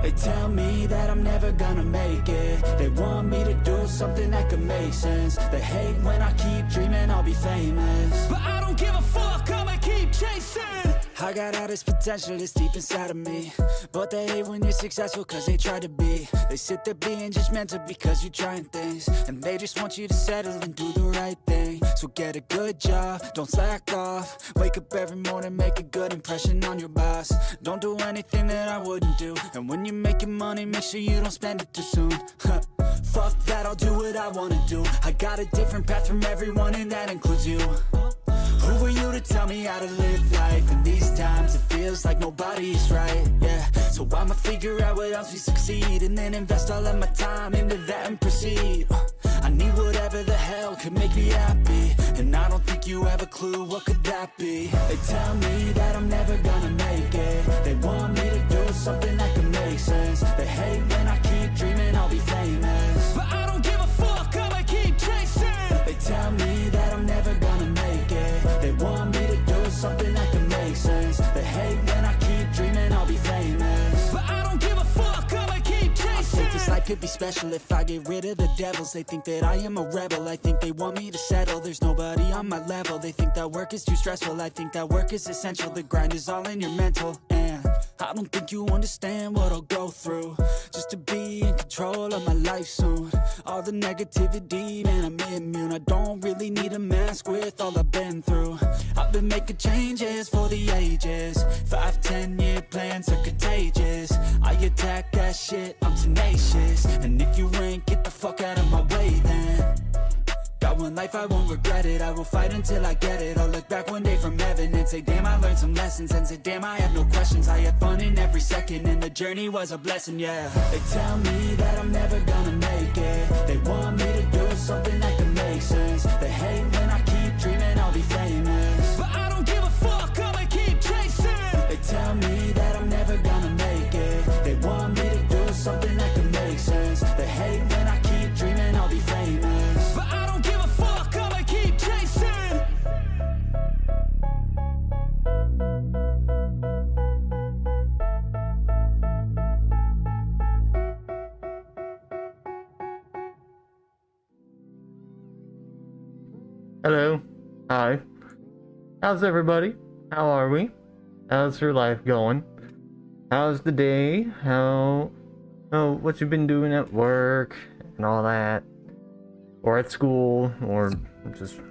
They tell me that I'm never gonna make it. They want me to do something that could make sense. They hate when I keep dreaming I'll be famous, but I don't give a fuck, I'ma keep chasing. I got all this potential that's deep inside of me, but they hate when you're successful cause they try to be. They sit there being judgmental because you're trying things, and they just want you to settle and do the right thing. So get a good job, don't slack off. Wake up every morning, make a good impression on your boss. Don't do anything that I wouldn't do, and when you're making money, make sure you don't spend it too soon. Fuck that, I'll do what I wanna do. I got a different path from everyone, and that includes you. Who are you to tell me how to live life? In these times it feels like nobody's right, yeah. So I'ma figure out what else we succeed, and then invest all of my time into that and proceed. I need whatever the hell could make me happy, and I don't think you have a clue what could that be. They tell me that I'm never gonna make it. They want me to do something that could make sense. They hate when I keep dreaming I'll be famous, but I don't give a fuck, I'ma keep chasing. They tell me that I'm never gonna make it. They want me to do something that can make sense. They hate when I keep dreaming I'll be famous, but I don't give a fuck, I'ma keep chasing. I think this life could be special if I get rid of the devils. They think that I am a rebel, I think they want me to settle. There's nobody on my level. They think that work is too stressful, I think that work is essential. The grind is all in your mental, and I don't think you understand what I'll go through just to be in control of my life soon. All the negativity, man, I'm immune. I don't really need a mask with all I've been through. I've been making changes for the ages. 5-10 year plans are contagious. I attack that shit, I'm tenacious. And if you ain't, get the fuck out of my way then. Got one life, I won't regret it. I will fight until I get it. I'll look back one day from heaven and say, damn, I learned some lessons. And say, damn, I have no questions. I had fun in every second, and the journey was a blessing, yeah. They tell me that I'm never gonna make it. They want me to do something that can make sense. They hate when I keep dreaming I'll be famous, but I don't give a fuck, I'ma keep chasing. They tell me that I'm never gonna make it. They want me to do something that can make sense. They hate when I keep dreaming I'll be famous, but I don't give a fuck, I'ma keep chasing. Hello. Hi. How's everybody? How are we? How's your life going? How's the day? What you've been doing at work and all that? Or at school, or just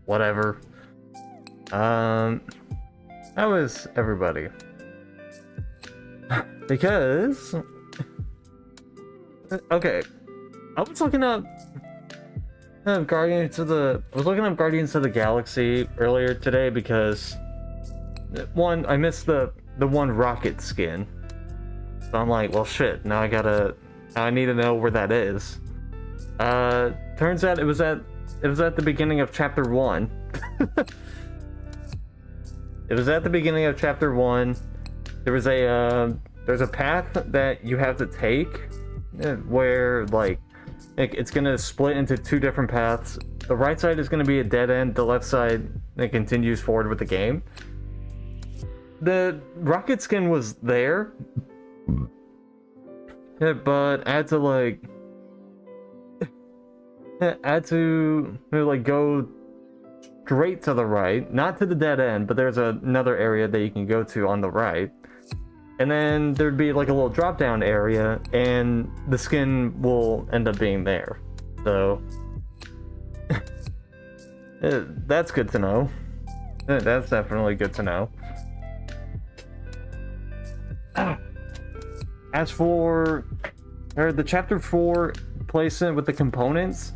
whatever. How is everybody? Because okay, I was looking up Guardians of the Galaxy earlier today because one, I missed the one Rocket skin. So I'm like, well shit, now I need to know where that is. Turns out it was at the beginning of chapter 1. It was at the beginning of chapter 1. There's a path that you have to take where like it's gonna split into two different paths. The right side is gonna be a dead end, the left side it continues forward with the game. The Rocket skin was there, but I had to go straight to the right, not to the dead end, but there's another area that you can go to on the right, and then there'd be like a little drop down area, and the skin will end up being there. So that's good to know. That's definitely good to know. As for the chapter 4 placement with the components,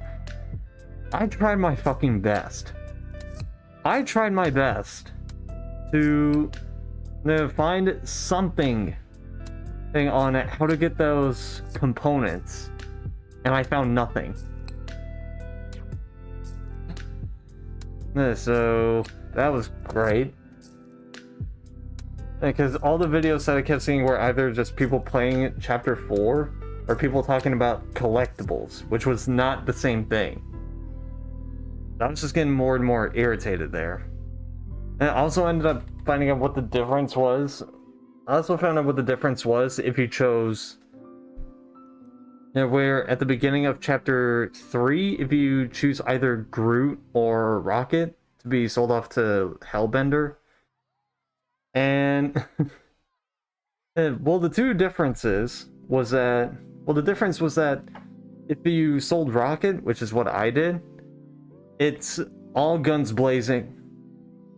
I tried my fucking best. I tried my best to find something on it, how to get those components, and I found nothing. So that was great, because all the videos that I kept seeing were either just people playing chapter 4 or people talking about collectibles, which was not the same thing. I was just getting more and more irritated there. And I also ended up finding out what the difference was I also found out what the difference was if you chose, where at the beginning of chapter 3, if you choose either Groot or Rocket to be sold off to Hellbender. And well, the difference was that if you sold Rocket, which is what I did, it's all guns blazing,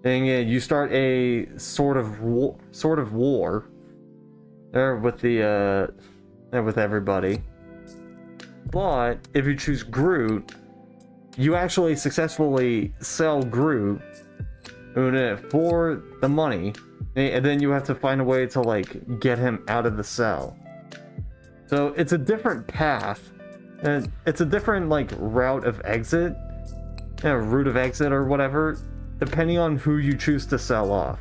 and you start a sort of war there with with everybody. But if you choose Groot, you actually successfully sell Groot for the money, and then you have to find a way to like get him out of the cell. So it's a different path, and it's a different like route of exit or whatever, depending on who you choose to sell off.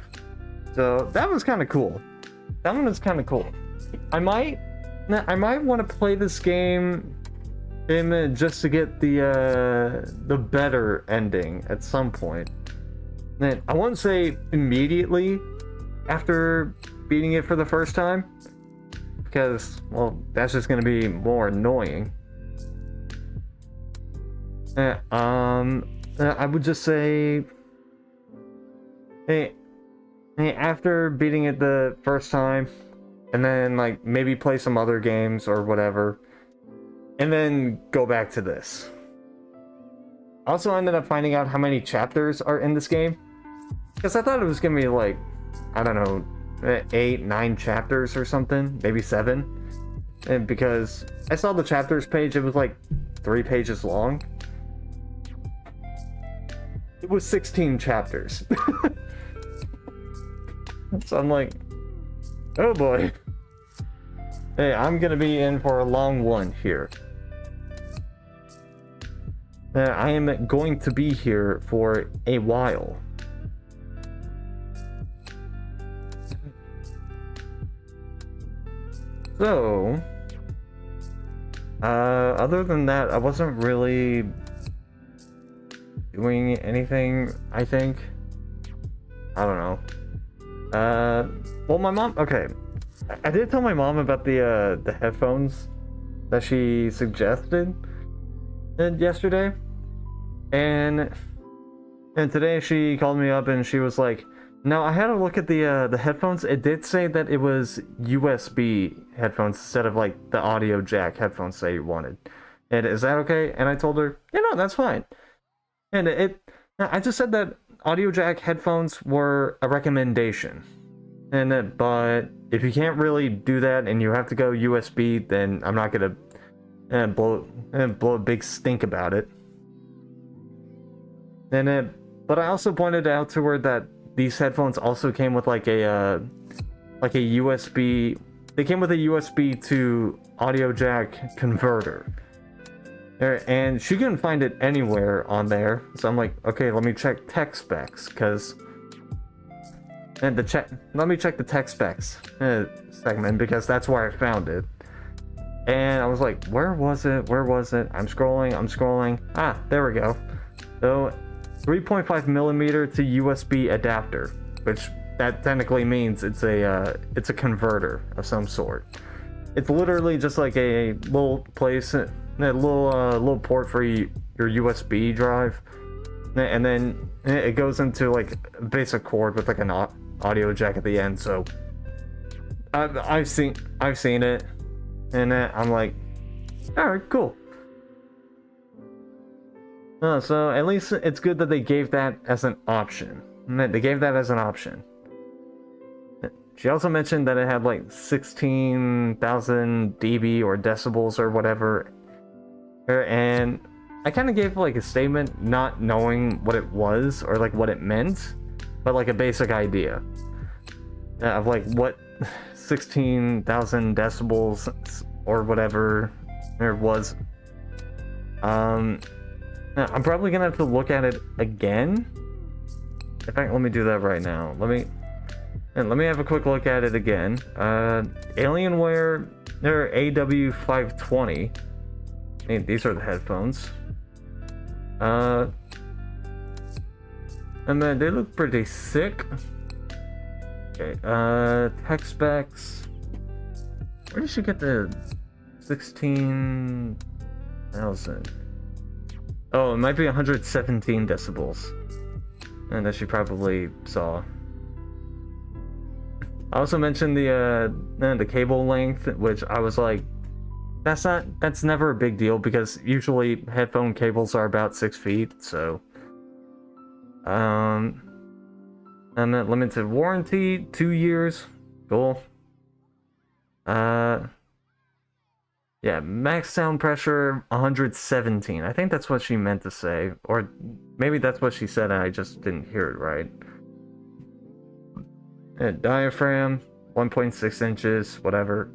So that was kind of cool. That one was kind of cool. I might want to play this game just to get the better ending at some point. And I won't say immediately after beating it for the first time, because, well, that's just going to be more annoying. I would just say, hey, after beating it the first time, and then like maybe play some other games or whatever, and then go back to this. I also ended up finding out how many chapters are in this game, because I thought it was gonna be like, I don't know, 8, 9 chapters or something, maybe 7. And because I saw the chapters page, it was like 3 pages long. It was 16 chapters. So I'm like, oh boy. Hey, I'm gonna be in for a long one here. I am going to be here for a while. So, other than that, I wasn't really doing anything, I think. I don't know. Well, my mom, okay. I did tell my mom about the headphones that she suggested yesterday, and today she called me up and she was like, "No, I had a look at the headphones. It did say that it was USB headphones instead of like the audio jack headphones that you wanted. And is that okay?" And I told her, "Yeah, no, that's fine." And I just said that audio jack headphones were a recommendation, and but if you can't really do that and you have to go USB, then I'm not gonna blow a big stink about it. And but I also pointed out to her that these headphones also came with like a USB. They came with a USB to audio jack converter. And she couldn't find it anywhere on there, so I'm like, okay, let me check tech specs, let me check the tech specs segment, because that's where I found it. And I was like, where was it? I'm scrolling. Ah, there we go. So 3.5 millimeter to USB adapter, which that technically means it's a converter of some sort. It's literally just like a little place, a little port for your USB drive, and then it goes into like a basic cord with like an audio jack at the end. So I've seen it, and I'm like, all right, cool. So at least it's good that they gave that as an option. She also mentioned that it had like 16,000 dB or decibels or whatever. And I kind of gave like a statement not knowing what it was or like what it meant, but like a basic idea of like what 16,000 decibels or whatever there was. I'm probably gonna have to look at it again. In fact, let me do that right now. Let me have a quick look at it again. Alienware, they're AW520. Hey, these are the headphones. And then they look pretty sick. Okay, tech specs. Where did she get the 16,000? Oh, it might be 117 decibels. And that she probably saw. I also mentioned the cable length, which I was like, that's never a big deal because usually headphone cables are about 6 feet, so. And then limited warranty, 2 years. Cool. Yeah, max sound pressure 117. I think that's what she meant to say, or maybe that's what she said and I just didn't hear it right. And diaphragm 1.6 inches, whatever.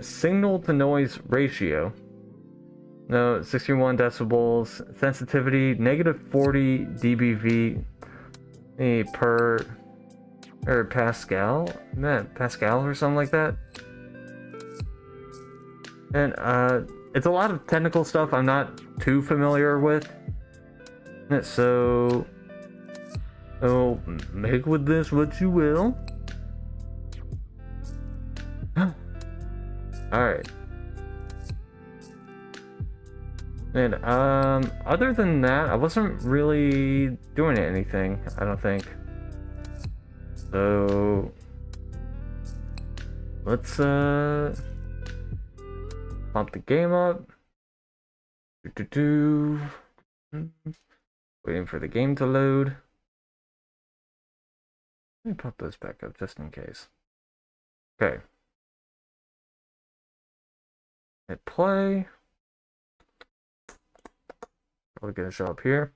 Signal to noise ratio. No, 61 decibels. Sensitivity -40 dBV per Pascal. Pascal or something like that. And it's a lot of technical stuff I'm not too familiar with. So make with this what you will. Alright. And other than that, I wasn't really doing anything, I don't think. So let's pump the game up. Waiting for the game to load. Let me pop those back up just in case. Okay. Hit play. Probably gonna show up here.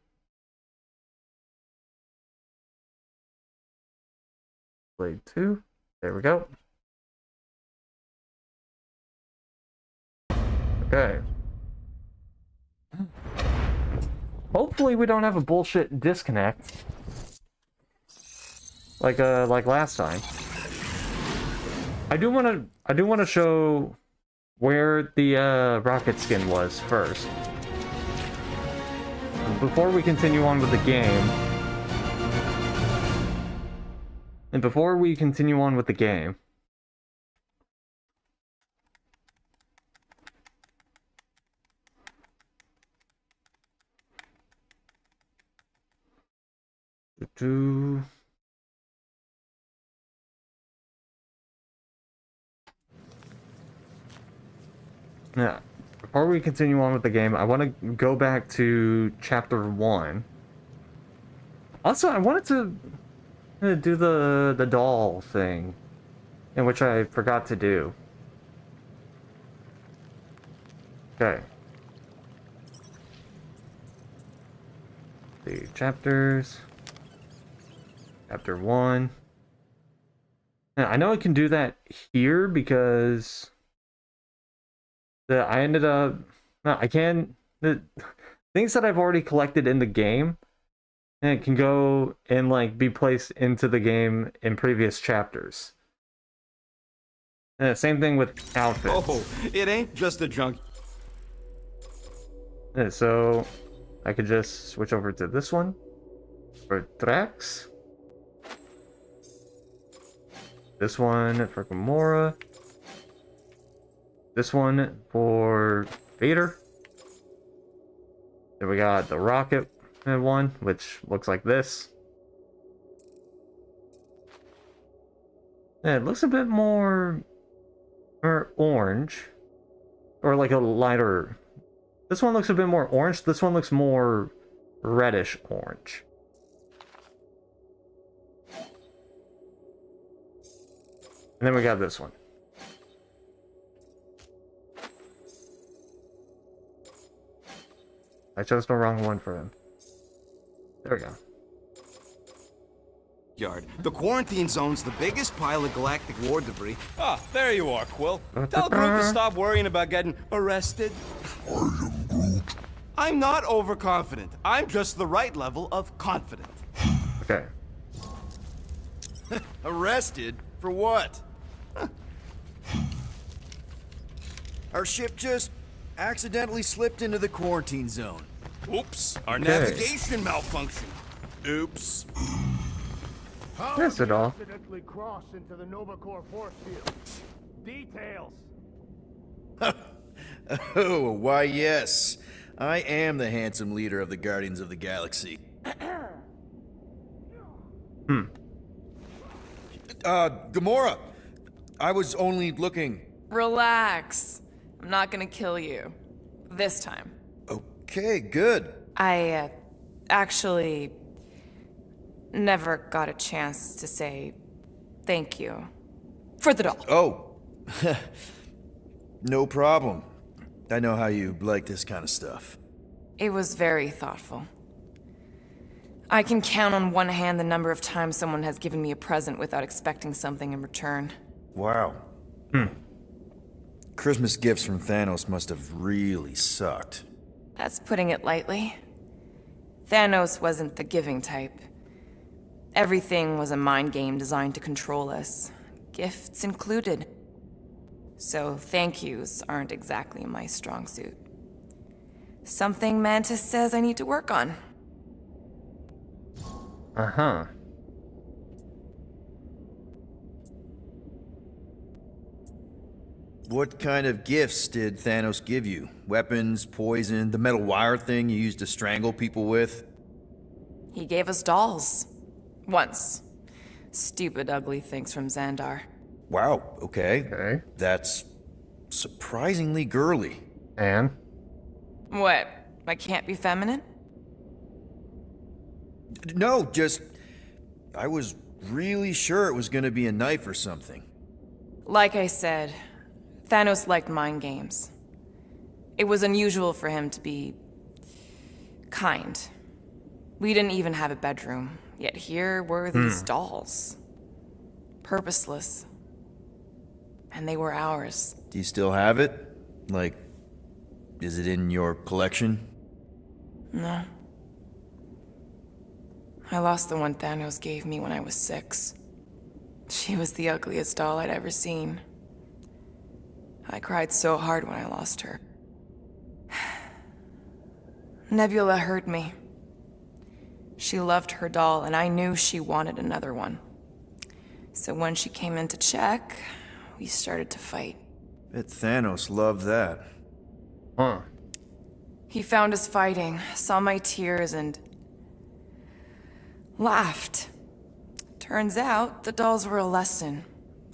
Play 2. There we go. Okay. Hopefully we don't have a bullshit disconnect. Like last time. I do wanna show where the rocket skin was first. Before we continue on with the game. And before we continue on with the game. Yeah. Before we continue on with the game, I want to go back to chapter 1. Also, I wanted to do the doll thing, in which I forgot to do. Okay. The chapters. Chapter 1. Now, I know I can do that here because I ended up... No, I can... The things that I've already collected in the game, and it can go and like be placed into the game in previous chapters. And same thing with outfits. Oh, it ain't just a junk. And so I could just switch over to this one for Drax. This one for Gamora. This one for Vader. Then we got the Rocket one, which looks like this. Yeah, it looks a bit more orange. Or like a lighter... This one looks a bit more orange. This one looks more reddish orange. And then we got this one. I chose the wrong one for him. There we go. Yard. The quarantine zone's the biggest pile of galactic war debris. Ah, there you are, Quill. Tell Groot to stop worrying about getting arrested. I am Groot. I'm not overconfident. I'm just the right level of confident. Okay. Arrested? For what? Our ship just accidentally slipped into the quarantine zone. Oops. Our Okay. navigation malfunction. Oops. Yes, it all. Accidentally cross into the Nova Corps force field. Details. Oh, why yes. I am the handsome leader of the Guardians of the Galaxy. Gamora! I was only looking. Relax. I'm not gonna kill you. This time. Okay, good. I, actually never got a chance to say thank you for the doll. Oh. No problem. I know how you like this kind of stuff. It was very thoughtful. I can count on one hand the number of times someone has given me a present without expecting something in return. Wow. Christmas gifts from Thanos must have really sucked. That's putting it lightly. Thanos wasn't the giving type. Everything was a mind game designed to control us, gifts included. So thank yous aren't exactly my strong suit. Something Mantis says I need to work on. Uh-huh. What kind of gifts did Thanos give you? Weapons, poison, the metal wire thing you used to strangle people with? He gave us dolls. Once. Stupid, ugly things from Xandar. Wow, okay. Okay. That's surprisingly girly. And? What? I can't be feminine? No, just... I was really sure it was gonna be a knife or something. Like I said, Thanos liked mind games. It was unusual for him to be kind. We didn't even have a bedroom, yet here were these dolls. Purposeless. And they were ours. Do you still have it? Like, is it in your collection? No. I lost the one Thanos gave me when I was 6. She was the ugliest doll I'd ever seen. I cried so hard when I lost her. Nebula hurt me. She loved her doll, and I knew she wanted another one. So when she came in to check, we started to fight. Bet Thanos loved that. Huh. He found us fighting, saw my tears, and laughed. Turns out, the dolls were a lesson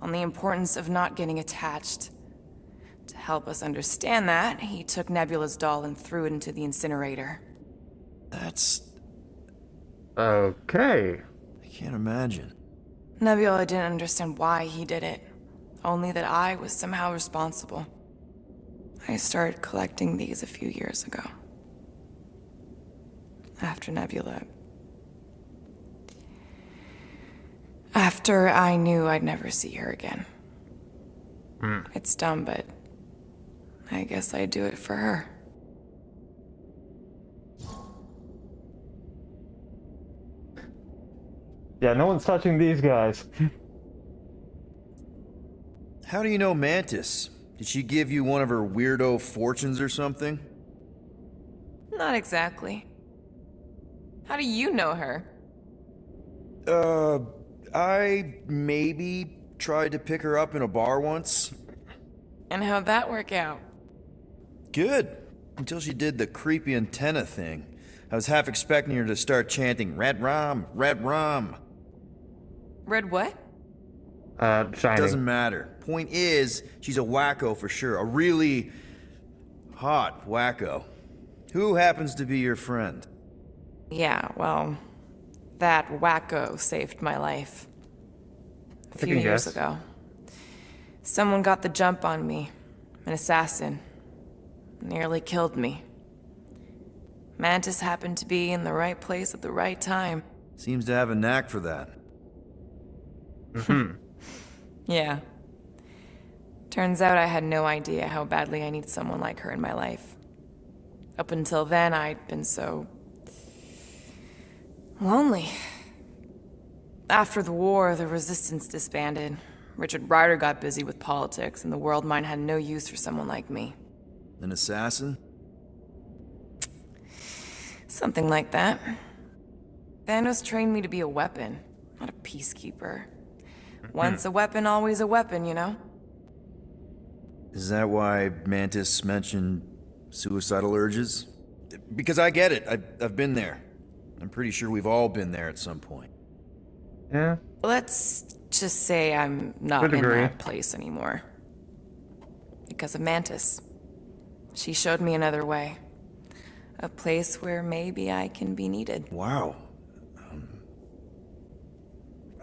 on the importance of not getting attached. To help us understand that, he took Nebula's doll and threw it into the incinerator. That's... Okay. I can't imagine. Nebula didn't understand why he did it, only that I was somehow responsible. I started collecting these a few years ago. After Nebula. After I knew I'd never see her again. It's dumb, but I guess I'd do it for her. Yeah, no one's touching these guys. How do you know Mantis? Did she give you one of her weirdo fortunes or something? Not exactly. How do you know her? I maybe tried to pick her up in a bar once. And how'd that work out? Good. Until she did the creepy antenna thing. I was half expecting her to start chanting, Red Rum, Red Rum. Red what? Shiny. Doesn't matter. Point is, she's a wacko for sure. A really hot wacko. Who happens to be your friend? Yeah, well, that wacko saved my life. A few can years guess. ago. Someone got the jump on me. An assassin. Nearly killed me. Mantis happened to be in the right place at the right time. Seems to have a knack for that. Yeah. Turns out I had no idea how badly I need someone like her in my life. Up until then, I'd been so... lonely. After the war, the Resistance disbanded. Richard Rider got busy with politics, and the World Mine had no use for someone like me. An assassin? Something like that. Thanos trained me to be a weapon, not a peacekeeper. Once a weapon, always a weapon, you know? Is that why Mantis mentioned suicidal urges? Because I get it. I've been there. I'm pretty sure we've all been there at some point. Yeah. Let's just say I'm not Would in agree. that place anymore. Because of Mantis. She showed me another way. A place where maybe I can be needed. Wow.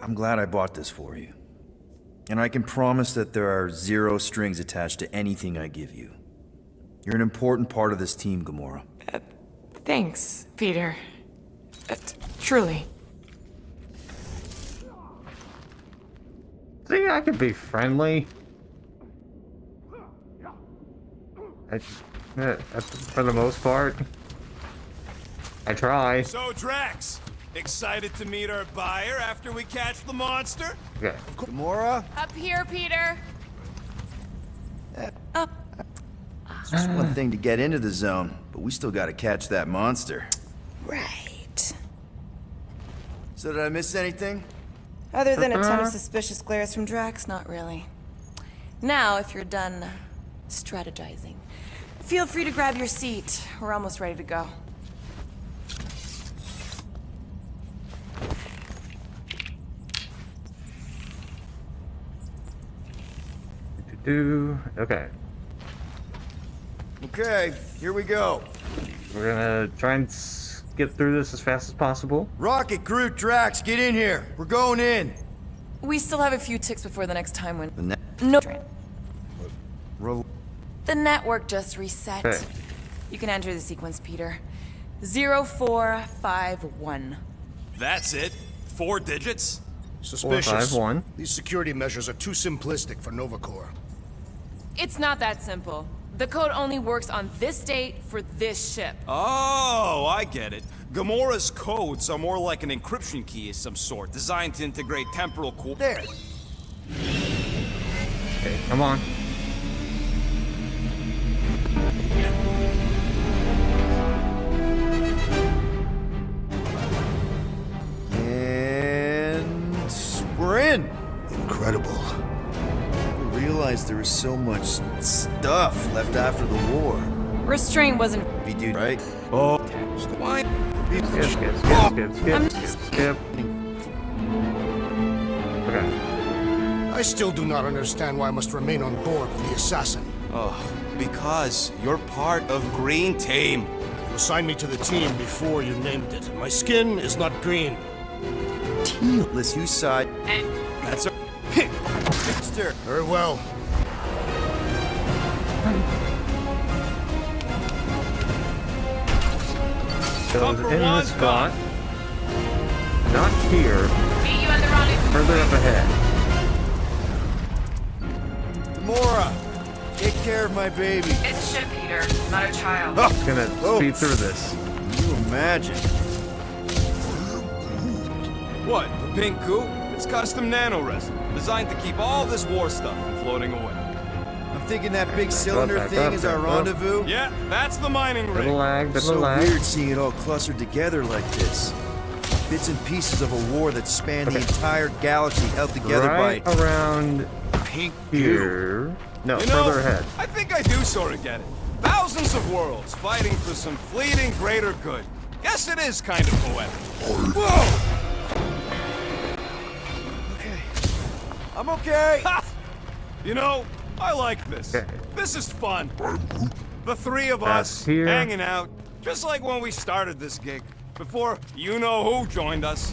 I'm glad I bought this for you. And I can promise that there are zero strings attached to anything I give you. You're an important part of this team, Gamora. Thanks, Peter. Truly. See, I could be friendly. For the most part. I try. So, Drax, excited to meet our buyer after we catch the monster? Okay. Gamora? Up here, Peter. It's just one thing to get into the zone, but we still gotta catch that monster. Right. So did I miss anything? Other than a ton of suspicious glares from Drax, not really. Now, if you're done strategizing, feel free to grab your seat. We're almost ready to go. Okay. Okay, here we go. We're gonna try and get through this as fast as possible. Rocket, Groot, Drax, get in here. We're going in. We still have a few ticks before the next time when... The net. No. Ro- The network just reset. Okay. You can enter the sequence, Peter. 0451. That's it? 4 digits? Suspicious. 451. These security measures are too simplistic for Nova Corps. It's not that simple. The code only works on this date for this ship. Oh, I get it. Gamora's codes are more like an encryption key of some sort, designed to integrate temporal There. Okay, come on. And we're in. Incredible. I realized there was so much stuff left after the war. Restraint wasn't... Be dude, right? Why? Skip. Okay. I still do not understand why I must remain on board with the assassin. Oh, because you're part of Green Team. You assigned me to the team before you named it. My skin is not green. Let's whose side? That's a... Mister. Very well. Goes Number in the one, spot. Not here. Meet you at the rendezvous. Further up ahead. Gamora, take care of my baby. It's ship, Peter, not a child. Gonna speed through this. Can you imagine? What, the pink goo? It's custom nano-resin, designed to keep all this war stuff from floating away. I'm thinking that big cylinder back thing up, is our back up. rendezvous. Yeah, that's the mining rig. Little lag, little So lag. weird seeing it all clustered together like this. Bits and pieces of a war that spanned the entire galaxy held together Right by around pink goo. here. No, You know, further ahead. I think I do sort of get it. Thousands of worlds fighting for some fleeting greater good. Guess it is kind of poetic. Whoa! Okay. I'm okay. Ha! You know, I like this. Okay. This is fun. The three of That's us here. hanging out, just like when we started this gig, before you-know-who joined us.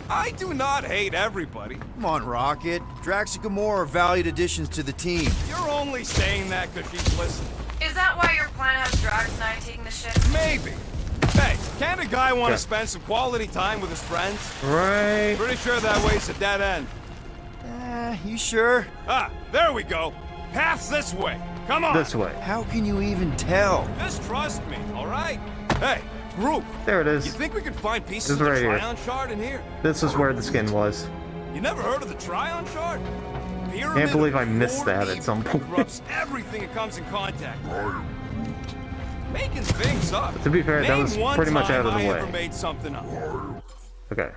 I do not hate everybody. Come on, Rocket. Drax and Gamora are valued additions to the team. You're only saying that because she's listening. Is that why your plan has Drax and I taking the ship? Maybe. Hey, can't a guy want Yeah. to spend some quality time with his friends? Right. Pretty sure that way's a dead end. You sure? Ah, there we go. Path's this way. Come on. This way. How can you even tell? Just trust me, all right? Hey, group. There it You is. think we could find pieces It's of the right here. Tryon shard in here? This is where the skin was. You never heard of the Tryon shard? Can't believe I missed that at some point. Corrupts everything it comes in contact with. Making things up. To be fair, that Name was one pretty much time out of the I way. ever made something up. Okay.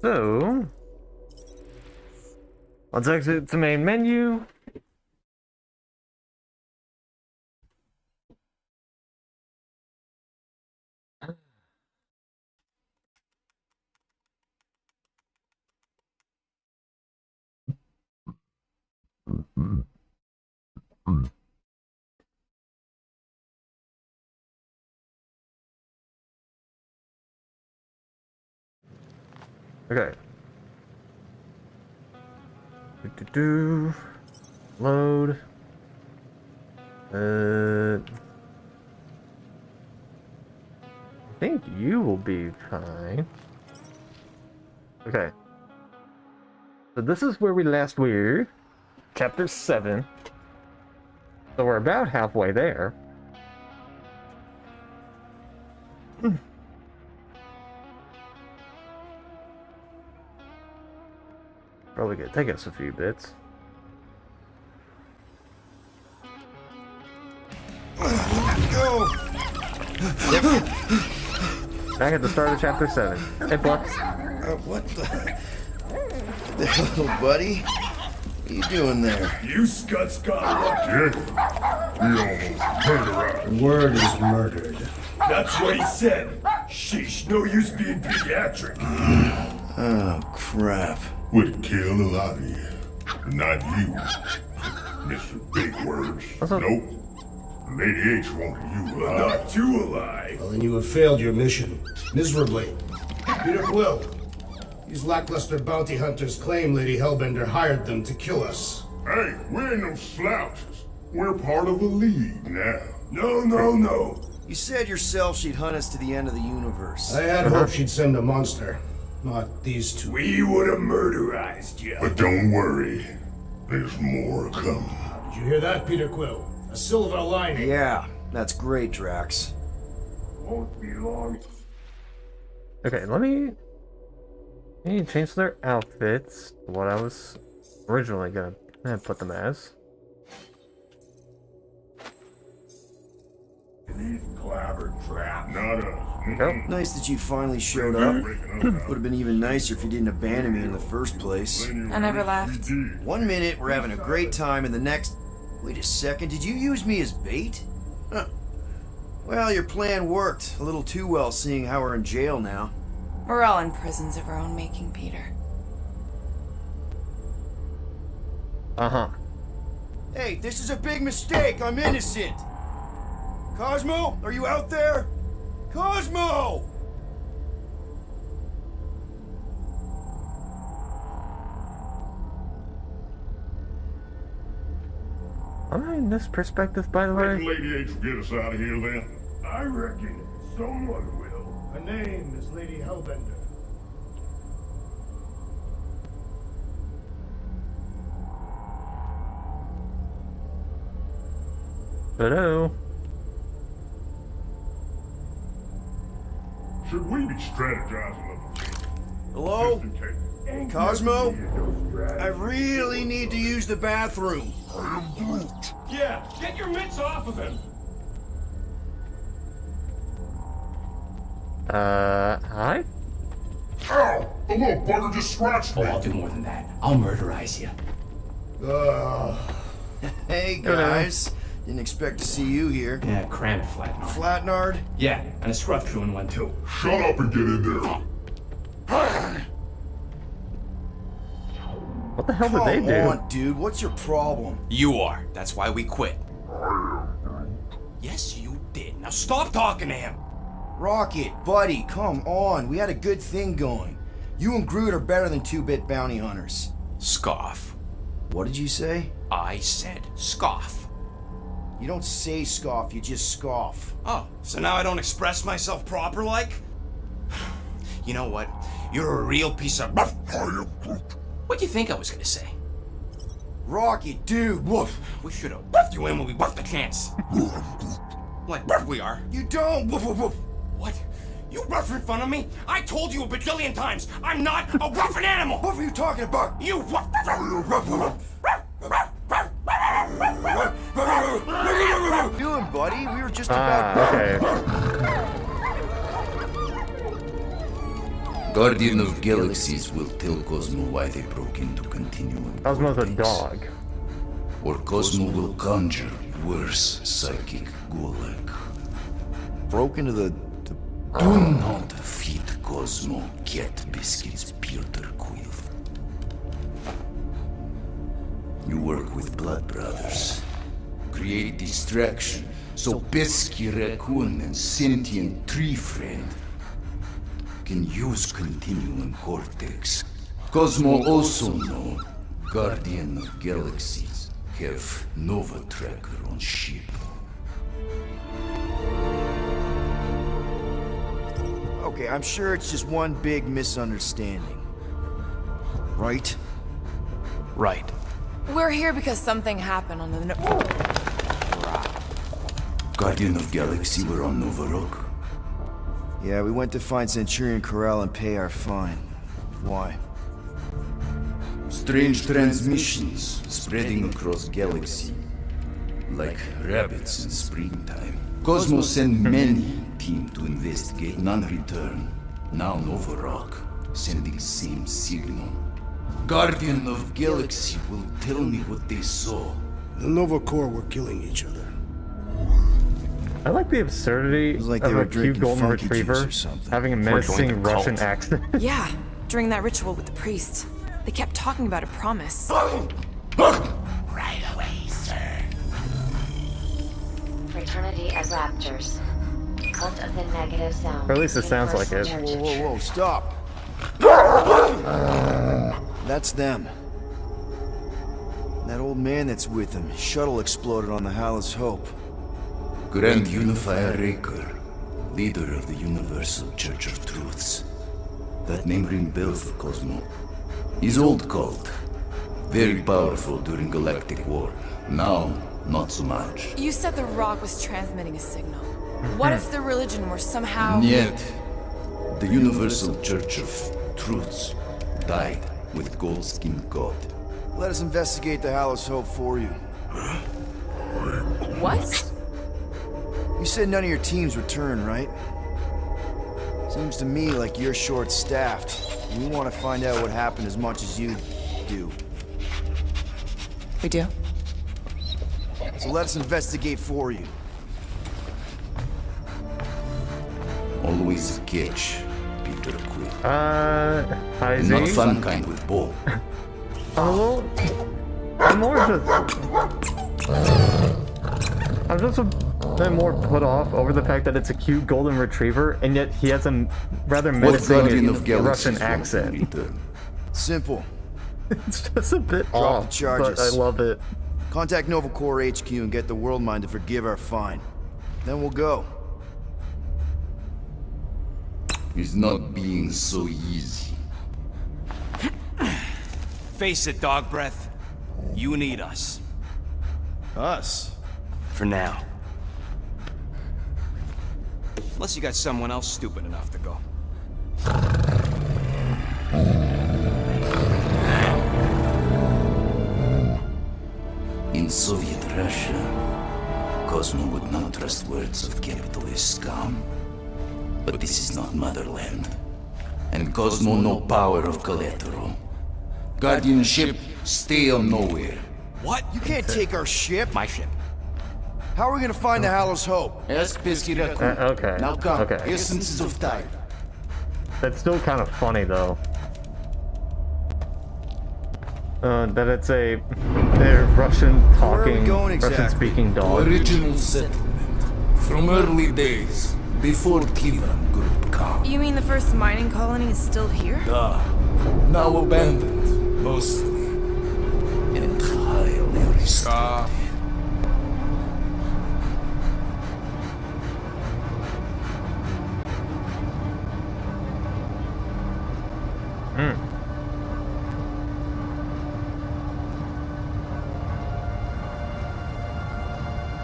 So, let's exit the main menu. Okay. Load. I think you will be fine. Okay. So this is where we last were. Chapter 7. So we're about halfway there. Probably gonna take us a few bits. Go! Back at the start of chapter 7. Hey, Flux. What the hell, buddy? What are you doing there? You scuts got lucky. Yeah. We almost murdered The word is murdered. That's what he said. Sheesh, no use being pediatric. Oh, crap. Would kill a lot of you. Not you, Mr. Big Words. What's up? Nope. Lady H wanted you alive. Not too alive. Well, then you have failed your mission. Miserably. Peter Quill. These lackluster bounty hunters claim Lady Hellbender hired them to kill us. Hey, we ain't no slouches. We're part of a league now. No. You said yourself she'd hunt us to the end of the universe. I had hoped she'd send a monster. Not these two. We would have murderized you. But don't worry. There's more coming. Did you hear that, Peter Quill? A silver lining. Yeah, that's great, Drax. Won't be long. Okay, let me change their outfits to what I was originally gonna put them as. These clever traps. Not us. Go. Nice that you finally showed up. Would have been even nicer if you didn't abandon me in the first place. I never left. 1 minute, we're having a great time, and the next... Wait a second, did you use me as bait? Huh. Well, your plan worked. A little too well, seeing how we're in jail now. We're all in prisons of our own making, Peter. Uh-huh. Hey, this is a big mistake. I'm innocent. Cosmo, are you out there? Cosmo! Am I in this perspective, by the Reckon way? Lady H will get us out of here then. I reckon someone will. Her name is Lady Hellbender. Hello? Should we be strategizing a bit? Hello? Just in case. Cosmo? I really need to use the bathroom. Yeah, get your mitts off of him. Hi? Ow! The little bugger just scratched me. Oh, I'll do more than that. I'll murderize you. Hey, guys. Didn't expect to see you here. Yeah, cram it, Flatnard. Flatnard? Yeah, and a scruff chewing one too. Shut up and get in there. What the hell did they Come do? on, dude. What's your problem? You are. That's why we quit. Yes, you did. Now stop talking to him. Rocket, buddy, come on. We had a good thing going. You and Groot are better than two-bit bounty hunters. Scoff. What did you say? I said scoff. You don't say scoff, you just scoff. Oh, so now I don't express myself proper like? You know what? You're a real piece of... I am Groot. What do you think I was gonna say? Rocket, dude, woof. We should have buffed you in when we buffed the chance. Like we are. You don't, woof, woof, woof. What? You rough in front of me? I told you a bajillion times, I'm not a roughing animal! What are you talking about? You rough... What are you doing, buddy? We were just about... Okay. Guardian of Galaxies will tell Cosmo why they broke into Continuum. Cosmo's a Cortex. dog. Or Cosmo will conjure worse psychic gulag. Broke into the... Do not feed Cosmo cat biscuits, Peter Quill. You work with Blood Brothers. Create distraction so Pesky Raccoon and Sentient Tree Friend can use Continuum Cortex. Cosmo also know Guardian of Galaxies have Nova Tracker on ship. Okay, I'm sure it's just one big misunderstanding. Right? Right. We're here because something happened on the... Guardian of Galaxy were on Nova Rock. Yeah, we went to find Centurion Corral and pay our fine. Why? Strange transmissions spreading across galaxy, like rabbits in springtime. Cosmo sent many team to investigate, none return. Now Nova Rock sending same signal. Guardian of Galaxy will tell me what they saw. The Nova Corps were killing each other. I like the absurdity was like of they were a cute drinking golden funky juice retriever or something. having a joining menacing a Russian cult. accent. Yeah, during that ritual with the priest. They kept talking about a promise. Right away, sir. Fraternity of Raptors. Cult of the Negative Zone. Or at least it sounds like it. Whoa, whoa, whoa, stop! That's them. That old man that's with them. Shuttle exploded on the Hallis Hope. Grand Unifier Raker, leader of the Universal Church of Truths. That name ring bell for Cosmo. His old cult. Very powerful during Galactic War. Now, not so much. You said the rock was transmitting a signal. What if the religion were somehow... Yet, the Universal Church of Truths died with Gold-Skinned God. Let us investigate the Hallis Hope for you. What? You said none of your teams return, right? Seems to me like you're short-staffed, and you want to find out what happened as much as you do. We do? So let us investigate for you. Always a catch, Peter Quill. Hi Z. Not fun kind with Ball. I'm just a bit more put off over the fact that it's a cute golden retriever, and yet he has a rather What Guardian of menacing Galaxies Russian want accent. in return? Simple. It's just a bit Drop off, the charges. but I love it. Contact Nova Corps HQ and get the World Mind to forgive our fine. Then we'll go. It's not being so easy. Face it, Dog Breath. You need us. Us? For now. Unless you got someone else stupid enough to go. In Soviet Russia, Cosmo would not trust words of capitalist scum. But this is not motherland. And Cosmo no power of collateral. Guardianship, stay on nowhere. What? You can't take our ship. My ship. How are we gonna find the Hallis Hope? Ask Pesky Raccoon. Okay. Now come, Okay. essences of time. That's still kind of funny though. That it's a Russian talking, going exactly? Russian speaking dog. Original settlement. From early days, before Kivan Group come. You mean the first mining colony is still here? Now abandoned, mostly. And highly restricted.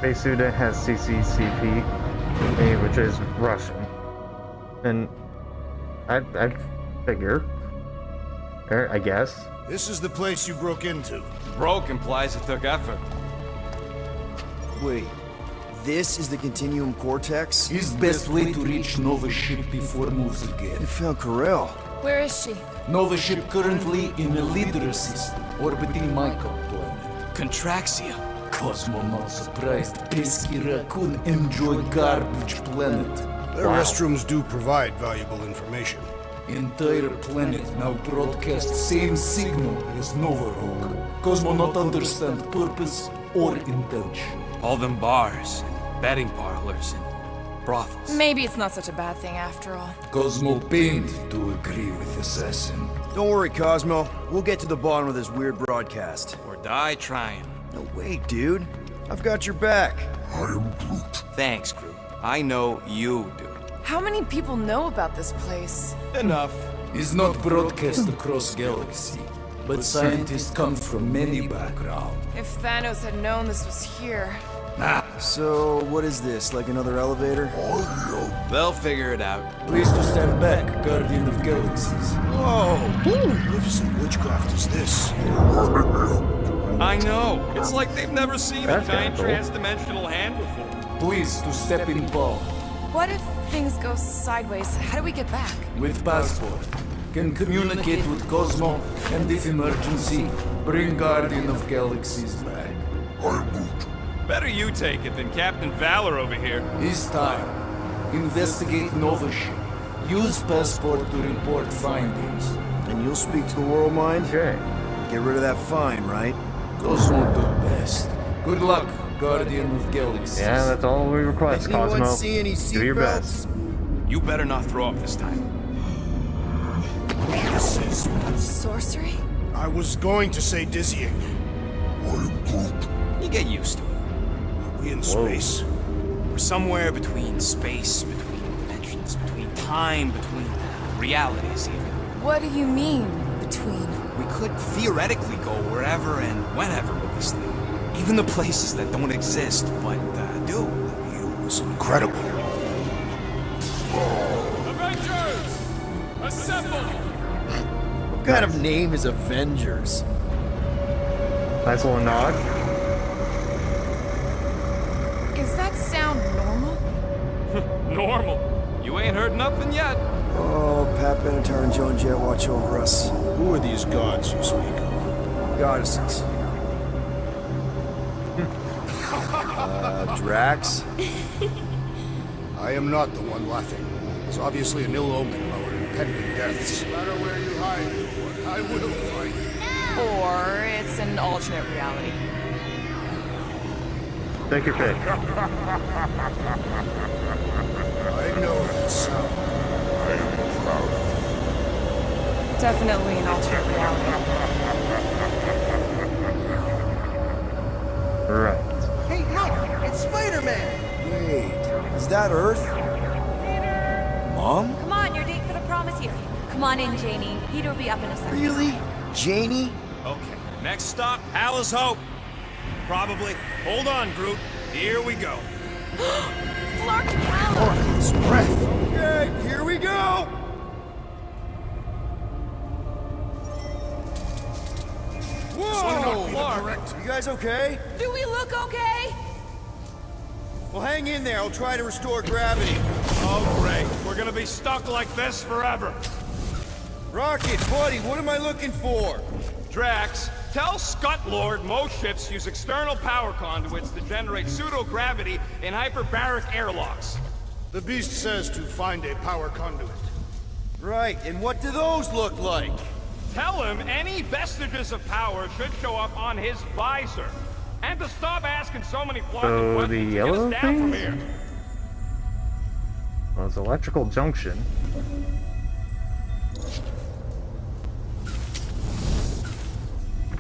Base Suda has CCCP, which is Russian. And I figure, or I guess. This is the place you broke into. Broke implies it took effort. Wait, this is the Continuum Cortex? His best way to reach Nova ship before moves again. You found Corel. Where is she? Nova ship currently in a leader system, orbiting Michael planet. Contraxia. Cosmonaut surprised pesky raccoon enjoy garbage planet. Their restrooms do provide valuable information. Entire planet now broadcast same signal as Nova Rock. Cosmonaut understand purpose or intention. All them bars and betting parlors and brothels. Maybe it's not such a bad thing after all. Cosmo pained to agree with Assassin. Don't worry, Cosmo. We'll get to the bottom of this weird broadcast. Or die trying. No way, dude. I've got your back. I am Groot. Thanks, Groot. I know you do. How many people know about this place? Enough. Is not broadcast across galaxy, but scientists come from many backgrounds. If Thanos had known this was here. So, what is this? Like another elevator? They'll figure it out. Please to stand back, Guardian of Galaxies. Whoa! Magnificent witchcraft is this? I know. It's like they've never seen That's a giant kinda cool. trans-dimensional hand before. Please to step in Paul. What if things go sideways? How do we get back? With passport. Can communicate with Cosmo, and if emergency, bring Guardian of Galaxies back. I am Groot. Better you take it than Captain Valor over here. It's time. Investigate Nova ship. Use passport to report findings. And you'll speak to the world mind? Okay. Get rid of that fine, right? Cosmo do best. Good luck, Guardian of Galaxies. Yeah, that's all we request, Cosmo. Anyone see any Do your best. seatbelts? You better not throw up this time. This is... Sorcery? I was going to say dizzying. I am Groot. You get used to it. Are we in space? We're somewhere between space, between dimensions, between time, between realities even. What do you mean, between? We could theoretically go wherever and whenever with this thing. Even the places that don't exist, but do. It was incredible. Avengers! Assemble! What kind of name is Avengers? Nice little nod. Is that sound normal? Normal. You ain't heard nothing yet. Oh, Pat Benatar and Joan Jett watch over us. Who are these gods you speak of? Goddesses. Drax? I am not the one laughing. It's obviously an ill omen of our impending deaths. No matter where you hide, little one, I will find you. Or it's an alternate reality. Take your pick. I know that sound. I am proud. Definitely an alternate reality. Right. Hey, look! It's Spider-Man! Wait, is that Earth? Mom? Come on, your date for the prom is here. Come on in, Janie. Peter will be up in a second. Really? Janie? Okay, next stop, Palace Hope. Probably. Hold on, Groot. Here we go. Clark Kent! His breath. Okay, here we go! Whoa! Clark. You guys okay? Do we look okay? Well, hang in there. I'll try to restore gravity. Oh, great. We're gonna be stuck like this forever. Rocket, buddy, what am I looking for? Drax, tell Scut Lord most ships use external power conduits to generate pseudo-gravity in hyperbaric airlocks. The beast says to find a power conduit. Right, and what do those look like? Tell him any vestiges of power should show up on his visor. And to stop asking so many So plausible questions the to get yellow us down from things? here. Well, it's electrical junction.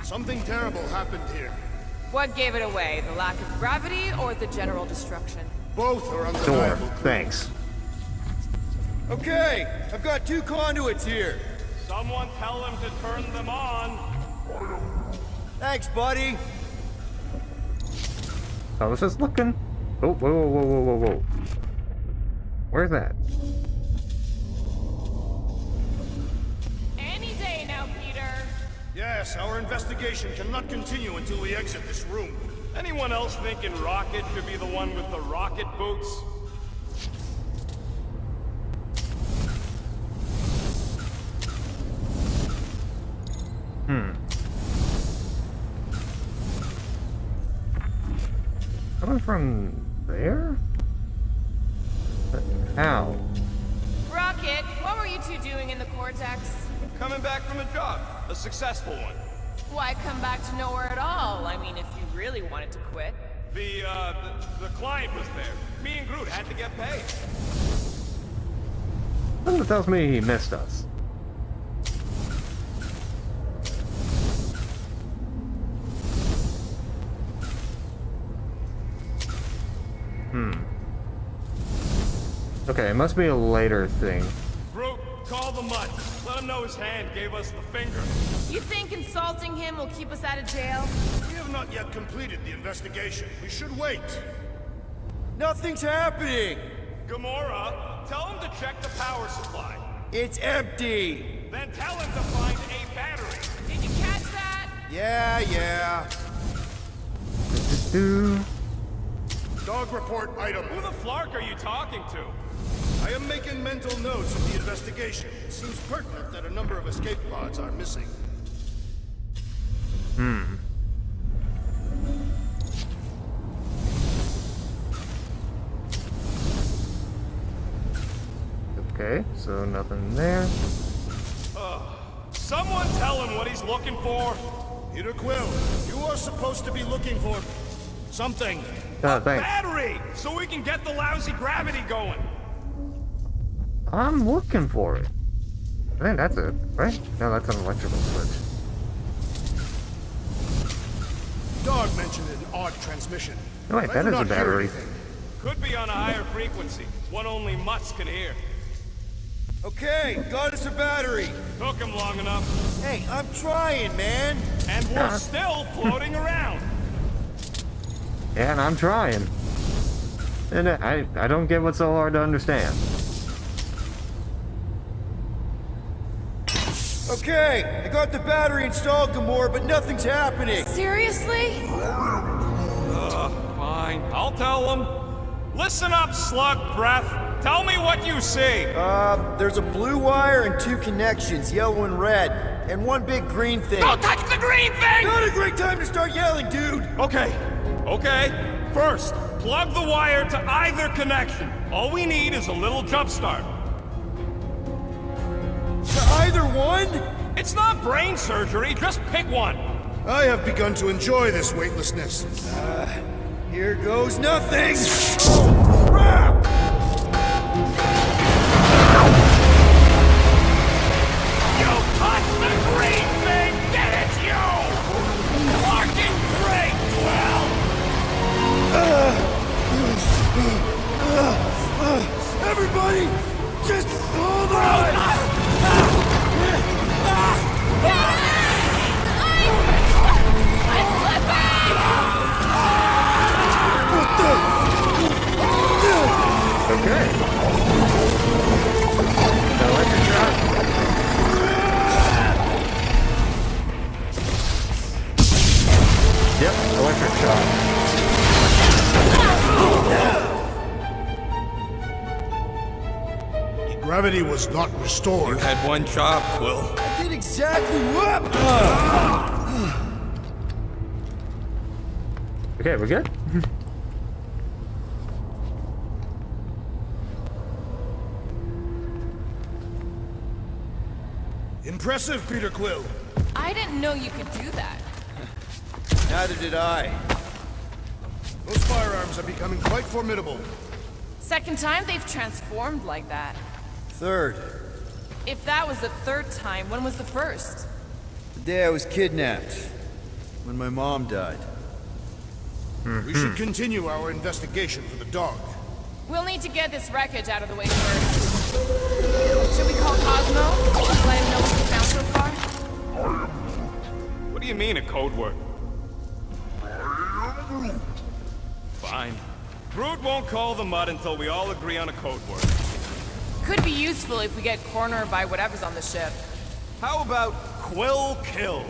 Something terrible happened here. What gave it away? The lack of gravity or the general destruction? Both are Door. undeniable. Thanks. Okay, I've got 2 conduits here. Someone tell him to turn them on. Thanks, buddy. How is this looking? Oh, whoa, whoa, whoa, whoa, whoa, whoa. Where's that? Any day now, Peter. Yes, our investigation cannot continue until we exit this room. Anyone else thinking Rocket should be the one with the rocket boots? Coming from there? But how? Rocket, what were you two doing in the Cortex? Coming back from a job. A successful one. Why come back to nowhere at all? I mean, if you really wanted to quit. The client was there. Me and Groot had to get paid. Something tells me he missed us. Okay, it must be a later thing. Groot, call the Mutt. Let him know his hand gave us the finger. You think insulting him will keep us out of jail? We have not yet completed the investigation. We should wait. Nothing's happening! Gamora, tell him to check the power supply. It's empty! Then tell him to find a battery. Did you catch that? Yeah. Do. Dog report item. Who the flark are you talking to? I am making mental notes of the investigation. It seems pertinent that a number of escape pods are missing. Okay, so nothing there. Someone tell him what he's looking for. Peter Quill, you are supposed to be looking for something. Thanks. Battery! So we can get the lousy gravity going. I'm looking for it. I think that's it, right? No, that's an electrical switch. Dog mentioned an odd transmission. Oh wait, but I that do is a not hear battery. anything. Could be on a higher frequency. One only Mutts can hear. Okay, got us a battery! Took him long enough. Hey, I'm trying, man! And we're still floating around. Yeah, and I'm trying. And I don't get what's so hard to understand. Okay, I got the battery installed, Gamora, but nothing's happening! Seriously? Fine. I'll tell him. Listen up, slug breath. Tell me what you see. There's a blue wire and two connections, yellow and red, and one big green thing. Don't touch the green thing! Not a great time to start yelling, dude! Okay. First, plug the wire to either connection. All we need is a little jump start. To either one? It's not brain surgery, just pick one. I have begun to enjoy this weightlessness. Here goes nothing! Oh, crap! You touch the green thing, then it's you! Fucking great, Quill! Everybody, just hold on! Okay. Electric shock. Yep, electric shock. Gravity was not restored. You had one job, Quill. I did exactly what? Okay, we're good? Impressive, Peter Quill. I didn't know you could do that. Neither did I. Those firearms are becoming quite formidable. Second time they've transformed like that. Third, If that was the third time, when was the first? the day I was kidnapped. When my mom died. We should continue our investigation for the dog. We'll need to get this wreckage out of the way first. Should we call Cosmo? Let him know what we found so far? What do you mean, a code word? Fine. Groot won't call the Mud until we all agree on a code word. Could be useful if we get cornered by whatever's on the ship. How about Quill Kill?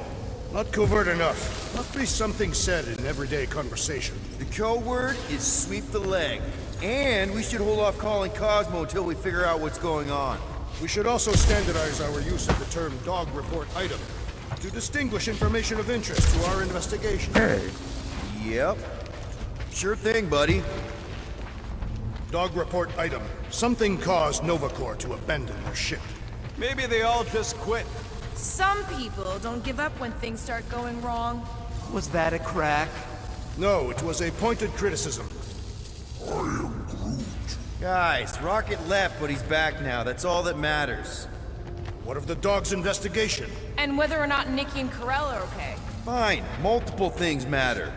Not covert enough. Must be something said in everyday conversation. The code word is sweep the leg. And we should hold off calling Cosmo until we figure out what's going on. We should also standardize our use of the term dog report item. To distinguish information of interest to our investigation. Hey. Yep. Sure thing, buddy. Dog report item. Something caused Nova Corps to abandon their ship. Maybe they all just quit. Some people don't give up when things start going wrong. Was that a crack? No, it was a pointed criticism. Guys, Rocket left, but he's back now. That's all that matters. What of the dog's investigation? And whether or not Nikki and Corell are okay. Fine. Multiple things matter.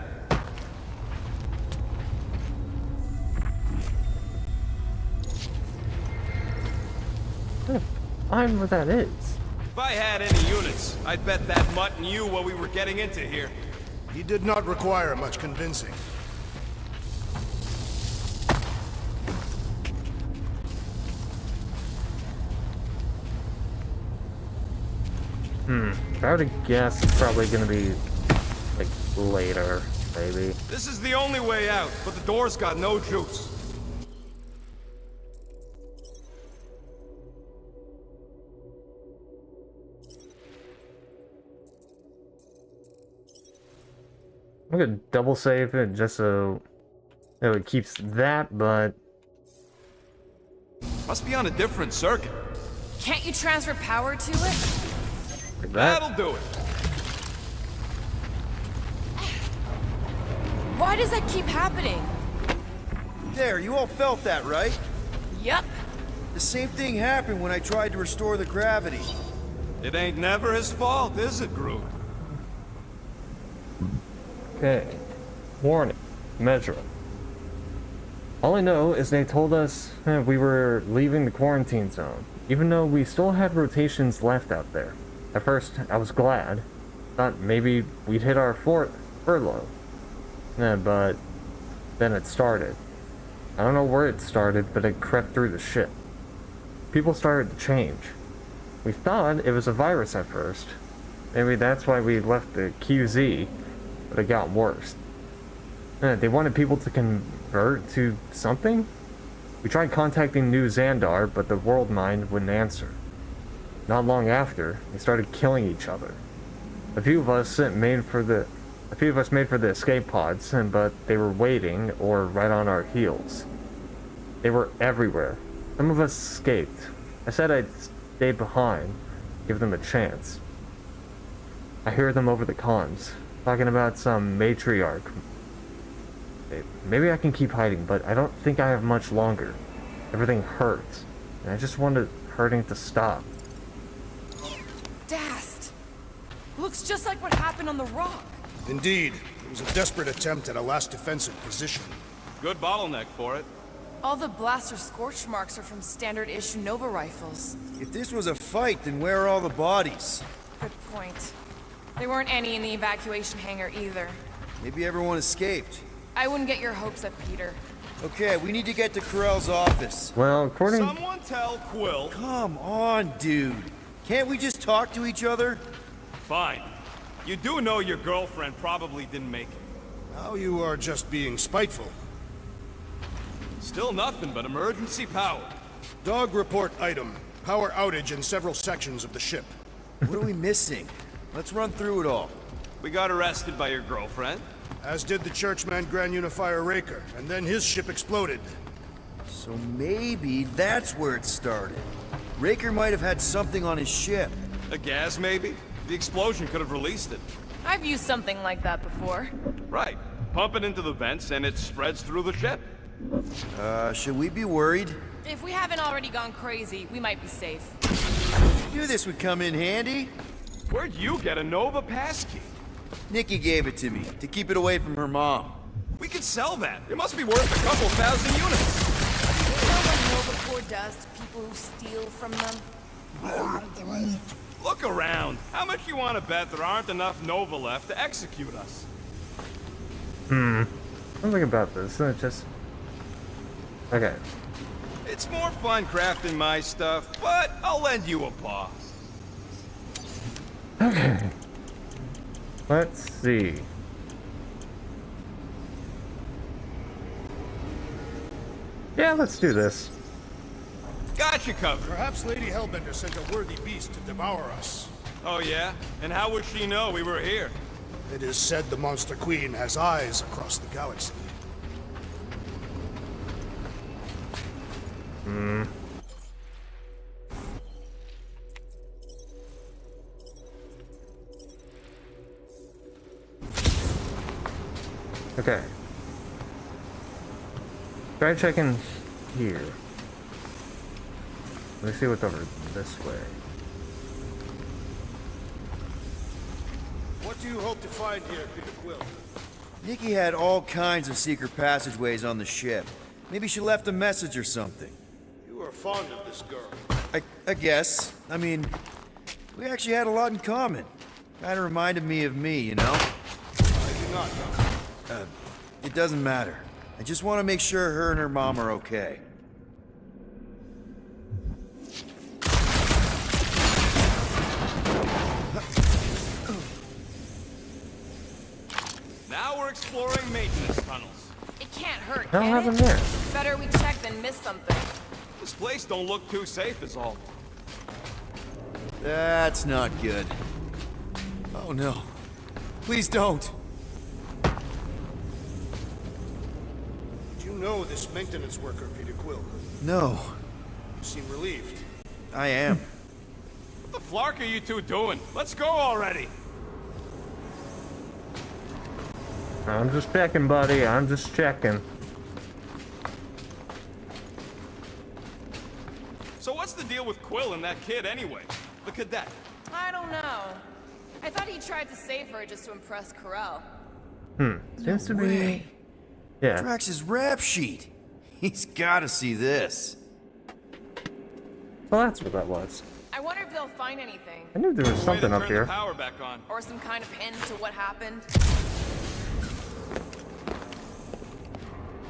Find what that is. If I had any units, I'd bet that mutt knew what we were getting into here. He did not require much convincing. If I were to guess, it's probably gonna be like later, maybe. This is the only way out, but the door's got no juice. I'm gonna double save it just so it keeps that, but Must be on a different circuit. Can't you transfer power to it? like that. That'll do it. Why does that keep happening? There, you all felt that, right? Yup. The same thing happened when I tried to restore the gravity. It ain't never his fault, is it, Groot? Okay. Warning. Measure. All I know is they told us we were leaving the quarantine zone, even though we still had rotations left out there. At first, I was glad. Thought maybe we'd hit our furlough. But then it started. I don't know where it started, but it crept through the ship. People started to change. We thought it was a virus at first. Maybe that's why we left the QZ, but it got worse. They wanted people to convert to something? We tried contacting New Xandar, but the World Mind wouldn't answer. Not long after, they started killing each other. A few of us made for the escape pods, but they were waiting or right on our heels. They were everywhere. Some of us escaped. I said I'd stay behind, give them a chance. I hear them over the comms, talking about some matriarch. Maybe I can keep hiding, but I don't think I have much longer. Everything hurts, and I just wanted hurting to stop. Dast. Looks just like what happened on the rock. Indeed, it was a desperate attempt at a last defensive position. Good bottleneck for it. All the blaster scorch marks are from standard issue Nova rifles. If this was a fight, then where are all the bodies? Good point. There weren't any in the evacuation hangar either. Maybe everyone escaped. I wouldn't get your hopes up, Peter. Okay, we need to get to Corell's office. Well, according... Someone tell Quill. Come on, dude. Can't we just talk to each other? Fine. You do know your girlfriend probably didn't make it. Now you are just being spiteful. Still nothing but emergency power. Dog report item. Power outage in several sections of the ship. What are we missing? Let's run through it all. We got arrested by your girlfriend. As did the churchman Grand Unifier Raker, and then his ship exploded. So maybe that's where it started. Raker might have had something on his ship. A gas, maybe? The explosion could have released it. I've used something like that before. Right. Pump it into the vents and it spreads through the ship. Should we be worried? If we haven't already gone crazy, we might be safe. Knew this would come in handy. Where'd you get a Nova passkey? Nikki gave it to me, to keep it away from her mom. We could sell that. It must be worth a couple thousand units. You know what Nova Corps does to people who steal from them? Look around. How much you want to bet there aren't enough Nova left to execute us? Something about this. Just... Okay. It's more fun crafting my stuff, but I'll lend you a paw. Okay. Let's see. Yeah, let's do this. Got you covered. Perhaps Lady Hellbender sent a worthy beast to devour us. Oh yeah? And how would she know we were here? It is said the Monster Queen has eyes across the galaxy. Okay. Try checking here. Let's see what's over this way. What do you hope to find here, Peter Quill? Nikki had all kinds of secret passageways on the ship. Maybe she left a message or something. You are fond of this girl. I guess. I mean, we actually had a lot in common. Kinda reminded me of me, you know? I do not know. It doesn't matter. I just want to make sure her and her mom are okay. Now we're exploring maintenance tunnels. It can't hurt, I'll can have it? them there. Better we check than miss something. This place don't look too safe is all. That's not good. Oh no. Please don't. Do you know this maintenance worker, Peter Quill? No. You seem relieved. I am. What the flark are you two doing? Let's go already! I'm just checking, buddy. I'm just checking. So what's the deal with Quill and that kid anyway? The cadet. I don't know. I thought he tried to save her just to impress Corel. Seems to be. Yeah. Drax's rap sheet. He's gotta see this. Well, that's what that was. I wonder if they'll find anything. I knew there was Way to something up turn here. the power back on. Or some kind of hint to what happened.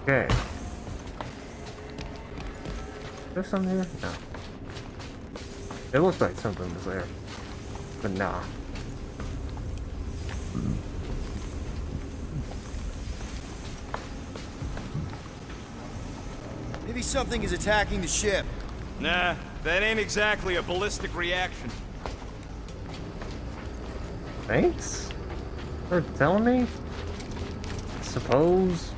Okay. There's something here? No. It looks like something was there. But nah. Maybe something is attacking the ship. Nah, that ain't exactly a ballistic reaction. Thanks for telling me. Suppose.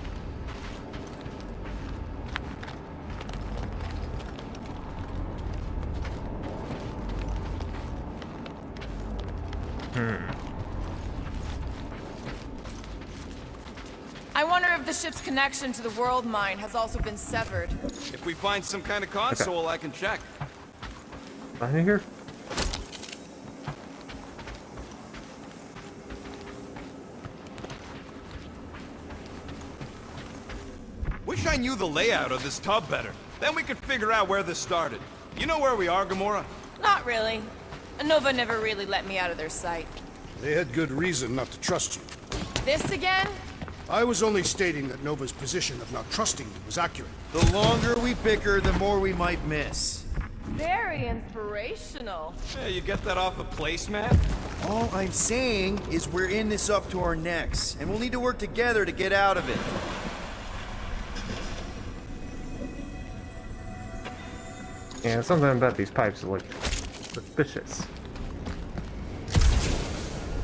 I wonder if the ship's connection to the world mine has also been severed. If we find some kind of console, I can check. Behind here? Wish I knew the layout of this tub better. Then we could figure out where this started. You know where we are, Gamora? Not really. Nova never really let me out of their sight. They had good reason not to trust you. This again? I was only stating that Nova's position of not trusting you was accurate. The longer we bicker, the more we might miss. Very inspirational. Yeah, you get that off a placemat? All I'm saying is we're in this up to our necks, and we'll need to work together to get out of it. Yeah, something about these pipes look suspicious.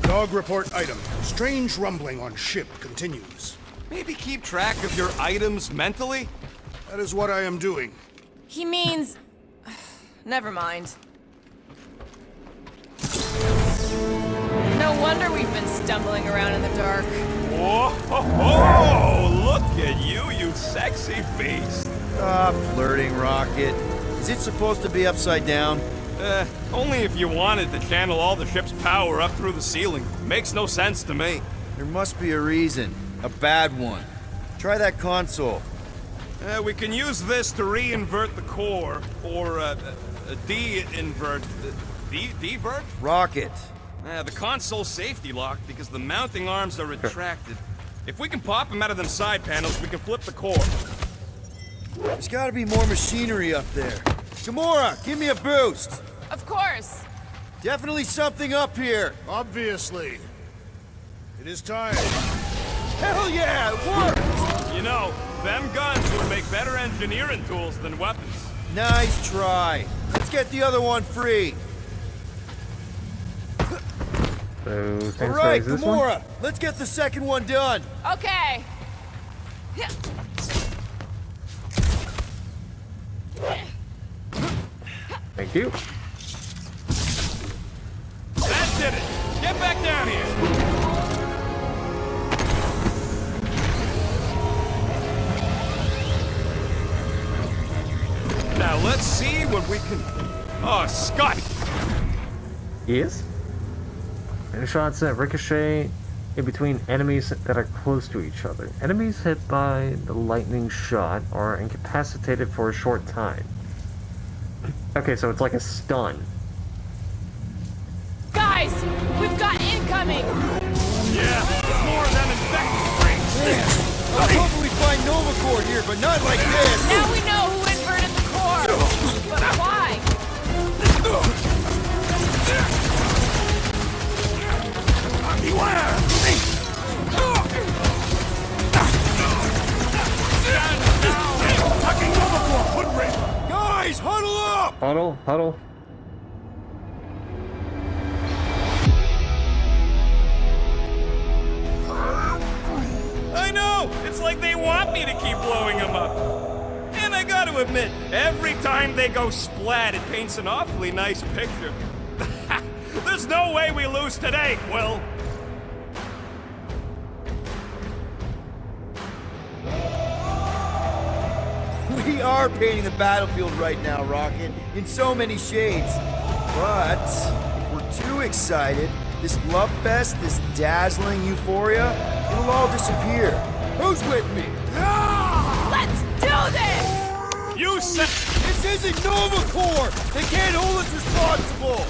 Dog report item. Strange rumbling on ship continues. Maybe keep track of your items mentally? That is what I am doing. He means... Never mind. No wonder we've been stumbling around in the dark. Whoa! Oh, look at you, you sexy beast! Stop flirting, Rocket. Is it supposed to be upside down? Only if you wanted to channel all the ship's power up through the ceiling. Makes no sense to me. There must be a reason. A bad one. Try that console. We can use this to re-invert the core, or de-invert... de-vert? Rocket. The console's safety locked because the mounting arms are retracted. If we can pop them out of them side panels, we can flip the core. There's gotta be more machinery up there. Gamora, give me a boost! Of course. Definitely something up here. Obviously. It is time. Hell yeah, it worked! You know, them guns would make better engineering tools than weapons. Nice try. Let's get the other one free. So, thanks All right, for this one. Gamora, let's get the second one done. Okay. Thank you. That did it! Get back down here! Now let's see what we can... Oh, Scott! Yes? And shots that ricochet in between enemies that are close to each other. Enemies hit by the lightning shot are incapacitated for a short time. Okay, so it's like a stun. Guys, we've got incoming! Yeah, more of them infected springs! I was hoping we'd find Nova Corps here, but not like this! Now we know who inverted the core! But why? Beware! Attacking Nova Corps! Footprint! Guys, huddle up! Huddle, huddle. I know! It's like they want me to keep blowing them up. And I gotta admit, every time they go splat, it paints an awfully nice picture. There's no way we lose today, Quill. We are painting the battlefield right now, Rocket, in so many shades. But if we're too excited, this love fest, this dazzling euphoria, it'll all disappear. Who's with me? Let's do this! You said... This isn't Nova Corps! They can't hold us responsible!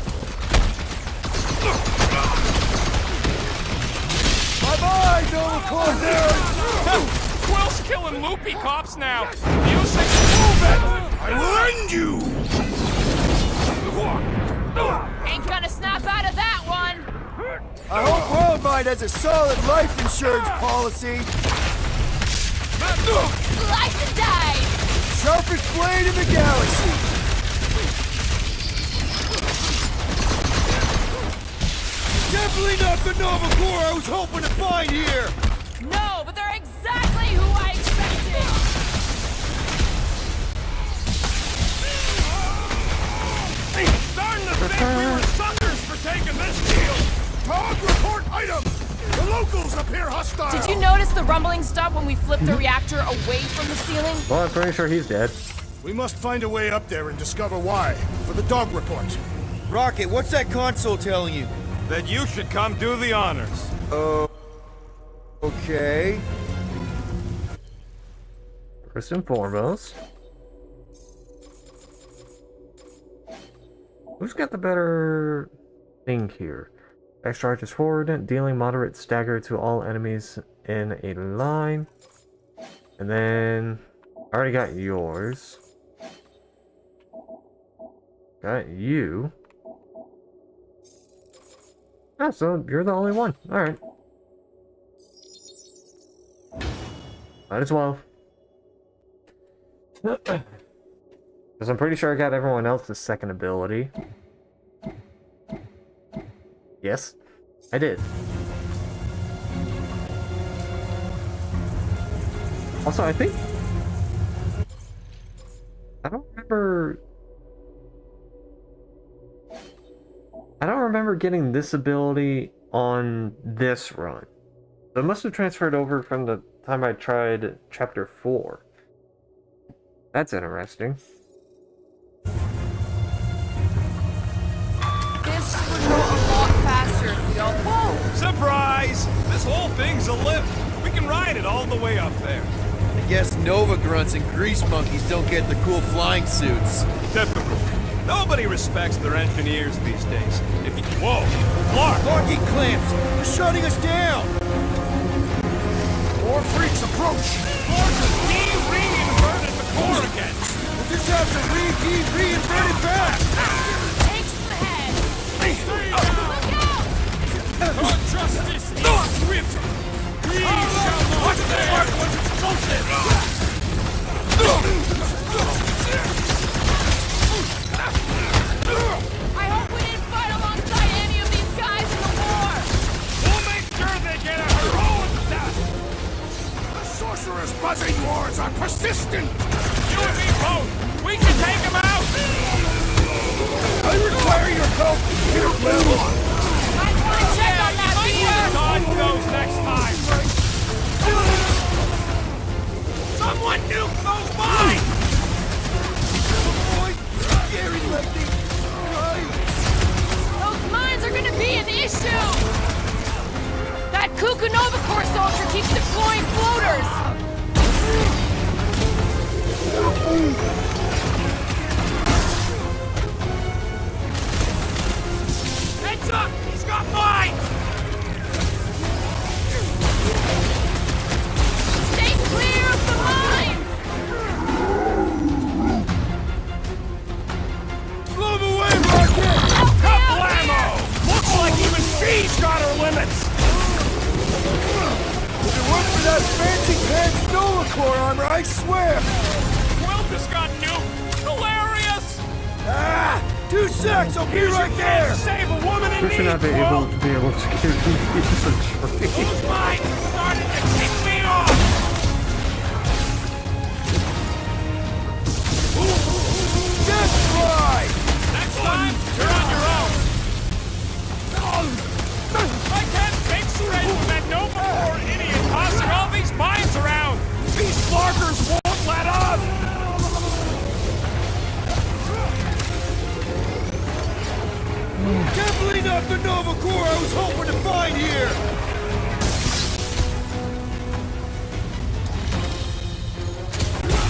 Bye-bye, Nova Corps nerds! Quill's killing loopy cops now! You say move it! I will end you! Ain't gonna snap out of that one! I hope Worldmind has a solid life insurance policy! Slice and dice! Sharpest blade in the galaxy! Definitely not the Nova Corps I was hoping to find here! No, but they're exactly who I expected! Starting to think we were suckers for taking this deal! Dog report item! The locals appear hostile! Did you notice the rumbling stopped when we flipped the reactor away from the ceiling? Well, I'm pretty sure he's dead. We must find a way up there and discover why. For the dog report. Rocket, what's that console telling you? That you should come do the honors. Okay. First and foremost, who's got the better thing here? X charges forward, dealing moderate stagger to all enemies in a line. And then, I already got yours. Got you. Ah, so you're the only one. Alright. Might as well. Because I'm pretty sure I got everyone else's second ability. Yes, I did. Also, I think... I don't remember getting this ability on this run. So it must have transferred over from the time I tried Chapter 4. That's interesting. This would go a lot faster if we all... Whoa! Surprise! This whole thing's a lift. We can ride it all the way up there. I guess Nova grunts and grease monkeys don't get the cool flying suits. Typical. Nobody respects their engineers these days. If you... Whoa! Clark! Locking clamps! They're shutting us down! More freaks approach! Clark has de-reinverted the core again! We'll just have to reinvert it back! Take some head! Look out! Our justice is swift! We shall not fail! Was explosive! I hope we didn't fight alongside any of these guys in the war! Preston! You and me both! We can take him out! I require your help! Here, level! I want to check on that beater! Dodge those next time! Someone nuke those mines! Those mines are gonna be an issue! That Kukunova Corps soldier keeps deploying floaters! Heads up! He's got mines! Stay clear of the mines! Blow them away, Rocket! Kablamo! Looks like even she's got her limits! If it weren't for that fancy pants Nola Corps armor, I swear! Quilt just got nuked! Hilarious! Ah! 2 secs, I'll be right there! Save a woman in We should need, not be able to get these a tree. Those mines started to kick me off! Just right! Next time, you're on your own! I can't take straight with that Nova Corps idiot tossing all these mines around! These slarkers won't let up! Definitely not the Nova Corps I was hoping to find here!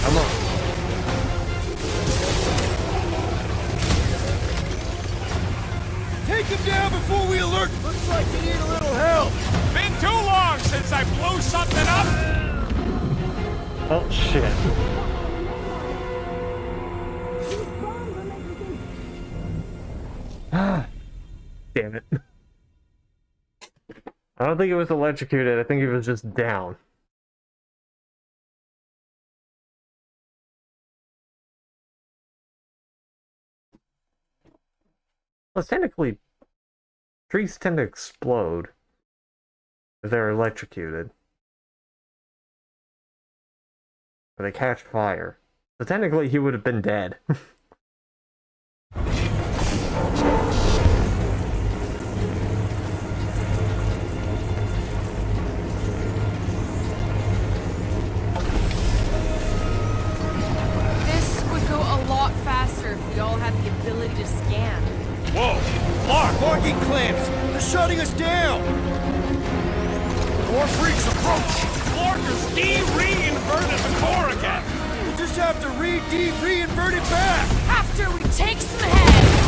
Come on. Take him down before we alert! Looks like you need a little help! Been too long since I blew something up! Oh shit. Damn it. I don't think it was electrocuted, I think it was just down. Well, technically, trees tend to explode if they're electrocuted. Or they catch fire. So technically, he would have been dead. This would go a lot faster if we all had the ability to scan. Whoa! Clark! Parking clamps! They're shutting us down! More freaks approach! Clarkers de-reinverted the core again! We'll just have to reinvert it back! After we take some heads!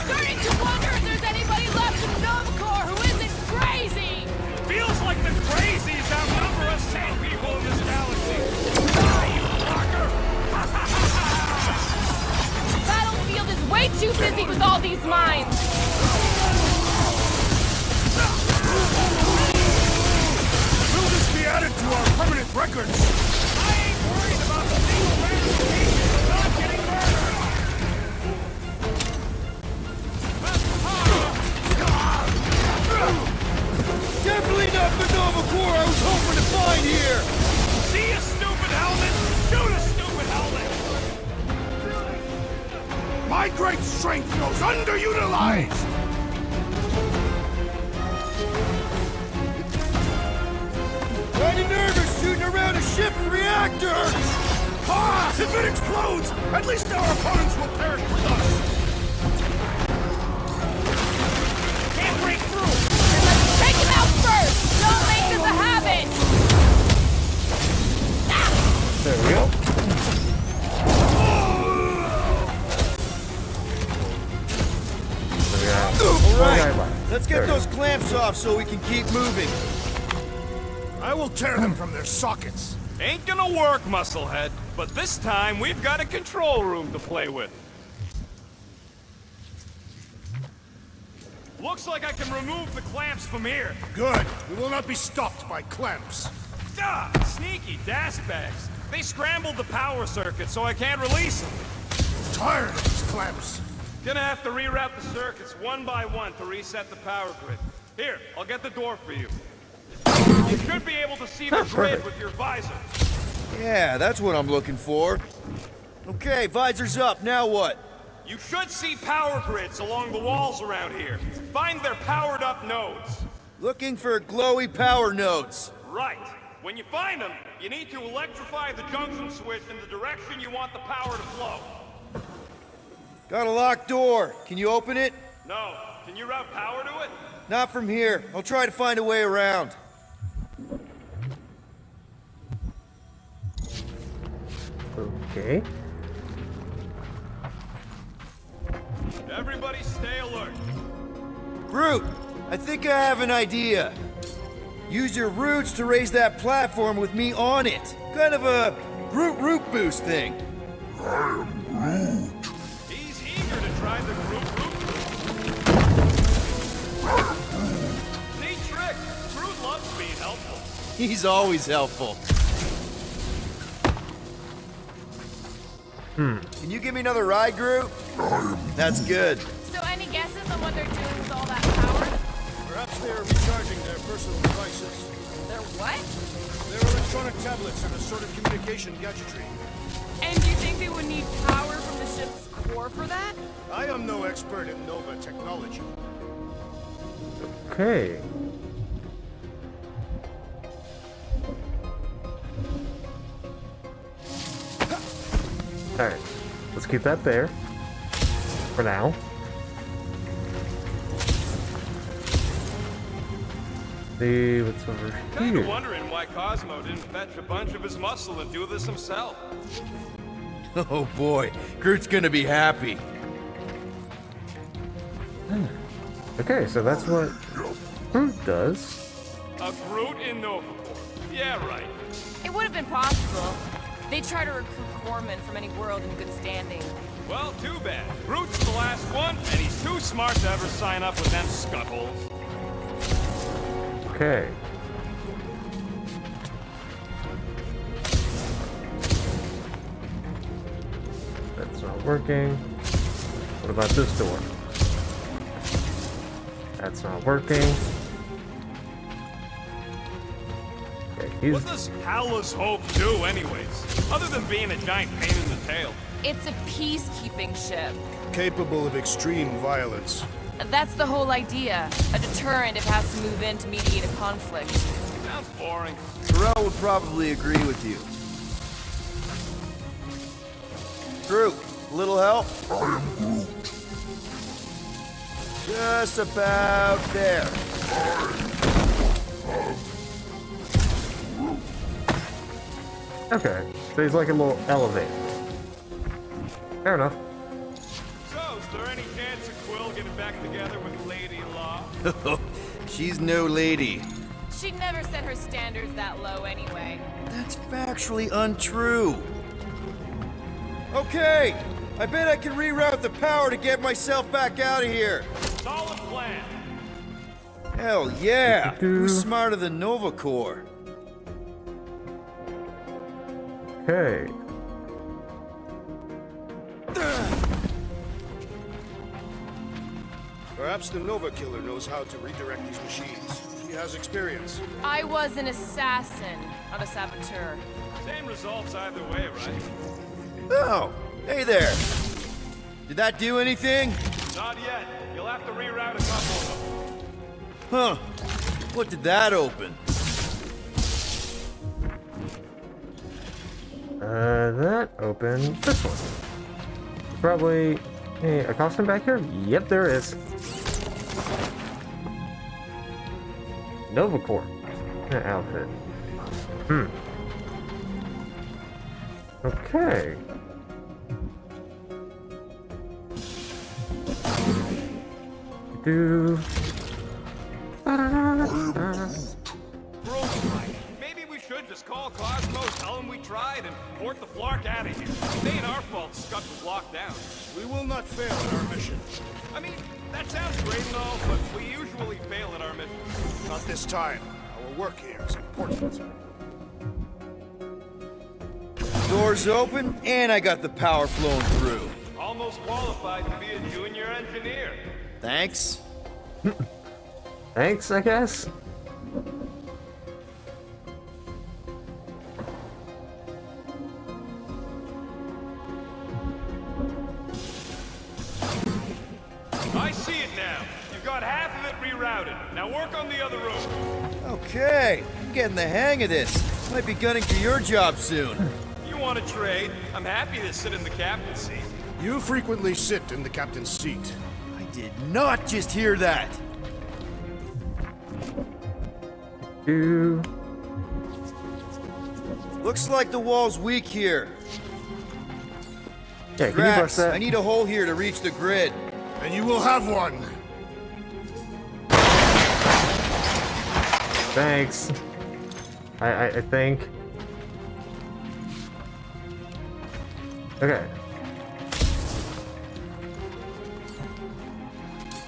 Starting to wonder if there's anybody left in Nova Corps who isn't crazy! Feels like the crazies outnumber us sane people in this galaxy! Die, you fucker! Battlefield is way too busy with all these mines! Will this be added to our permanent records? I ain't worried about the legal ramifications of not getting murdered! Definitely not the Nova Corps I was hoping to find here! See a stupid helmet? Shoot a stupid helmet! My great strength goes underutilized! Kinda nervous shooting around a ship's reactor! Ah! If it explodes, at least our opponents will perish with us! Can't break through! Take him out first! Don't make this a habit! There we go. Alright, let's get those clamps off so we can keep moving. I will tear them from their sockets. Ain't gonna work, Musclehead. But this time, we've got a control room to play with. Looks like I can remove the clamps from here. Good. We will not be stopped by clamps. Ah, sneaky das bags. They scrambled the power circuit, so I can't release them. Tired of these clamps. Gonna have to reroute the circuits one by one to reset the power grid. Here, I'll get the door for you. You should be able to see the grid with your visor. Yeah, that's what I'm looking for. Okay, visor's up, now what? You should see power grids along the walls around here. Find their powered up nodes. Looking for glowy power nodes. Right. When you find them, you need to electrify the junction switch in the direction you want the power to flow. Got a locked door. Can you open it? No. Can you route power to it? Not from here. I'll try to find a way around. Okay. Everybody stay alert. Groot, I think I have an idea. Use your roots to raise that platform with me on it. Kind of a Groot root boost thing. I am Groot. He's eager to try the Groot root boost. Neat trick. Groot loves being helpful. He's always helpful. Can you give me another ride, Groot? That's good. So any guesses on what they're doing with all that power? Perhaps they are recharging their personal devices. They're what? Their electronic tablets and assorted communication gadgetry. And do you think they would need power from the ship's core for that? I am no expert in Nova technology. Okay. Alright, let's keep that there. For now. See what's over Kinda here. wondering why Cosmo didn't fetch a bunch of his muscle and do this himself. Oh boy, Groot's gonna be happy. Okay, so that's what Groot does. A Groot in Nova Corps. Yeah, right. It would have been possible. They try to recruit corpsmen from any world in good standing. Well, too bad. Groot's the last one, and he's too smart to ever sign up with them scuttholes. Okay. That's not working. What about this door? That's not working. Okay, What does Hala's Hope do, anyways? Other than being a giant pain in the tail. It's a peacekeeping ship. Capable of extreme violence. That's the whole idea. A deterrent if it has to move in to mediate a conflict. Sounds boring. Pharrell would probably agree with you. Groot, a little help? I am Groot. Just about there. Okay, so he's like a little elevator. Fair enough. So, is there any chance of Quill getting back together with Lady Law? She's no lady. She'd never set her standards that low anyway. That's factually untrue. Okay, I bet I can reroute the power to get myself back out of here. Solid plan. Hell yeah! Who's smarter than Nova Corps? Okay. Perhaps the Nova Killer knows how to redirect these machines. He has experience. I was an assassin, not a saboteur. Same results either way, right? Oh, hey there. Did that do anything? Not yet. You'll have to reroute a couple of them. Huh. What did that open? That opened this one. Probably a costume back here? Yep, there is. Nova Corps outfit. Okay. Do. Bro's right. Maybe we should just call Cosmo, tell him we tried, and port the Flark out of here. It ain't our fault Scud was locked down. We will not fail at our mission. I mean, that sounds great and all, but we usually fail at our mission. Not this time. Our work here is important. Doors open, and I got the power flowing through. Almost qualified to be a junior engineer. Thanks. Thanks, I guess. I see it now. You've got half of it rerouted. Now work on the other room. Okay, I'm getting the hang of this. Might be gunning for your job soon. You want to trade? I'm happy to sit in the captain's seat. You frequently sit in the captain's seat. I did not just hear that. Ooh. Looks like the wall's weak here. Yeah, can you bust Drax, that? I need a hole here to reach the grid. And you will have one. Thanks. I think. Okay.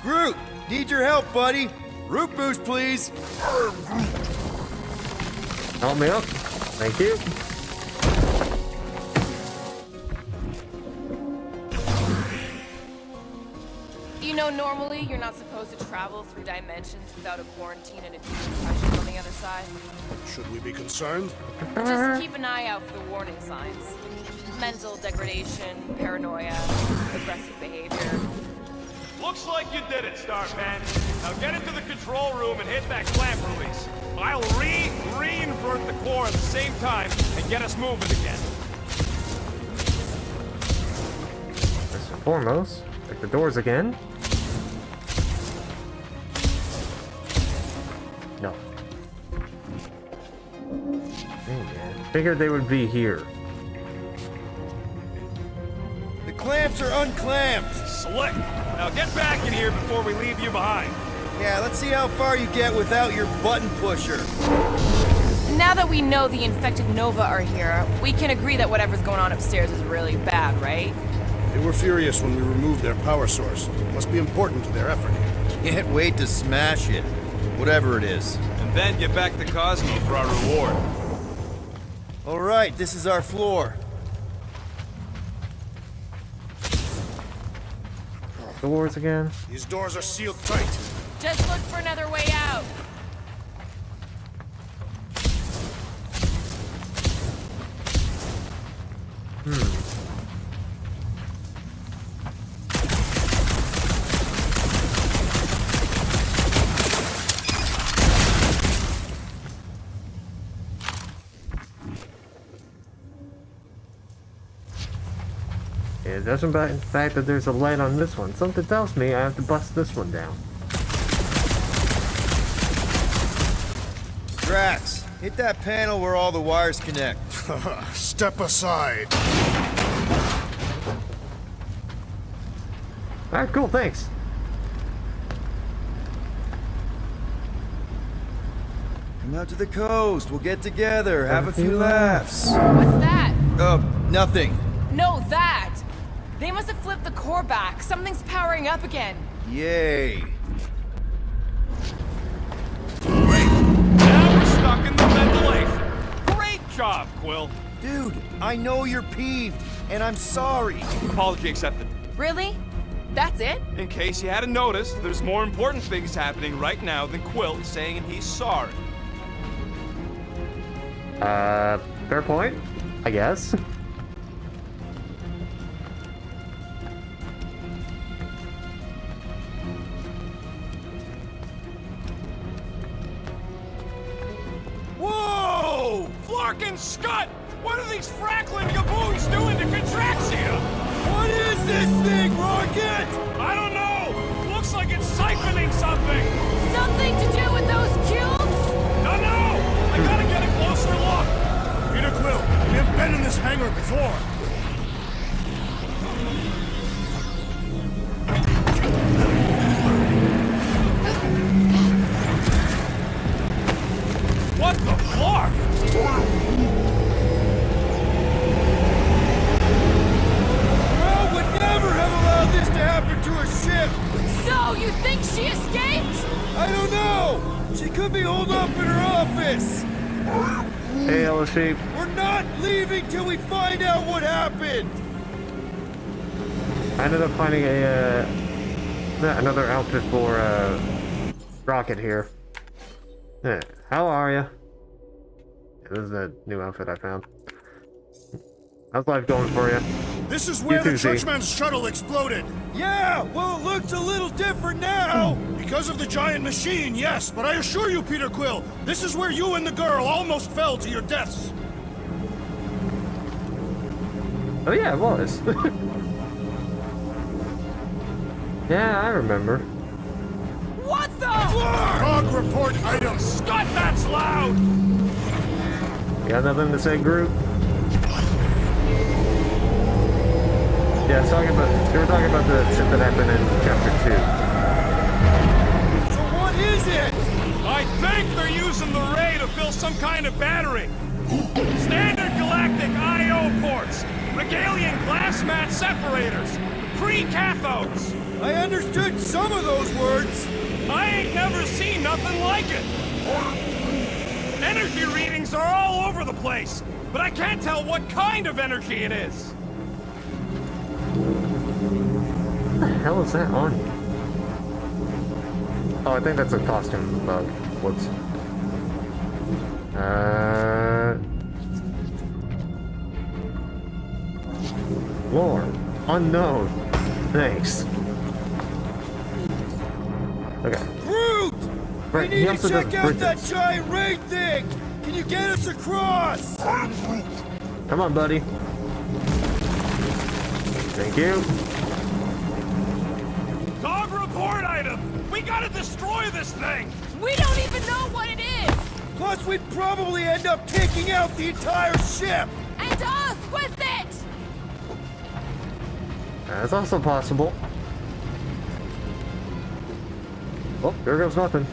Groot, need your help, buddy. Root boost, please. Help me up. Thank you. You know, normally you're not supposed to travel through dimensions without a quarantine and a deep impression on the other side. Should we be concerned? Just keep an eye out for the warning signs. Mental degradation, paranoia, aggressive behavior. Looks like you did it, Starman. Now get into the control room and hit that clamp release. I'll reinvert the core at the same time and get us moving again. First and foremost, check the doors again. No. Man, figured they would be here. The clamps are unclamped. Slick. Now get back in here before we leave you behind. Yeah, let's see how far you get without your button pusher. Now that we know the infected Nova are here, we can agree that whatever's going on upstairs is really bad, right? They were furious when we removed their power source. Must be important to their effort here. Can't wait to smash it. Whatever it is. And then get back to Cosmo for our reward. All right, this is our floor. Doors again. These doors are sealed tight. Just look for another way out. It doesn't matter the fact that there's a light on this one. Something tells me I have to bust this one down. Drax, hit that panel where all the wires connect. Step aside. Alright, cool, thanks. Come out to the coast. We'll get together. Have a few laughs. What's that? Nothing. No, that! They must have flipped the core back. Something's powering up again. Yay. Great. Now we're stuck in the ventilation. Great job, Quill. Dude, I know you're peeved, and I'm sorry. Apology accepted. Really? That's it? In case you hadn't noticed, there's more important things happening right now than Quill saying he's sorry. Fair point, I guess. Whoa! Flark and Scud! What are these Frackling gaboons doing to Contraxia? What is this thing, Rocket? I don't know! Looks like it's siphoning something! Something to do with those cubes? No! I gotta get a closer look! Peter Quill, we have been in this hangar before. What the Flark? Well, would never have allowed this to happen to a ship. So, you think she escaped? I don't know. She could be holed up in her office. Hey, Yellow Sheep. We're not leaving till we find out what happened. I ended up finding a another outfit for Rocket here. Hey, how are ya? This is a new outfit I found. How's life going for you? This is where You too, the Z. Churchman's shuttle exploded. Yeah, well, it looks a little different now. Because of the giant machine, yes, but I assure you, Peter Quill, this is where you and the girl almost fell to your deaths. Oh yeah, it was. Yeah, I remember. What the? Dog report item. Scott, that's loud! You got nothing to say, group? Yeah, they were talking about the shit that happened in chapter 2. So what is it? I think they're using the ray to fill some kind of battery. Standard galactic I.O. ports, Regalian glass mat separators, pre-cathodes. I understood some of those words. I ain't never seen nothing like it. Energy readings are all over the place, but I can't tell what kind of energy it is. What the hell is that on you? Oh, I think that's a costume bug. Whoops. Lore. Unknown. Thanks. Okay. Groot! Right, We he need also to check does out that bridges. giant ray thing! Can you get us across? Come on, buddy. Thank you. Dog report item! We gotta destroy this thing! We don't even know what it is! Plus, we'd probably end up taking out the entire ship! And us with it! That's also possible. Oh, there goes nothing.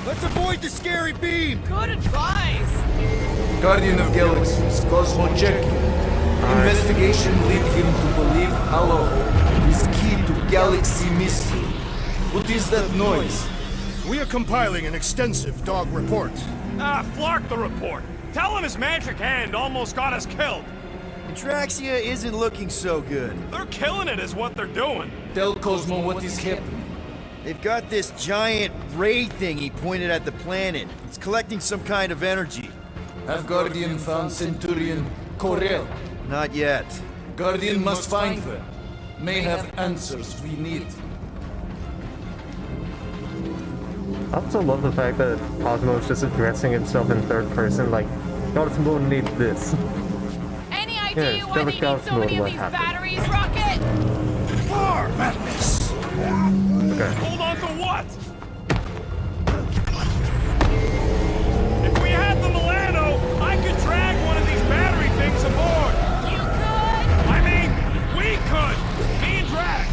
Let's avoid the scary beam! Good advice! Guardian of Galaxies, Cosmo Jekyll. Investigation lead him to believe Halo is key to galaxy mystery. What is that noise? We are compiling an extensive dog report. Ah, flark the report. Tell him his magic hand almost got us killed. Traxia isn't looking so good. They're killing it is what they're doing. Tell Cosmo what is happening. They've got this giant ray thingy pointed at the planet. It's collecting some kind of energy. Have Guardian found Centurion Corel? Not yet. Guardian must find her. May have answers we need. I also love the fact that Cosmo is just addressing himself in third person, like, Cosmo needs this. Any idea Yeah, why they need Devil so many of what these happened. batteries, Rocket? War madness. Okay. Hold on to what? If we had the Milano, I could drag one of these battery things aboard. You could? I mean, we could. Me and Drax.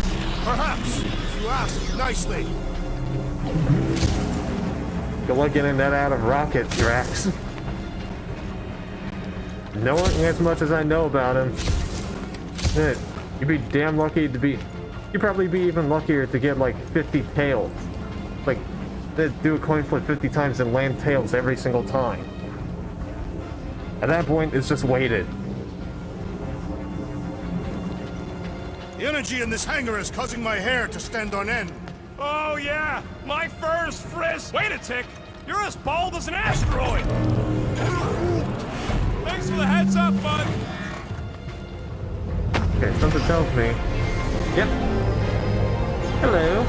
Perhaps, if you ask nicely. Good luck getting that out of Rocket, Drax. Knowing as much as I know about him, shit, you'd be damn lucky to be... You'd probably be even luckier to get like 50 tails. Like, they'd do a coin flip 50 times and land tails every single time. At that point, it's just weighted. The energy in this hangar is causing my hair to stand on end. Oh yeah, my fur's frizz. Wait a tick. You're as bald as an asteroid. Thanks for the heads up, bud. Okay, something tells me. Yep. Hello.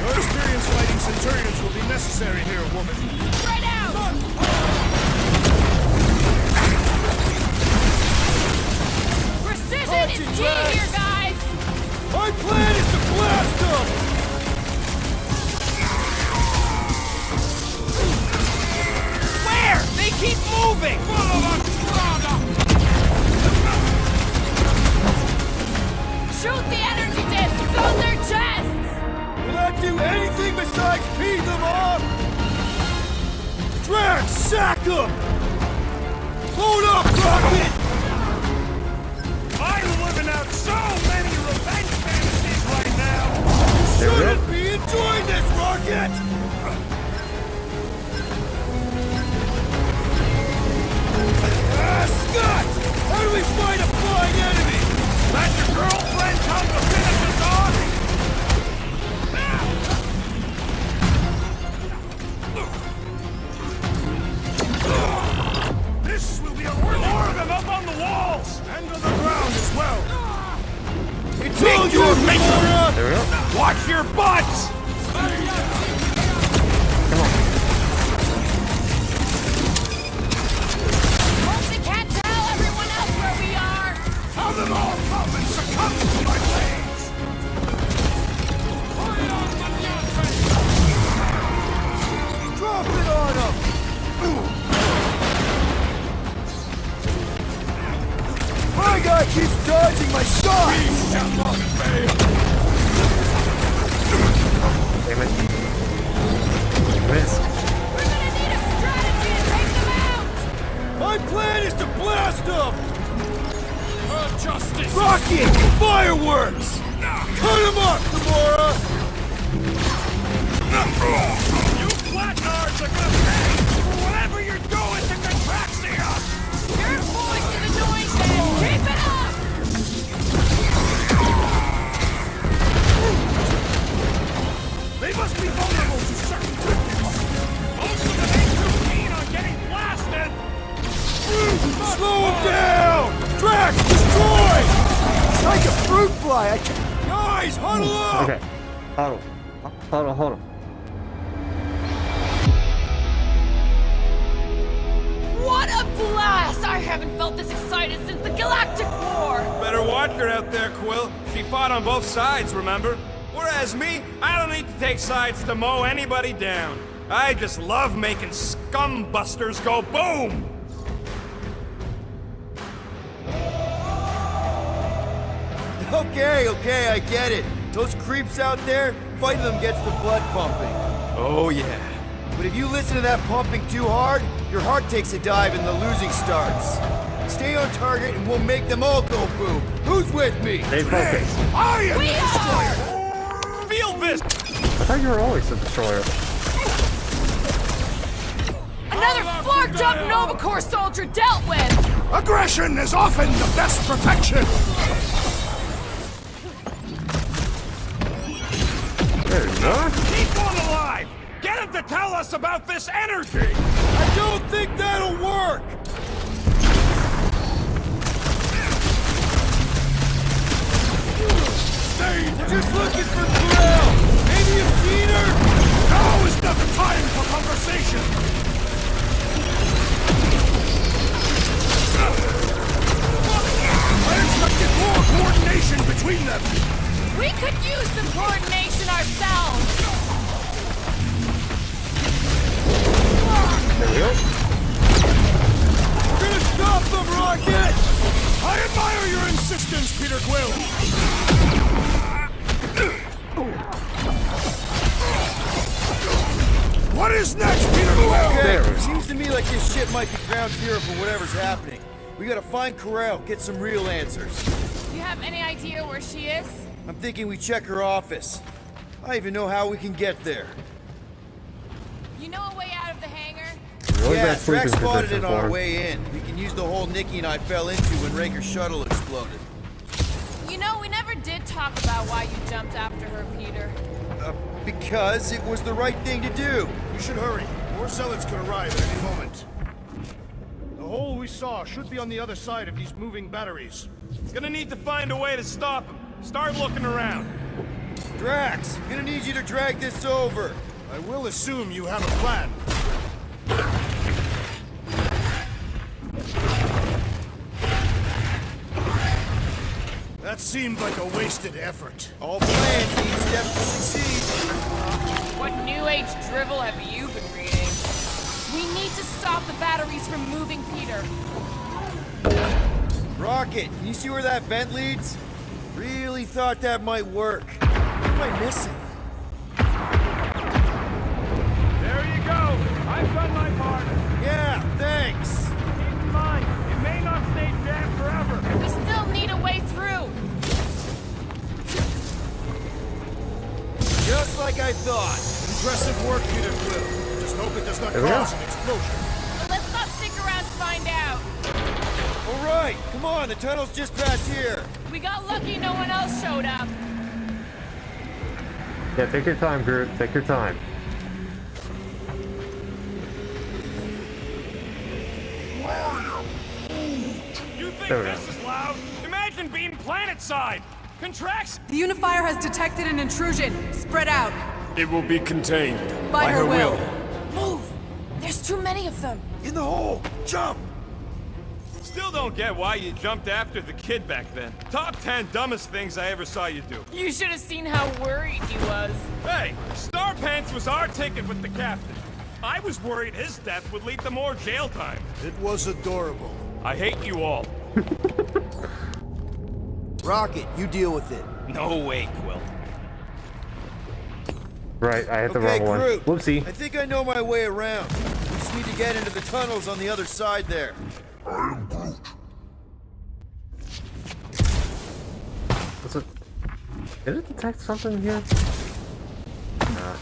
Your experience fighting Centurions will be necessary here, woman. Spread out! Precision is key here, guys! My plan is to blast them! Where? They keep moving. Shoot the energy discs on their chests! Will that do anything besides pee them off? Drax, sack them! Load up, Rocket! I'm living out so many revenge fantasies right now. Shouldn't be enjoying this, Rocket! Scott! Damn it. Miss. We're gonna need a strategy to take them out! My plan is to blast them! Justice! Rocket! Fireworks! Cut him up, Gamora! You flatnards are gonna pay for whatever you're doing to Contraxia! Your voice is annoying, man! Keep it up! They must be vulnerable to certain tactics. Most of them ain't too keen on getting blasted! Slow him down! Drax, destroy! It's like a fruit fly. I can't... Guys, huddle up! Okay. Hold on. What a blast! I haven't felt this excited since the Galactic War! Better watch her out there, Quill. She fought on both sides, remember? Whereas me, I don't need to take sides to mow anybody down. I just love making scumbusters go boom! Okay, I get it. Those creeps out there, fighting them gets the blood pumping. Oh yeah. But if you listen to that pumping too hard, your heart takes a dive and the losing starts. Stay on target and we'll make them all go boom. Who's with me? Stay focused. I am We the are! destroyer! Feel this! I thought you were always the destroyer. Another flarked up Nova Corps soldier dealt with! Aggression is often the best protection! There's none. Keep one alive! Get him to tell us about this energy! I don't think that'll work! We're just looking for Corel! Maybe you've seen her? Now is not the time for conversation! I expected more coordination between them! We could use some coordination ourselves! There we go. We're gonna stop them, Rocket! I admire your insistence, Peter Quill! What is next, Peter Quill? There we Okay, go. seems to me like this ship might be ground zero for whatever's happening. We gotta find Corel, get some real answers. You have any idea where she is? I'm thinking we check her office. I don't even know how we can get there. You know a way out of the hangar? Really Yeah, bad sleeping Drax spotted position it for on our him. way in. We can use the hole Nikki and I fell into when Raker's shuttle exploded. You know, we never did talk about why you jumped after her, Peter. Because it was the right thing to do. We should hurry. More zealots could arrive at any moment. The hole we saw should be on the other side of these moving batteries. Gonna need to find a way to stop him. Start looking around. Drax, gonna need you to drag this over. I will assume you have a plan. That seemed like a wasted effort. All plans need steps to succeed. What New Age drivel have you been reading? We need to stop the batteries from moving Peter. Rocket, can you see where that vent leads? Really thought that might work. What am I missing? There you go. I've done my part. Yeah, thanks. Keep in mind, it may not stay jammed forever. We still need a way through. Just like I thought. Impressive work, Peter Quill. Just hope it does not There we go. cause an explosion. But let's not stick around to find out. All right, come on, the tunnel's just past here. We got lucky no one else showed up. Yeah, take your time, Groot. Take your time. You think There we this go. is loud? Imagine being planet-side. Contracts. The Unifier has detected an intrusion. Spread out. It will be contained. By her will. Move! There's too many of them. In the hole, jump! Still don't get why you jumped after the kid back then. Top 10 dumbest things I ever saw you do. You should have seen how worried he was. Hey, Star Pants was our ticket with the captain. I was worried his death would lead to more jail time. It was adorable. I hate you all. Rocket, you deal with it. No way, Quill. Right, I hit the Okay, wrong one. Groot. Whoopsie. I think I know my way around. We just need to get into the tunnels on the other side there. I am Groot. What's it? Did it detect something here? Nah.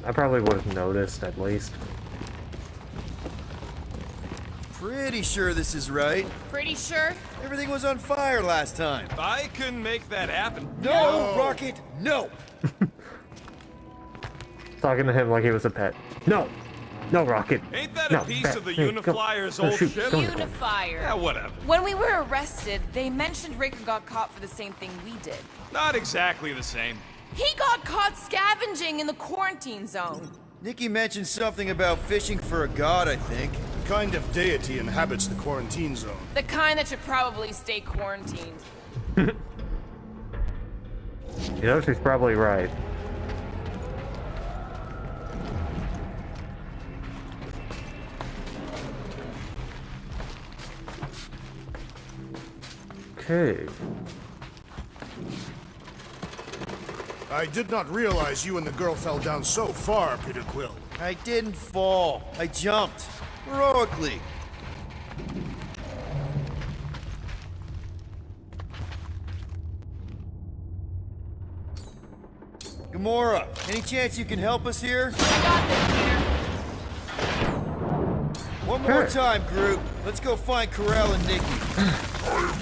I probably would have noticed at least. Pretty sure this is right. Pretty sure? Everything was on fire last time. I couldn't make that happen. No, Rocket, no! Talking to him like he was a pet. No! No, Rocket! Ain't that No, a piece pet. of the Hey, go- Uniflyer's go old shoot. ship? Don't- Unifier. Yeah, whatever. When we were arrested, they mentioned Riker got caught for the same thing we did. Not exactly the same. He got caught scavenging in the quarantine zone. Nikki mentioned something about fishing for a god, I think. What kind of deity inhabits the quarantine zone? The kind that should probably stay quarantined. You know, she's probably right. Okay. I did not realize you and the girl fell down so far, Peter Quill. I didn't fall. I jumped. Heroically. Gamora, any chance you can help us here? I got this, Peter. One more Sure. time, Groot. Let's go find Karel and Nikki.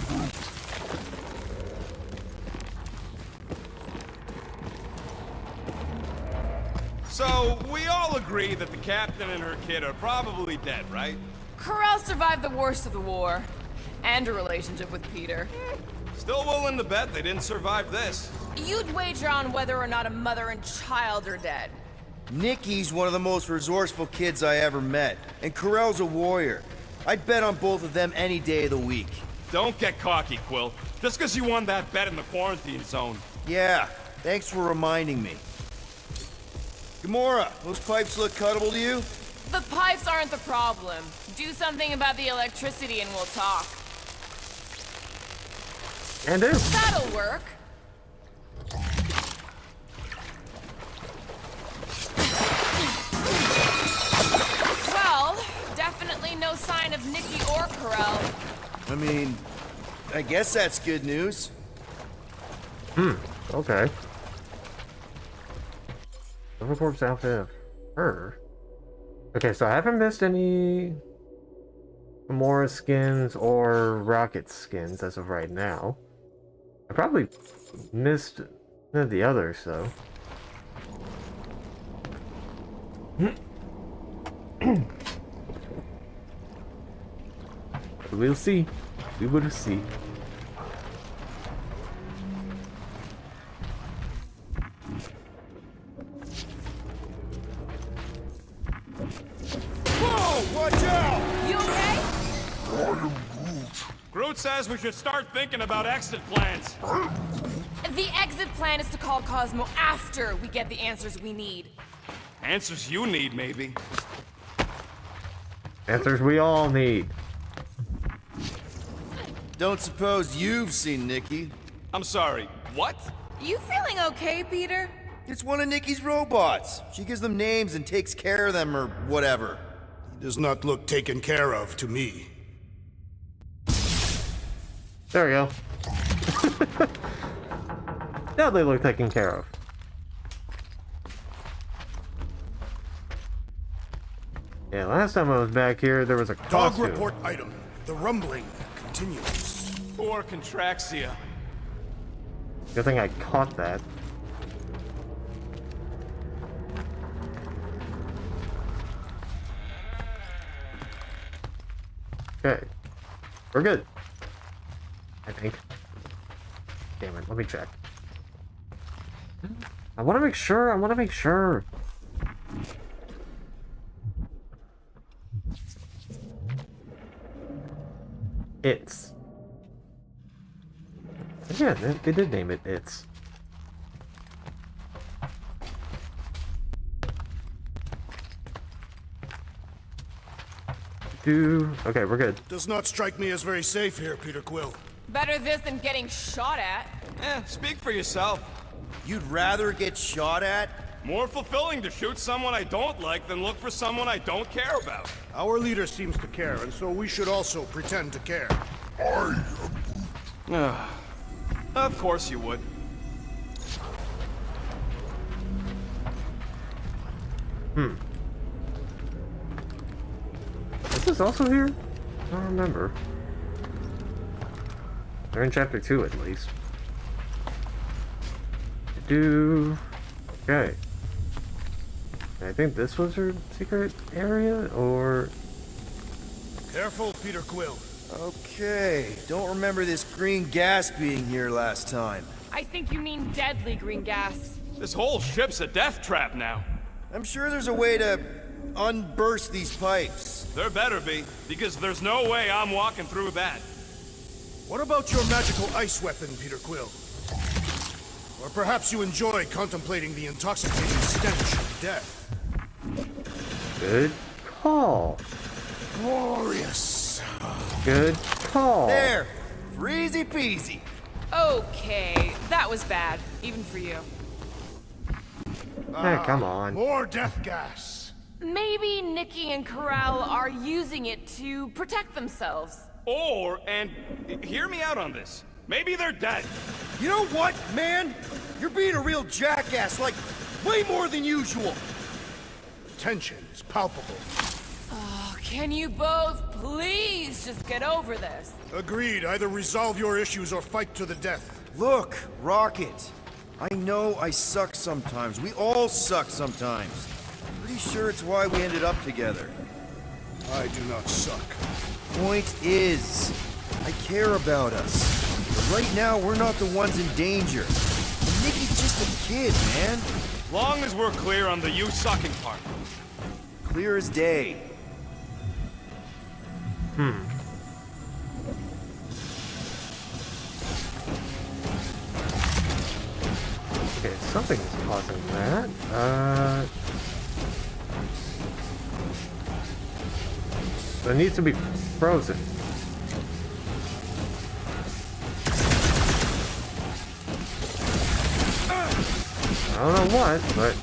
So, we all agree that the captain and her kid are probably dead, right? Karel survived the worst of the war. And a relationship with Peter. Still willing to bet they didn't survive this. You'd wager on whether or not a mother and child are dead. Nikki's one of the most resourceful kids I ever met, and Karel's a warrior. I'd bet on both of them any day of the week. Don't get cocky, Quill. Just because you won that bet in the quarantine zone. Yeah, thanks for reminding me. Gamora, those pipes look cuttable to you? The pipes aren't the problem. Do something about the electricity and we'll talk. And do. That'll work. Well, definitely no sign of Nikki or Karel. I mean, I guess that's good news. Okay. Silvercorp's outfit of her. Okay, so I haven't missed any Gamora skins or Rocket skins as of right now. I probably missed none of the others, though. We'll see. We will see. Whoa, watch out! You okay? Groot says we should start thinking about exit plans. The exit plan is to call Cosmo after we get the answers we need. Answers you need, maybe. Answers we all need. Don't suppose you've seen Nikki? I'm sorry, what? You feeling okay, Peter? It's one of Nikki's robots. She gives them names and takes care of them or whatever. He does not look taken care of to me. There we go. Now they look taken care of. Yeah, last time I was back here, there was a Dog costume. report item. The rumbling continues. Poor Contraxia. Good thing I caught that. Okay. We're good. I think. Damn it, let me check. I want to make sure, It's. Yeah, they did name it It's. Okay, we're good. Does not strike me as very safe here, Peter Quill. Better this than getting shot at. Speak for yourself. You'd rather get shot at? More fulfilling to shoot someone I don't like than look for someone I don't care about. Our leader seems to care, and so we should also pretend to care. Of course you would. Is this also here? I don't remember. They're in chapter 2 at least. Okay. I think this was her secret area, or... Careful, Peter Quill. Okay, don't remember this green gas being here last time. I think you mean deadly green gas. This whole ship's a death trap now. I'm sure there's a way to unburst these pipes. There better be, because there's no way I'm walking through that. What about your magical ice weapon, Peter Quill? Or perhaps you enjoy contemplating the intoxicating stench of death. Good call. Glorious. Good call. There! Freezy peasy. Okay, that was bad, even for you. Hey, come on. More death gas. Maybe Nikki and Corral are using it to protect themselves. Or, and hear me out on this, maybe they're dead. You know what, man? You're being a real jackass, like, way more than usual. Tension is palpable. Oh, can you both please just get over this? Agreed. Either resolve your issues or fight to the death. Look, Rocket. I know I suck sometimes. We all suck sometimes. Pretty sure it's why we ended up together. I do not suck. Point is, I care about us. But right now, we're not the ones in danger. And Nikki's just a kid, man. Long as we're clear on the you sucking part. Clear as day. Okay, something's causing that. So it needs to be frozen. I don't know what, but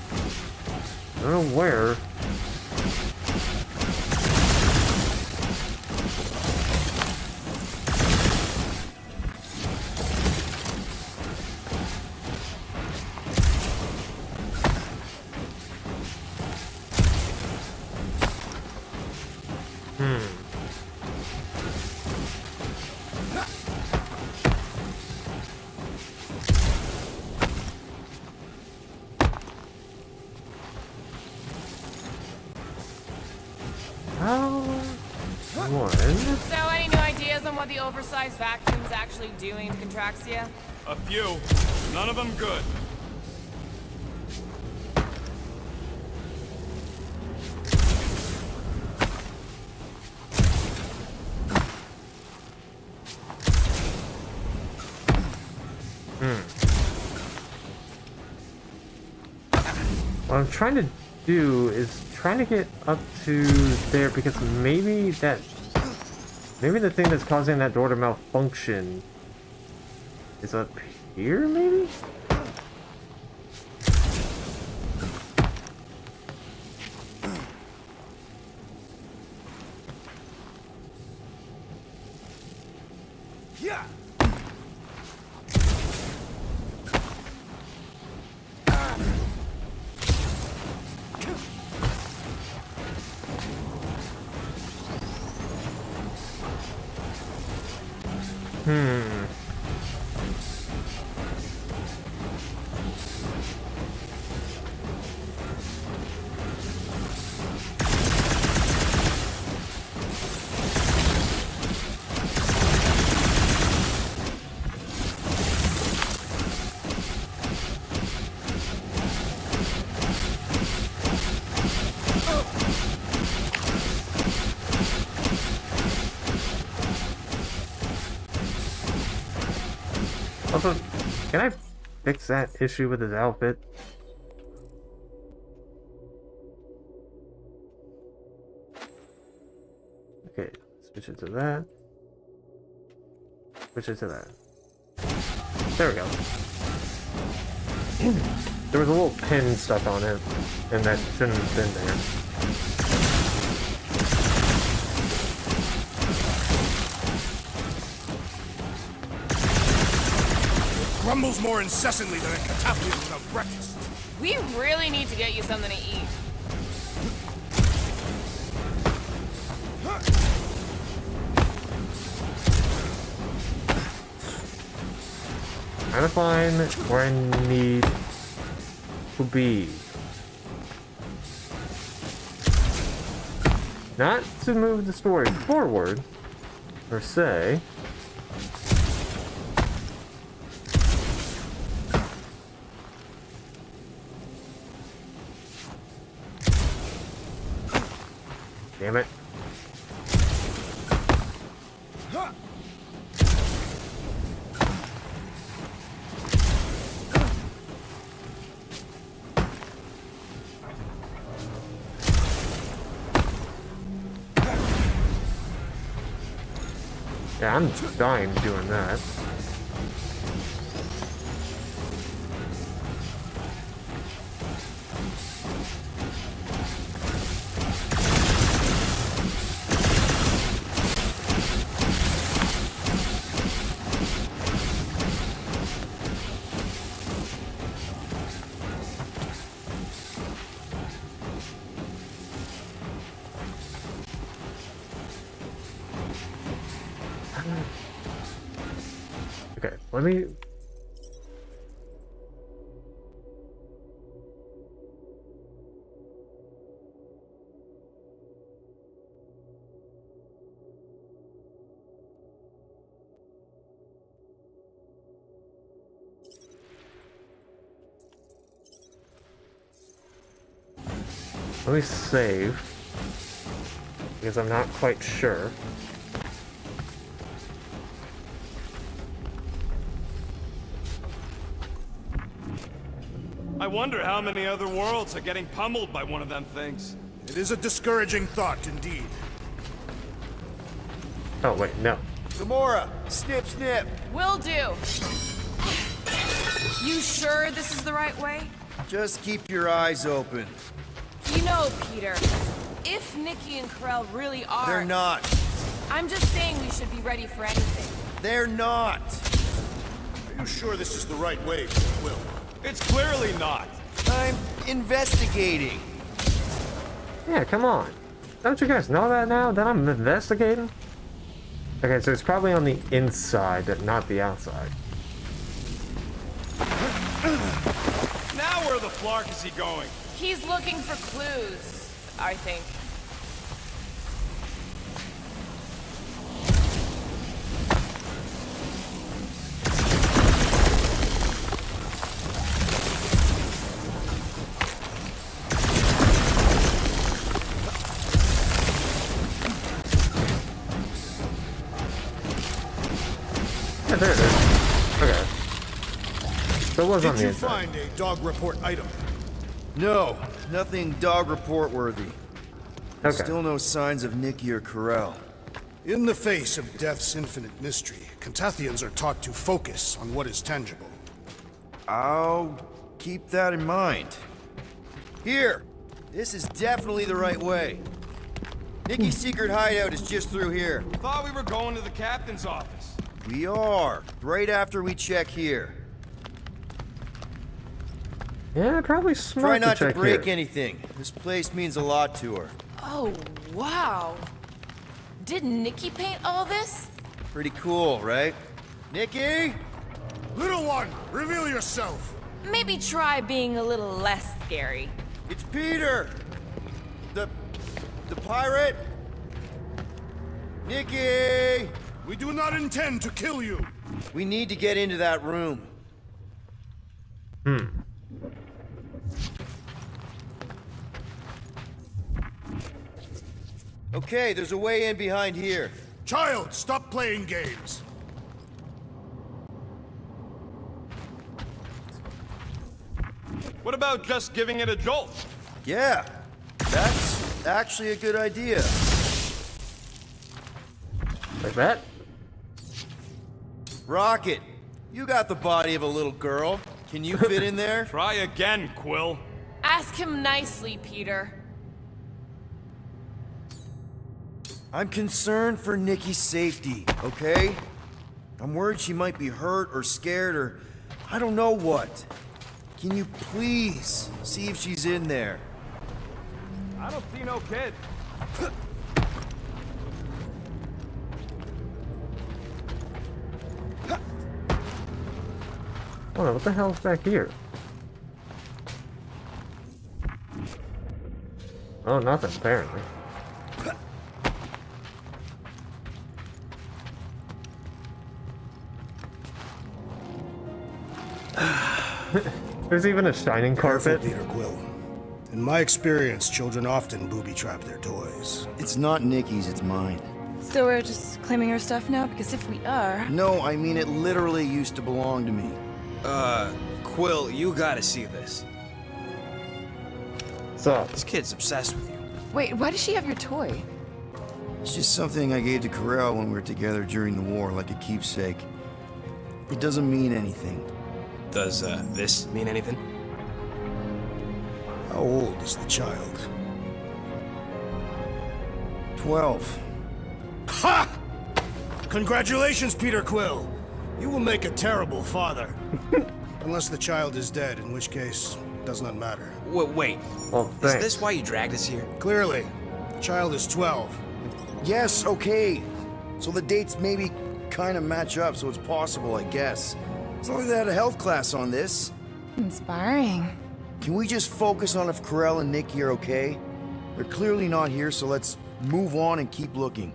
I don't know where. So, any new ideas on what the oversized vacuum's actually doing to Contraxia? A few. None of them good. What I'm trying to do is trying to get up to there, because maybe the thing that's causing that door to malfunction is up here, maybe? Yeah. Also, can I fix that issue with his outfit? Okay, switch it to that. Switch it to that. There we go. There was a little pin stuck on it, and that shouldn't have been there. Grumbles more incessantly than a Cataplian without breakfast. We really need to get you something to eat. Trying to find where I need to be. Not to move the story forward, per se. Damn it. Yeah, I'm dying doing that. Okay, let me... Let me save, because I'm not quite sure. I wonder how many other worlds are getting pummeled by one of them things. It is a discouraging thought, indeed. Oh, wait, no. Gamora, snip, snip. Will do. You sure this is the right way? Just keep your eyes open. You know, Peter, if Nikki and Karel really are... They're not. I'm just saying we should be ready for anything. They're not. Are you sure this is the right way, Will? It's clearly not. I'm investigating. Yeah, come on. Don't you guys know that now, that I'm investigating? Okay, so it's probably on the inside, but not the outside. Now where the flark is he going? He's looking for clues, I think. Yeah, there it is. Okay. So it was on Did the you inside. find a dog report item? No, nothing dog report worthy. Okay. Still no signs of Nikki or Karel. In the face of death's infinite mystery, Cantathians are taught to focus on what is tangible. I'll keep that in mind. Here! This is definitely the right way. Nikki's secret hideout is just through here. Thought we were going to the captain's office. We are, right after we check here. Yeah, probably smart Try not to check break here. anything. This place means a lot to her. Oh, wow. Did Nikki paint all this? Pretty cool, right? Nikki? Little one, reveal yourself! Maybe try being a little less scary. It's Peter! The pirate? Nikki! We do not intend to kill you! We need to get into that room. Okay, there's a way in behind here. Child, stop playing games! What about just giving it a jolt? Yeah, that's actually a good idea. Like that? Rocket, you got the body of a little girl. Can you fit in there? Try again, Quill. Ask him nicely, Peter. I'm concerned for Nikki's safety, okay? I'm worried she might be hurt or scared or I don't know what. Can you please see if she's in there? I don't see no kid. Oh, what the hell's back here? Oh, nothing, apparently. There's even a shining carpet. Careful, Peter Quill. In my experience, children often booby-trap their toys. It's not Nikki's, it's mine. So we're just claiming her stuff now? Because if we are... No, I mean it literally used to belong to me. Quill, you gotta see this. So, This kid's obsessed with you. Wait, why does she have your toy? It's just something I gave to Corell when we were together during the war, like a keepsake. It doesn't mean anything. Does, this mean anything? How old is the child? 12. Ha! Congratulations, Peter Quill! You will make a terrible father. Unless the child is dead, in which case, does not matter. Wait. well, Is thanks. this why you dragged us here? Clearly, the child is 12. Yes, okay. So the dates maybe kind of match up, so it's possible, I guess. As long as they had a health class on this. Inspiring. Can we just focus on if Corell and Nikki are okay? They're clearly not here, so let's move on and keep looking.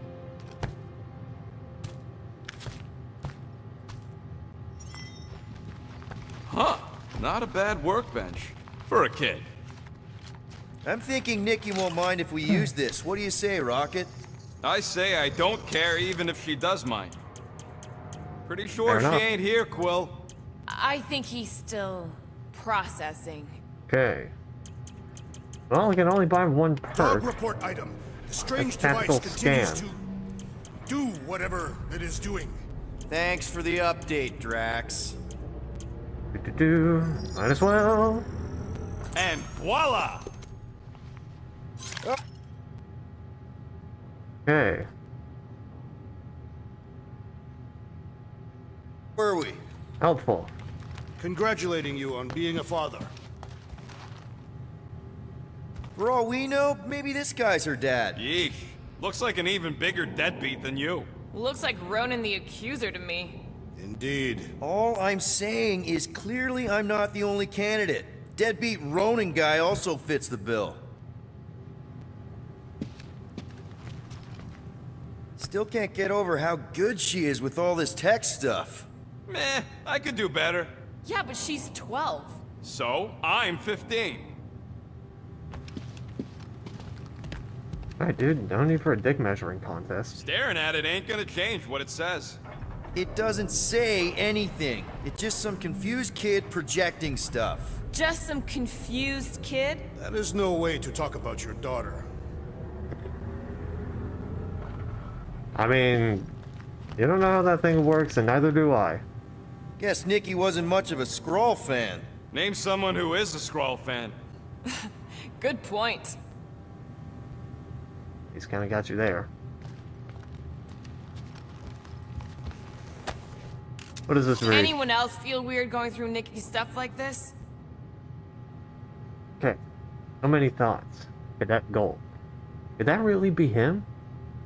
Huh. Not a bad workbench. For a kid. I'm thinking Nikki won't mind if we use this. What do you say, Rocket? I say I don't care even if she does mind. Pretty sure Fair she enough. ain't here, Quill. I think he's still processing. Okay. Well, we can only buy one Dog perk. report item. The strange That's tactical device continues scan. to do whatever it is doing. Thanks for the update, Drax. Might as well. And voila! Okay. Where are we? Helpful. Congratulating you on being a father. For all we know, maybe this guy's her dad. Yeesh. Looks like an even bigger deadbeat than you. Looks like Ronan the Accuser to me. Indeed. All I'm saying is clearly I'm not the only candidate. Deadbeat Ronin guy also fits the bill. Still can't get over how good she is with all this tech stuff. Meh, I could do better. Yeah, but she's 12. So, I'm 15. Alright, dude, no need for a dick measuring contest. Staring at it ain't gonna change what it says. It doesn't say anything. It's just some confused kid projecting stuff. Just some confused kid? That is no way to talk about your daughter. I mean, you don't know how that thing works, and neither do I. Guess Nikki wasn't much of a Skrull fan. Name someone who is a Skrull fan. Good point. He's kind of got you there. What does this read? Anyone else feel weird going through Nikki's stuff like this? Okay. So many thoughts. Cadet Gold. Could that really be him?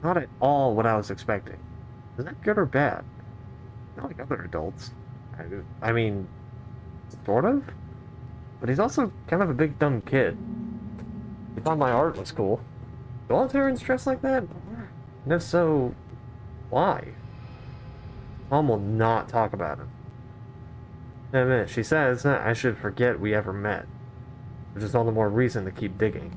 Not at all what I was expecting. Is that good or bad? Not like other adults. I mean, sort of? But he's also kind of a big dumb kid. He thought my art was cool. Do all Terrans dress like that? And if so, why? Mom will not talk about him. In a minute, she says I should forget we ever met. Which is all the more reason to keep digging.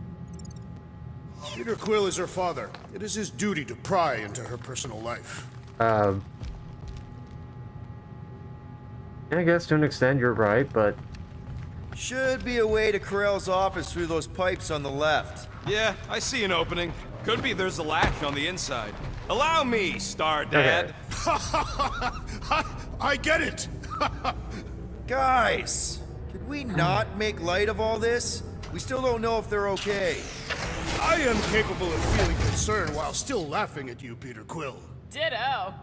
Peter Quill is her father. It is his duty to pry into her personal life. I guess to an extent you're right, but... Should be a way to Corell's office through those pipes on the left. Yeah, I see an opening. Could be there's a latch on the inside. Allow me, Star Dad. I get it! Guys, could we not make light of all this? We still don't know if they're okay. I am capable of feeling concern while still laughing at you, Peter Quill. Ditto.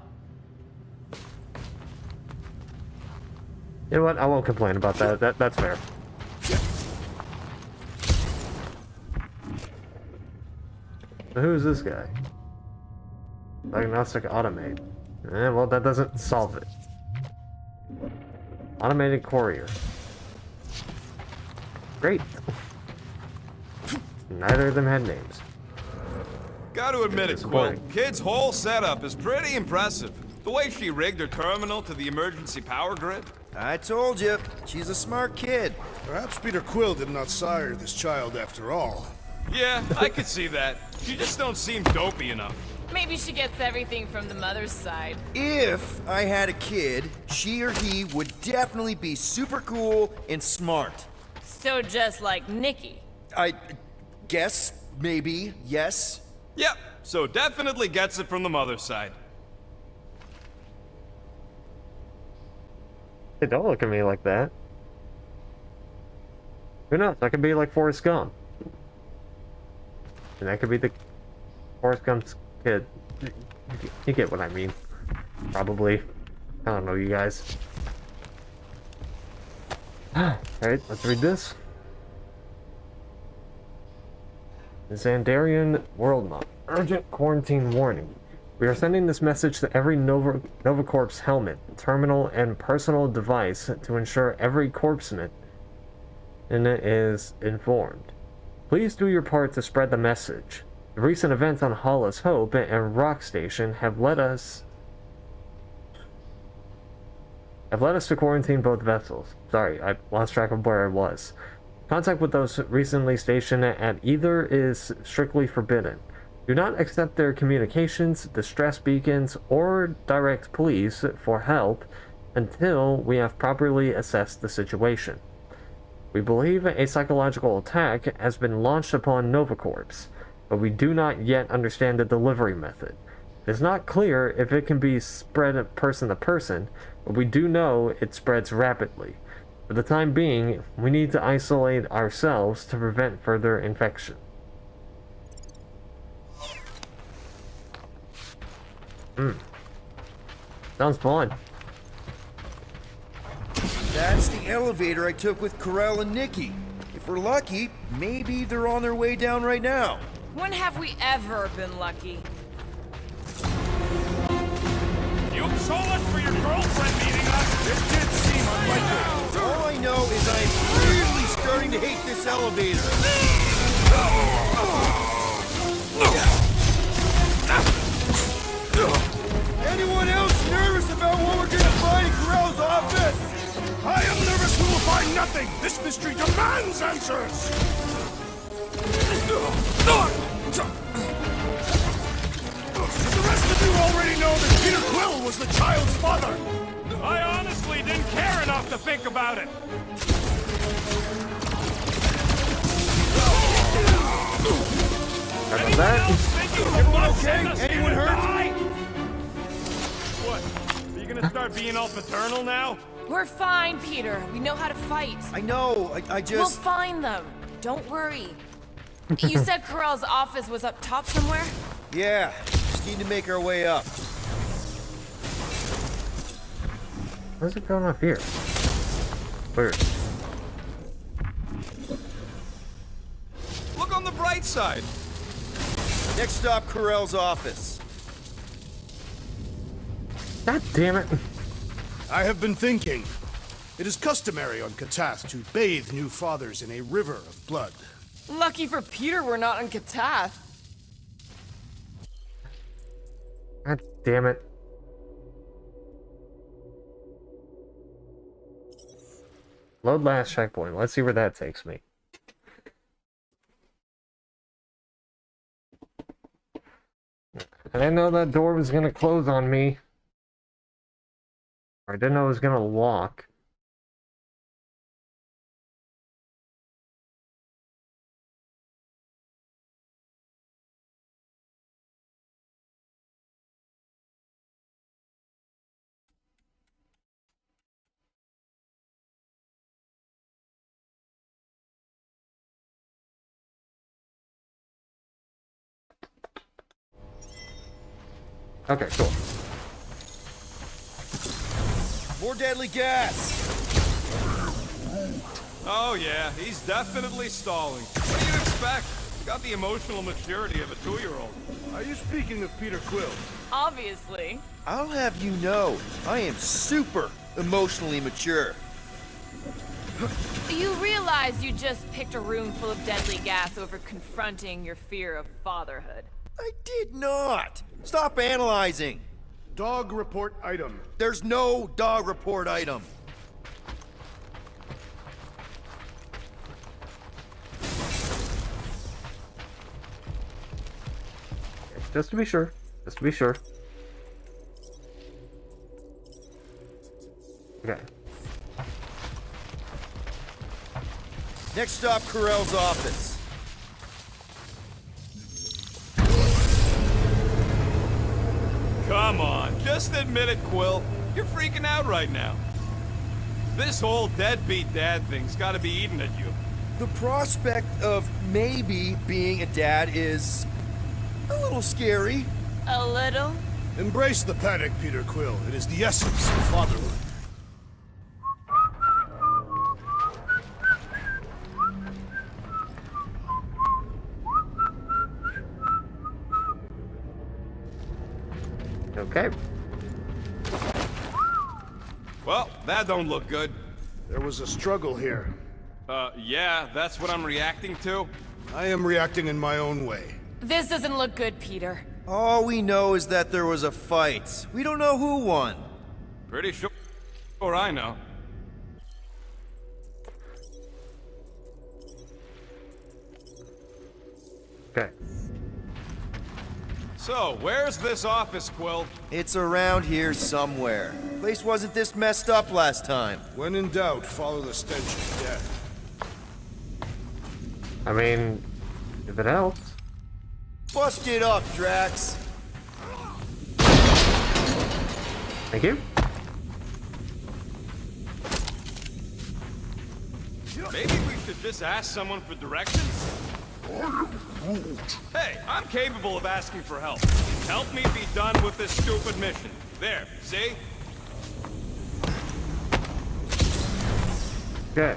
You know what? I won't complain about that. That's fair. So who's this guy? Diagnostic automate. Well, that doesn't solve it. Automated courier. Great. Neither of them had names. Gotta admit it, Quill. Kid's whole setup is pretty impressive. The way she rigged her terminal to the emergency power grid. I told you, she's a smart kid. Perhaps Peter Quill did not sire this child after all. Yeah, I could see that. She just don't seem dopey enough. Maybe she gets everything from the mother's side. If I had a kid, she or he would definitely be super cool and smart. So just like Nikki. I guess, maybe, yes. Yep, so definitely gets it from the mother's side. Hey, don't look at me like that. Who knows? I could be like Forrest Gump. And that could be the Forrest Gump's kid. You get what I mean. Probably. I don't know, you guys. Alright, let's read this. Xandarian World Map. Urgent quarantine warning. We are sending this message to every NovaCorp's helmet, terminal, and personal device to ensure every corpsman is informed. Please do your part to spread the message. The recent events on Hollis Hope and Rock Station have led us to quarantine both vessels. Sorry, I lost track of where I was. Contact with those recently stationed at either is strictly forbidden. Do not accept their communications, distress beacons, or direct pleas for help until we have properly assessed the situation. We believe a psychological attack has been launched upon NovaCorps, but we do not yet understand the delivery method. It is not clear if it can be spread person to person, but we do know it spreads rapidly. For the time being, we need to isolate ourselves to prevent further infection. Sounds fun. That's the elevator I took with Corell and Nikki. If we're lucky, maybe they're on their way down right now. When have we ever been lucky? You sold us for your girlfriend meeting us. This did seem unlikely. All I know is I'm really starting to hate this elevator. Anyone else nervous about what we're gonna find in Corell's office? I am nervous we will find nothing! This mystery demands answers! The rest of you already know that Peter Quill was the child's father! I honestly didn't care enough to think about it. After that, Everyone okay? Anyone hurt? What? Are you gonna start being all paternal now? We're fine, Peter. We know how to fight. I know, I just... We'll find them. Don't worry. You said Corell's office was up top somewhere? Yeah, just need to make our way up. where's it going up here? Weird. Look on the bright side. Next stop, Corell's office. God damn it. I have been thinking. It is customary on Katath to bathe new fathers in a river of blood. Lucky for Peter we're not on Katath. God damn it. Load last checkpoint. Let's see where that takes me. I didn't know that door was gonna close on me. Or I didn't know it was gonna lock. Okay, cool. More deadly gas! Oh yeah, he's definitely stalling. What do you expect? Got the emotional maturity of a 2-year-old. Are you speaking of Peter Quill? Obviously. I'll have you know, I am super emotionally mature. You realize you just picked a room full of deadly gas over confronting your fear of fatherhood. I did not! Stop analyzing! Dog report item. There's no dog report item. Just to be sure. Just to be sure. Okay. Next stop, Carell's office. Come on, just admit it, Quill. You're freaking out right now. This whole deadbeat dad thing's gotta be eating at you. The prospect of maybe being a dad is a little scary. A little? Embrace the panic, Peter Quill. It is the essence of fatherhood. Okay. Well, that don't look good. There was a struggle here. Yeah, that's what I'm reacting to. I am reacting in my own way. This doesn't look good, Peter. All we know is that there was a fight. We don't know who won. Pretty sure I know. Okay. So, where's this office, Quill? It's around here somewhere. Place wasn't this messed up last time. When in doubt, follow the stench of death. I mean, if it helps. Bust it up, Drax. Thank you. Maybe we should just ask someone for directions? Hey, I'm capable of asking for help. Help me be done with this stupid mission. There, see? Okay.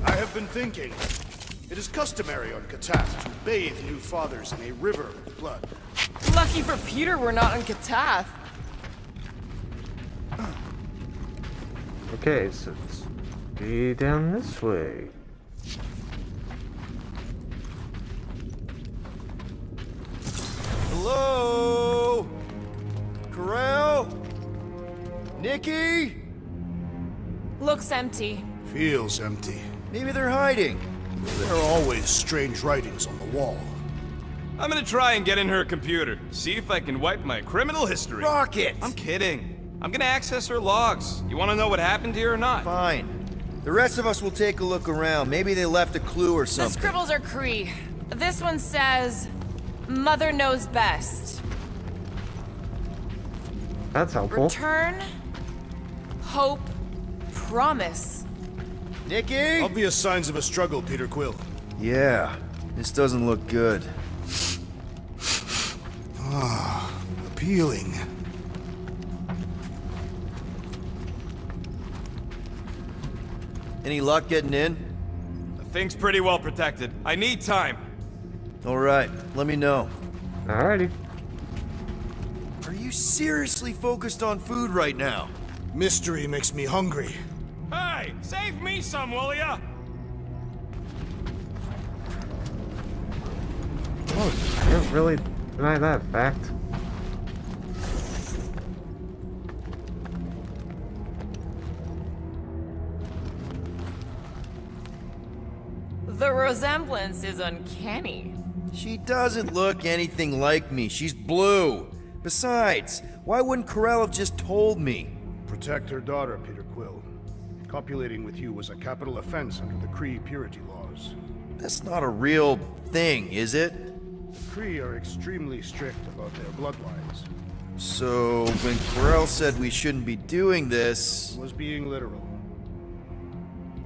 I have been thinking. It is customary on Katath to bathe new fathers in a river of blood. Lucky for Peter we're not on Katath. Okay, so it's be down this way. Hello? Carell? Nikki? Looks empty. Feels empty. Maybe they're hiding. There are always strange writings on the wall. I'm gonna try and get in her computer. See if I can wipe my criminal history. Rocket! I'm kidding. I'm gonna access her logs. You wanna know what happened here or not? Fine. The rest of us will take a look around. Maybe they left a clue or The something. scribbles are Kree. This one says, Mother knows best. That's helpful. Return, hope, promise. Nikki? Obvious signs of a struggle, Peter Quill. Yeah, this doesn't look good. Appealing. Any luck getting in? The thing's pretty well protected. I need time. All right, let me know. Alrighty. Are you seriously focused on food right now? Mystery makes me hungry. Hey, save me some, will ya? Oh, I don't really deny that fact. The resemblance is uncanny. She doesn't look anything like me. She's blue. Besides, why wouldn't Carell have just told me? Protect her daughter, Peter Quill. Copulating with you was a capital offense under the Kree purity laws. That's not a real thing, is it? The Kree are extremely strict about their bloodlines. So, when Corell said we shouldn't be doing this... Was being literal.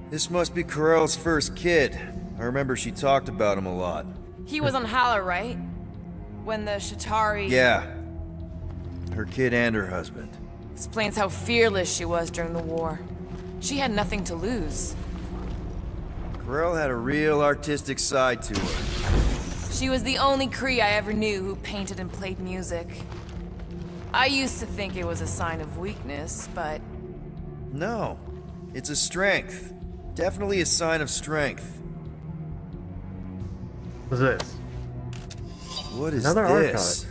This must be Corell's first kid. I remember she talked about him a lot. He was on Hala, right? When the Shatari... Yeah. Her kid and her husband. Explains how fearless she was during the war. She had nothing to lose. Corell had a real artistic side to her. She was the only Kree I ever knew who painted and played music. I used to think it was a sign of weakness, but... No. It's a strength. Definitely a sign of strength. What's this? What is Another this?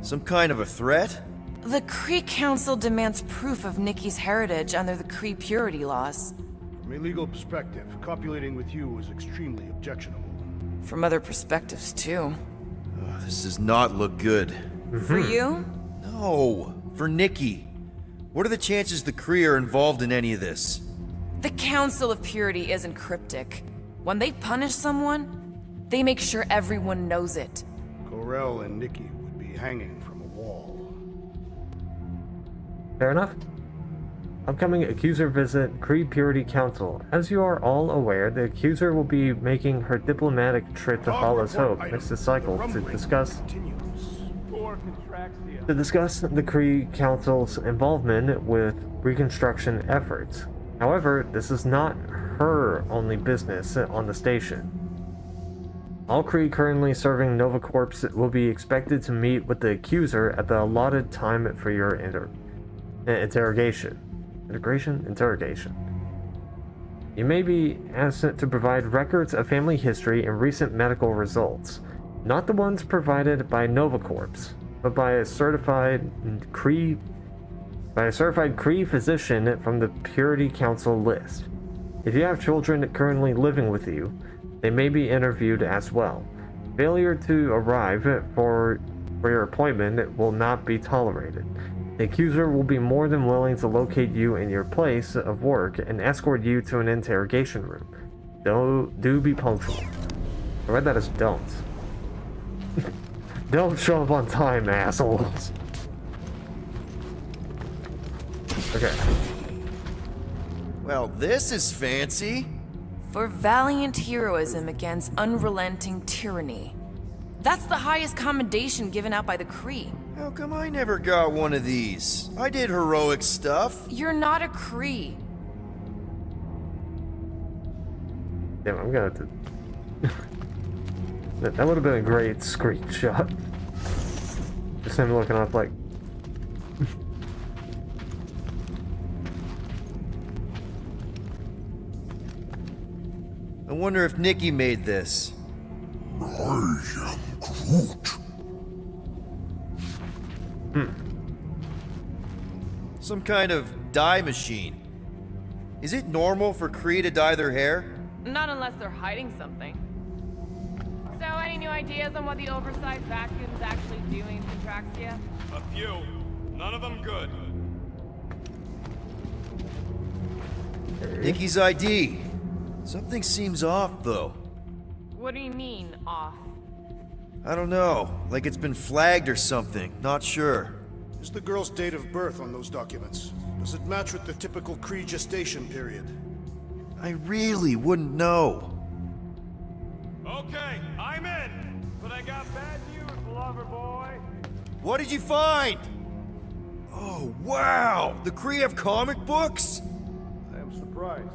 Some kind of a threat? The Kree Council demands proof of Nikki's heritage under the Kree purity laws. From a legal perspective, copulating with you is extremely objectionable. From other perspectives, too. Oh, this does not look good. For you? No, for Nikki. What are the chances the Kree are involved in any of this? The Council of Purity isn't cryptic. When they punish someone, they make sure everyone knows it. Corell and Nikki would be hanging from a wall. Fair enough. Upcoming Accuser visit Kree Purity Council. As you are all aware, the Accuser will be making her diplomatic trip to Hala's Hope next cycle to discuss the Kree Council's involvement with reconstruction efforts. However, this is not her only business on the station. All Kree currently serving Nova Corps will be expected to meet with the Accuser at the allotted time for your interrogation. Interrogation. You may be asked to provide records of family history and recent medical results, not the ones provided by Nova Corps, but by a certified Kree physician from the Purity Council list. If you have children currently living with you, they may be interviewed as well. Failure to arrive for your appointment will not be tolerated. The Accuser will be more than willing to locate you in your place of work and escort you to an interrogation room. Do be punctual. I read that as don't. Don't show up on time, assholes. Okay. Well, this is fancy. For valiant heroism against unrelenting tyranny. That's the highest commendation given out by the Kree. How come I never got one of these? I did heroic stuff. You're not a Kree. Damn, I'm gonna have to... That would have been a great screenshot. Just him looking up like... I wonder if Nikki made this. I am Groot. Some kind of dye machine. Is it normal for Kree to dye their hair? Not unless they're hiding something. So, any new ideas on what the oversized vacuum's actually doing to Traxia? A few. None of them good. Nikki's ID. Something seems off, though. What do you mean, off? I don't know. Like it's been flagged or something. Not sure. Is the girl's date of birth on those documents? Does it match with the typical Kree gestation period? I really wouldn't know. Okay, I'm in. But I got bad news, lover boy. What did you find? Oh, wow! The Kree have comic books? I am surprised.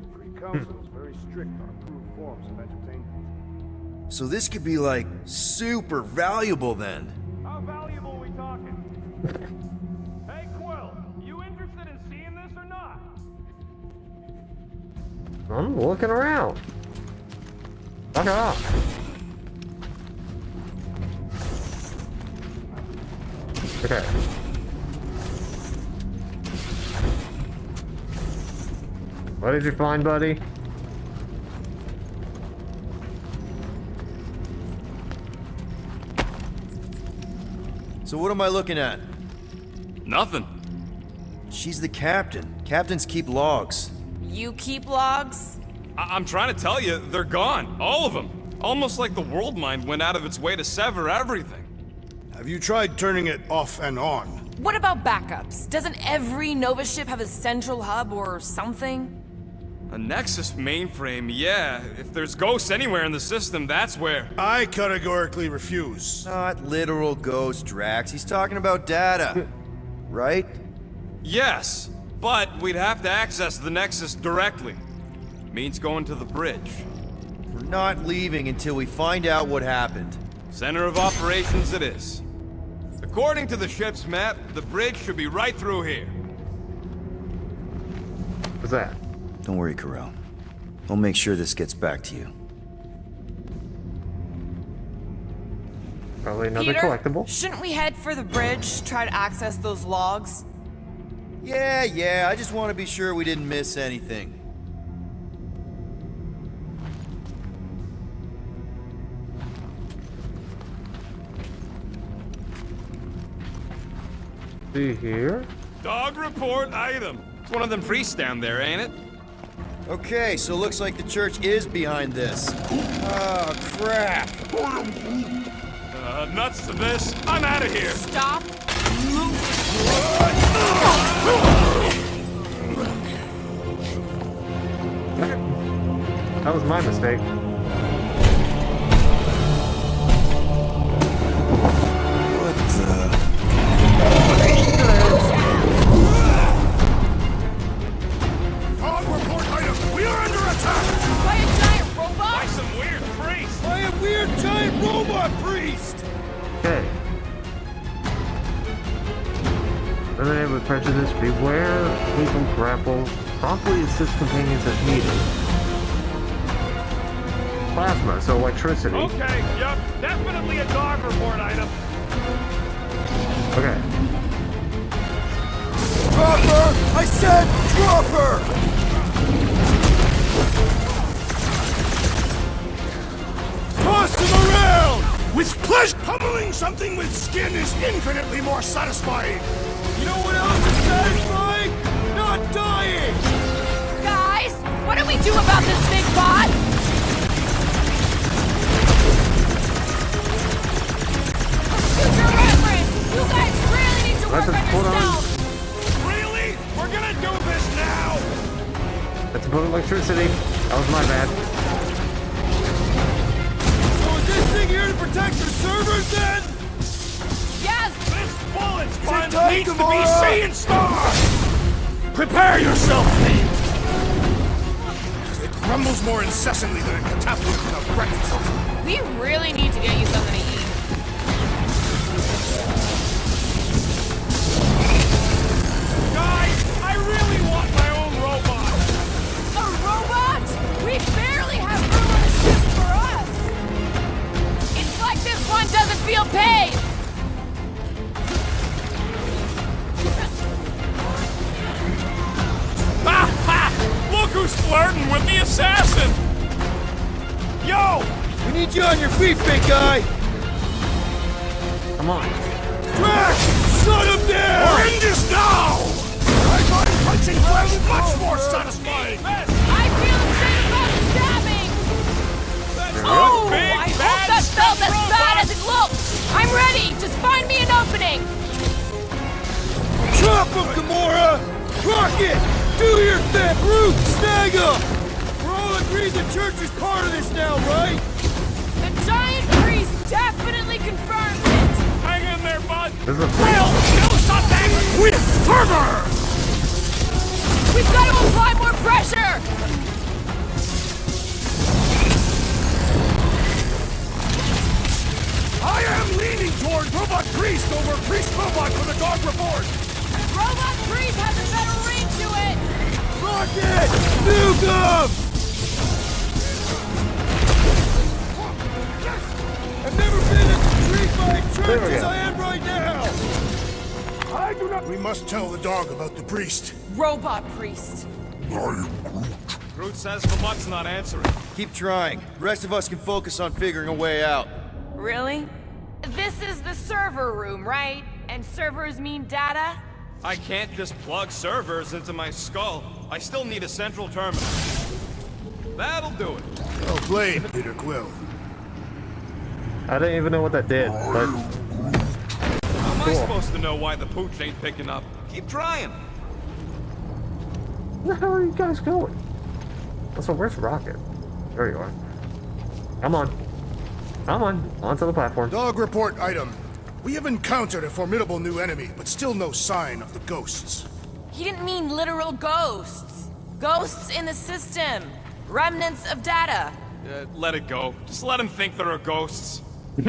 The Kree Council is very strict on approved forms of entertainment. So this could be, like, super valuable then. How valuable are we talking? Hey, Quill, you interested in seeing this or not? I'm looking around. Fuck off. Okay. What did you find, buddy? So what am I looking at? Nothing. She's the captain. Captains keep logs. You keep logs? I'm trying to tell you, they're gone. All of them. Almost like the world mind went out of its way to sever everything. Have you tried turning it off and on? What about backups? Doesn't every Nova ship have a central hub or something? A Nexus mainframe, yeah. If there's ghosts anywhere in the system, that's where. I categorically refuse. Not literal ghost, Drax. He's talking about data. Right? Yes, but we'd have to access the Nexus directly. Means going to the bridge. We're not leaving until we find out what happened. Center of operations it is. According to the ship's map, the bridge should be right through here. What's that? Don't worry, Carell. We'll make sure this gets back to you. Probably another Peter, collectible. shouldn't we head for the bridge, try to access those logs? Yeah, I just want to be sure we didn't miss anything. See here. Dog report item. It's one of them priests down there, ain't it? Okay, so looks like the church is behind this. Oh, crap. Nuts to this. I'm out of here. Stop. That was my mistake. What the... Dog report item! We are under attack! By a giant robot? By some weird priest. By a weird giant robot priest! Okay. Eliminate with prejudice. Beware. Lethal grapple. Promptly assist companions as needed. Plasma, so electricity. Okay, yep. Definitely a dog report item. Okay. Drop her! I said drop her! Toss him around! With pleasure! Pummeling something with skin is infinitely more satisfying! You know what else is satisfying? Not dying! Guys, what do we do about this big bot? Future reference! You guys really need to work on yourself! Really? We're gonna do this now? That's about electricity. That was my bad. So is this thing here to protect the servers then? Yes! This bullet sponge tight, needs to be Gamora? seeing stars! Prepare yourself, Fiend! It grumbles more incessantly than a catapult without breakfast. We really need to get you something to eat. Guys, I really want my own robot! A robot? We barely have room on the ship for us! It's like this one doesn't feel pain! Ha ha! Look who's flirting with the assassin! Yo! We need you on your feet, big guy! Come on. Drax! Shut him down! We're in this now! I find punching flesh much more satisfying! I feel the same about stabbing! Oh, big, I hope bad that felt as robot. bad as it looks! I'm ready! Just find me an opening! Chop him, Gamora! Rocket! Do your thing! Groot, snag him! We're all agreed the church is part of this now, right? The giant priest definitely confirms it! Hang in there, bud! This is a Will, kill something! With fervor! We've got to apply more pressure! I am leaning toward Robot Priest over Priest Robot for the dog report! Robot priest has a better ring to it! Rocket! Nuke him! I've never been as intrigued by a There church we as go. I am right now! I do not... We must tell the dog about the priest. Robot priest. Groot says the butt's not answering. Keep trying. The rest of us can focus on figuring a way out. Really? This is the server room, right? And servers mean data? I can't just plug servers into my skull. I still need a central terminal. That'll do it. Well played, Peter Quill. I didn't even know what that did, but I supposed to know why the pooch ain't picking up? Keep trying. Where the hell are you guys going? So where's Rocket? There you are. Come on. Come on. Onto the platform. Dog report item. We have encountered a formidable new enemy, but still no sign of the ghosts. He didn't mean literal ghosts. Ghosts in the system. Remnants of data. Let it go. Just let him think there are ghosts. If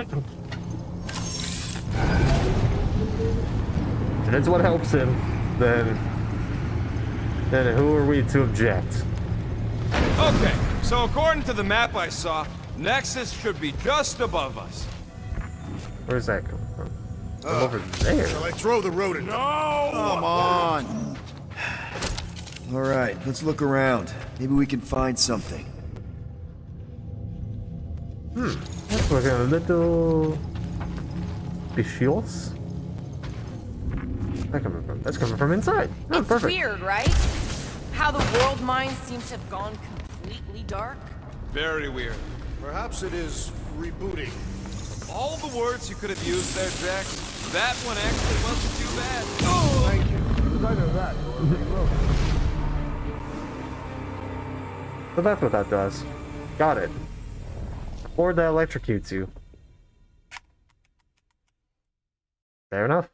it's what helps him, then who are we to object? Okay, so according to the map I saw, Nexus should be just above us. Where's that coming from? I'm over there. Shall I throw the rodent? No! Come on. All right, let's look around. Maybe we can find something. That's looking a little vicious. That's coming from inside. Oh, It's perfect. weird, right? How the world mind seems to have gone completely dark. Very weird. Perhaps it is rebooting. All the words you could have used there, Jax. That one actually wasn't too bad. Thank you. Either that or reload. So that's what that does. Got it. Or that electrocutes you. Fair enough.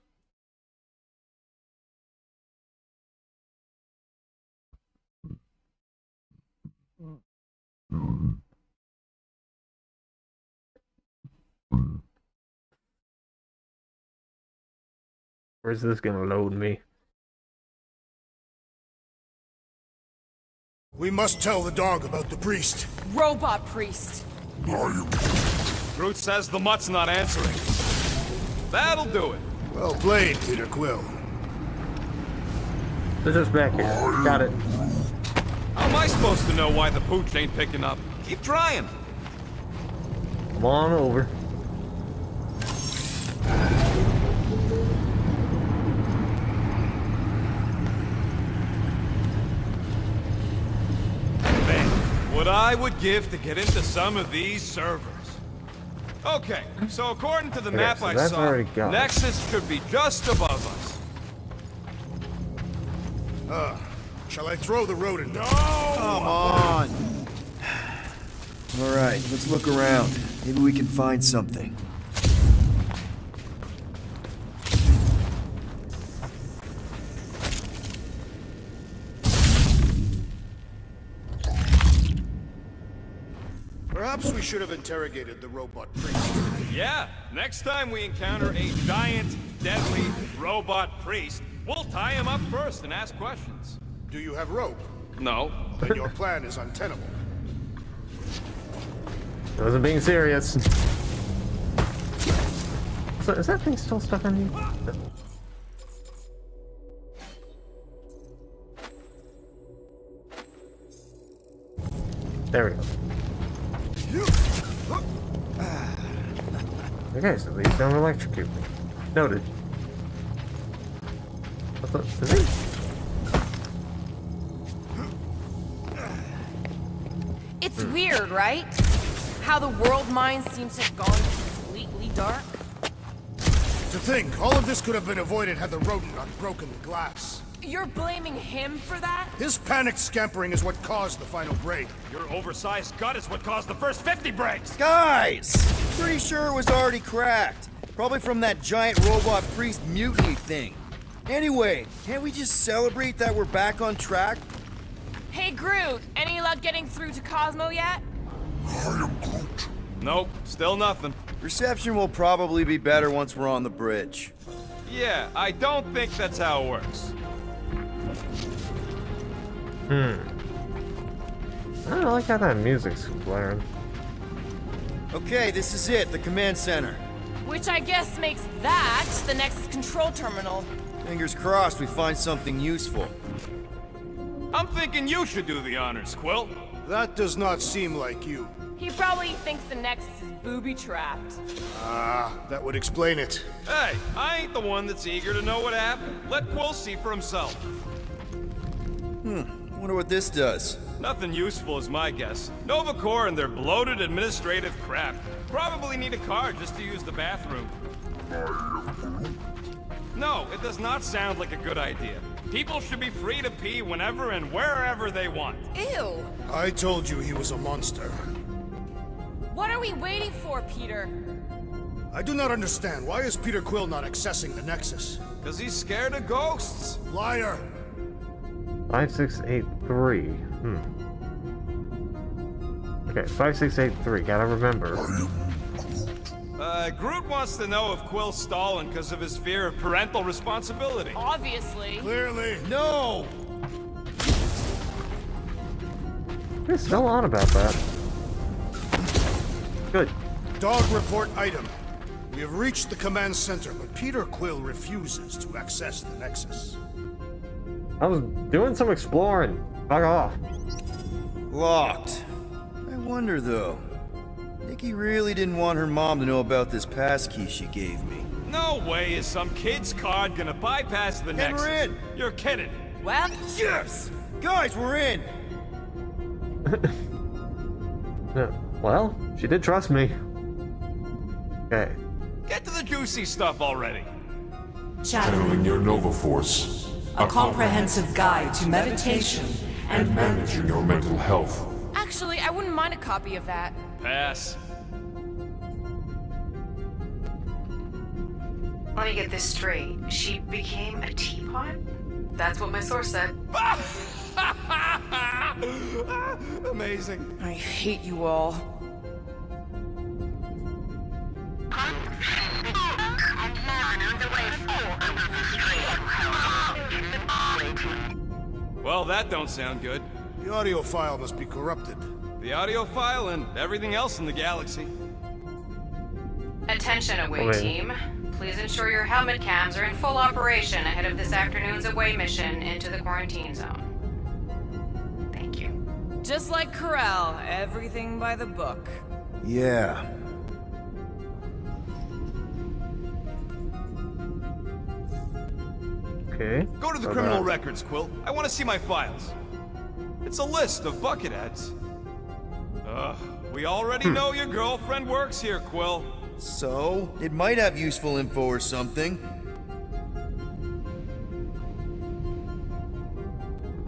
Where's this gonna load me? We must tell the dog about the priest. Robot priest. Groot says the mutt's not answering. That'll do it. Well played, Peter Quill. They're just back here. Got it. How am I supposed to know why the pooch ain't picking up? Keep trying. Come on over. Man, what I would give to get into some of these servers. Okay, so according to the Okay, map so I that's saw, already gone. Nexus should be just above us. Shall I throw the rodent? No! Come on. All right, let's look around. Maybe we can find something. Perhaps we should have interrogated the robot priest. Yeah, next time we encounter a giant, deadly robot priest, we'll tie him up first and ask questions. Do you have rope? No. Then your plan is untenable. I wasn't being serious. So is that thing still stuck on you? There we go. Okay, so these don't electrocute me. Noted. What's up? Is it? It's weird, right? How the world mind seems to have gone completely dark. To think, all of this could have been avoided had the rodent not broken the glass. You're blaming him for that? His panicked scampering is what caused the final break. Your oversized gut is what caused the first 50 breaks! Guys! Pretty sure it was already cracked. Probably from that giant robot priest mutiny thing. Anyway, can't we just celebrate that we're back on track? Hey, Groot, any luck getting through to Cosmo yet? Nope, still nothing. Reception will probably be better once we're on the bridge. Yeah, I don't think that's how it works. I don't like how that music's blaring. Okay, this is it, the command center. Which I guess makes that the next control terminal. Fingers crossed we find something useful. I'm thinking you should do the honors, Quill. That does not seem like you. He probably thinks the Nexus is booby-trapped. Ah, that would explain it. Hey, I ain't the one that's eager to know what happened. Let Quill see for himself. Wonder what this does. Nothing useful is my guess. Nova Corps and their bloated administrative crap. Probably need a card just to use the bathroom. No, it does not sound like a good idea. People should be free to pee whenever and wherever they want. Ew! I told you he was a monster. What are we waiting for, Peter? I do not understand. Why is Peter Quill not accessing the Nexus? Because he's scared of ghosts. Liar! 5683. Okay, 5683. Gotta remember. Groot wants to know if Quill's stalling because of his fear of parental responsibility. Obviously. Clearly. No! You're still on about that. Good. Dog report item. We have reached the command center, but Peter Quill refuses to access the Nexus. I was doing some exploring. Fuck off. Locked. I wonder though. Nikki really didn't want her mom to know about this passkey she gave me. No way is some kid's card gonna bypass the And Nexus. we're in. You're kidding. Well, Yes! Guys, we're in! Well, she did trust me. Okay. Get to the juicy stuff already. Channeling your Nova Force. A comprehensive guide to meditation And managing your mental health. Actually, I wouldn't mind a copy of that. Pass. Let me get this straight. She became a teapot? That's what my source said. Amazing. I hate you all. Well, that don't sound good. The audio file must be corrupted. The audio file and everything else in the galaxy. Attention, away Okay. team. Please ensure your helmet cams are in full operation ahead of this afternoon's away mission into the quarantine zone. Thank you. Just like Corel, everything by the book. Yeah. Okay. Go to the criminal records, Quill. I want to see my files. It's a list of bucketheads. We already know your girlfriend works here, Quill. So, it might have useful info or something.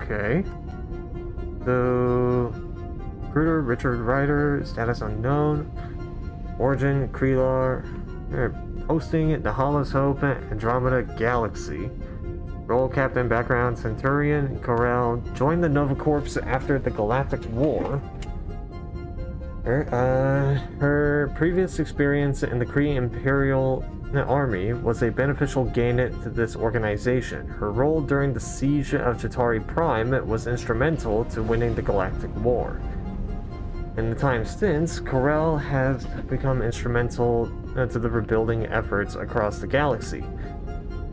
Okay. So, recruiter Richard Ryder, status unknown. Origin Krelar, posting the Hollis Hope, Andromeda Galaxy. Role captain, background Centurion Corel, joined the Nova Corps after the Galactic War. Her previous experience in the Kree Imperial Army was a beneficial gain to this organization. Her role during the siege of Chitauri Prime was instrumental to winning the Galactic War. In the time since, Corel has become instrumental to the rebuilding efforts across the galaxy.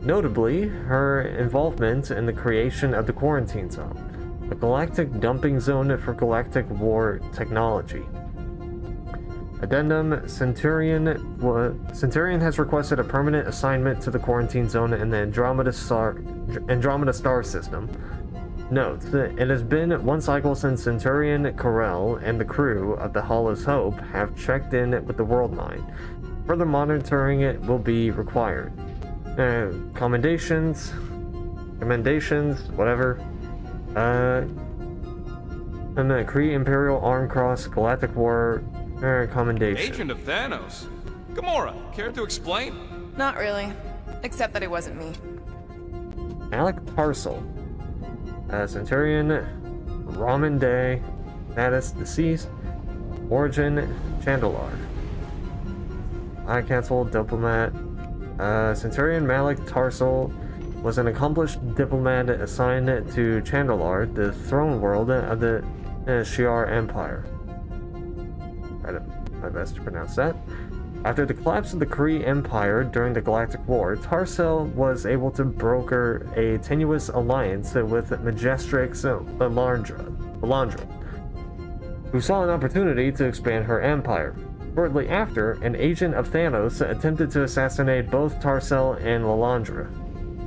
Notably, her involvement in the creation of the Quarantine Zone, a galactic dumping zone for Galactic War technology. Addendum: Centurion has requested a permanent assignment to the Quarantine Zone in the Andromeda Star System. Note: it has been one cycle since Centurion Corel and the crew of the Hollis Hope have checked in with the World Mine. Further monitoring it will be required. Commendations, whatever. And the Kree Imperial Arm Cross Galactic War commendation. Agent of Thanos. Gamora, care to explain? Not really. Except that it wasn't me. Alec Parcel. Centurion, Ramen Day, status deceased, origin Chandelar. I cancelled diplomat. Centurion Malik Tarsal was an accomplished diplomat assigned to Chandelar, the throne world of the Shi'ar Empire. Try my best to pronounce that. After the collapse of the Kree Empire during the Galactic War, Tarsal was able to broker a tenuous alliance with Majestrix Lilandra, who saw an opportunity to expand her empire. Shortly after, an agent of Thanos attempted to assassinate both Tarsal and Lilandra.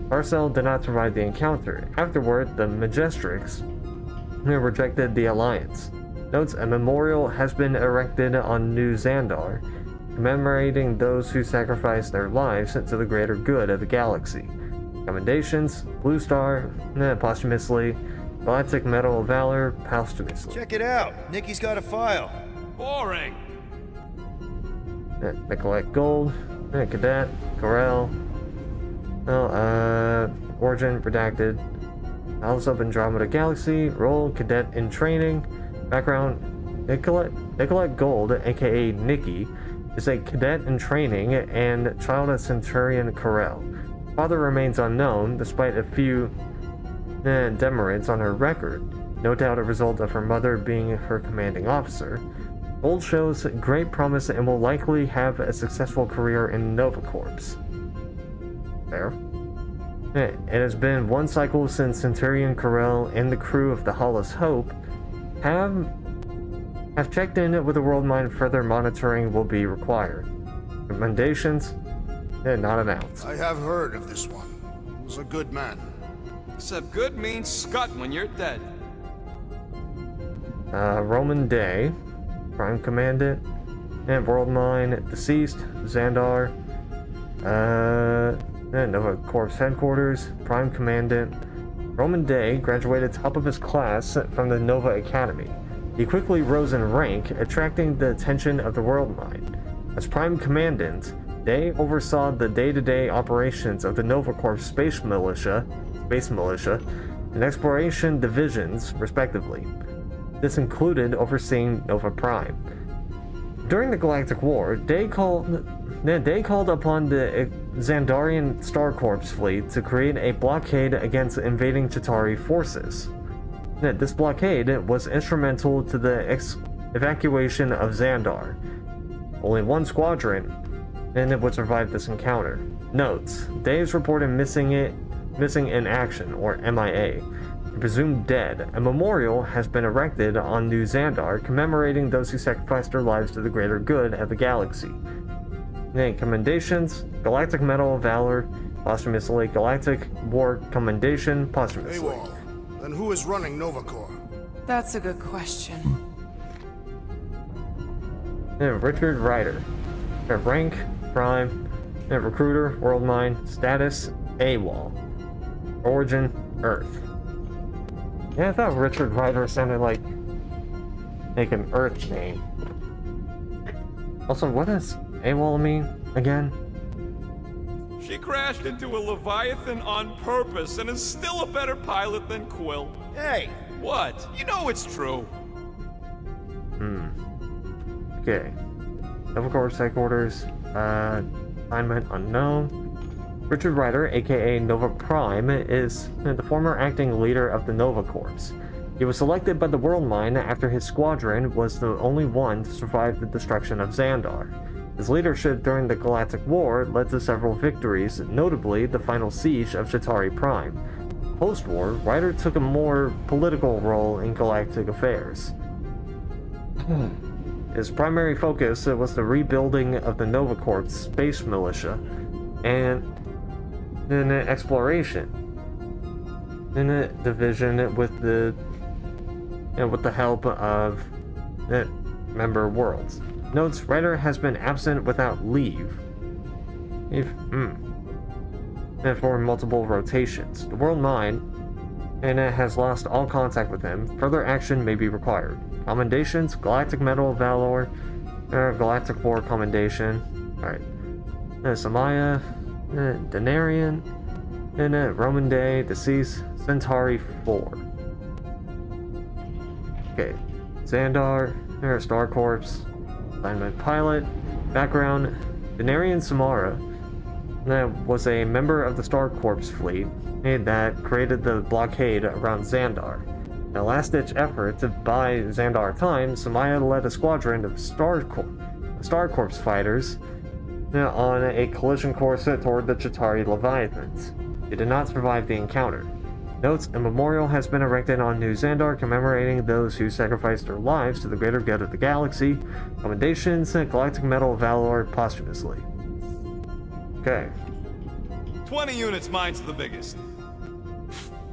Tarsal did not survive the encounter. Afterward, the Majestrix rejected the alliance. Notes: a memorial has been erected on New Xandar, commemorating those who sacrificed their lives to the greater good of the galaxy. Commendations, Blue Star, posthumously, Galactic Medal of Valor, posthumously. Check it out. Nikki's got a file. Boring. Nicolette Gold, Cadet, Corel, Origin, Redacted, Alice of Andromeda Galaxy, role, Cadet in training, background, Nicolette Gold, aka Nikki, is a cadet in training and child of Centurion Corel. Father remains unknown, despite a few demerits on her record, no doubt a result of her mother being her commanding officer. Gold shows great promise and will likely have a successful career in Nova Corps. Fair. It has been one cycle since Centurion Corel and the crew of the Hollis Hope have checked in with the World Mine. Further monitoring will be required. Recommendations? Not announced. I have heard of this one. He was a good man. Except good means scut when you're dead. Roman Day, Prime Commandant, and World Mine, deceased, Xandar, Nova Corps Headquarters, Prime Commandant. Roman Day graduated top of his class from the Nova Academy. He quickly rose in rank, attracting the attention of the World Mine. As Prime Commandant, Day oversaw the day-to-day operations of the Nova Corps Space Militia, and Exploration Divisions, respectively. This included overseeing Nova Prime. During the Galactic War, Day called upon the Xandarian Star Corps fleet to create a blockade against invading Chitauri forces. This blockade was instrumental to the evacuation of Xandar. Only one squadron would survive this encounter. Notes: Day is reported missing in action, or MIA. Presumed dead. A memorial has been erected on New Xandar, commemorating those who sacrificed their lives to the greater good of the galaxy. Commendations: Galactic Medal of Valor, posthumously. Galactic War Commendation, posthumously. AWOL. Then who is running Nova Corps? That's a good question. Richard Ryder. Rank, Prime. Recruiter, World Mine. Status, AWOL. Origin, Earth. Yeah, I thought Richard Ryder sounded like an Earth name. Also, what does AWOL mean again? She crashed into a Leviathan on purpose and is still a better pilot than Quill. Hey! What? You know it's true. Okay. Nova Corps Headquarters, assignment unknown. Richard Ryder, aka Nova Prime, is the former acting leader of the Nova Corps. He was selected by the World Mine after his squadron was the only one to survive the destruction of Xandar. His leadership during the Galactic War led to several victories, notably the final siege of Chitauri Prime. Post-war, Ryder took a more political role in galactic affairs. His primary focus was the rebuilding of the Nova Corps Space Militia, and in exploration in a division with the help of member worlds. Notes: Ryder has been absent without leave for multiple rotations. The World Mine has lost all contact with him. Further action may be required. Commendations: Galactic Medal of Valor, Galactic War Commendation. Alright. Samaya, Denarian, Roman Day, deceased, Centauri 4. Okay. Xandar, Star Corps, assignment pilot, background, Denarian Samara was a member of the Star Corps fleet that created the blockade around Xandar. In a last-ditch effort to buy Xandar time, Samaya led a squadron of Star Corps fighters on a collision course toward the Chitauri Leviathans. They did not survive the encounter. Notes: a memorial has been erected on New Xandar commemorating those who sacrificed their lives to the greater good of the galaxy. Commendations: Galactic Medal of Valor, posthumously. Okay. 20 units, mine's the biggest.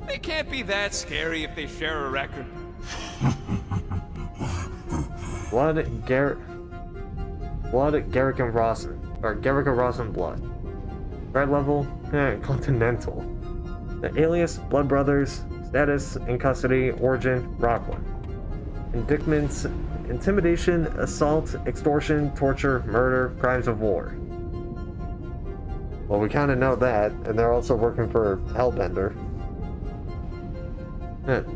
They can't be that scary if they share a record. Garrick and Rawson. Or Garrick and Rawson blood. Threat level, Continental. The alias, Blood Brothers. Status, in custody, origin, Rockland. Indictments, intimidation, assault, extortion, torture, murder, crimes of war. Well, we kind of know that, and they're also working for Hellbender.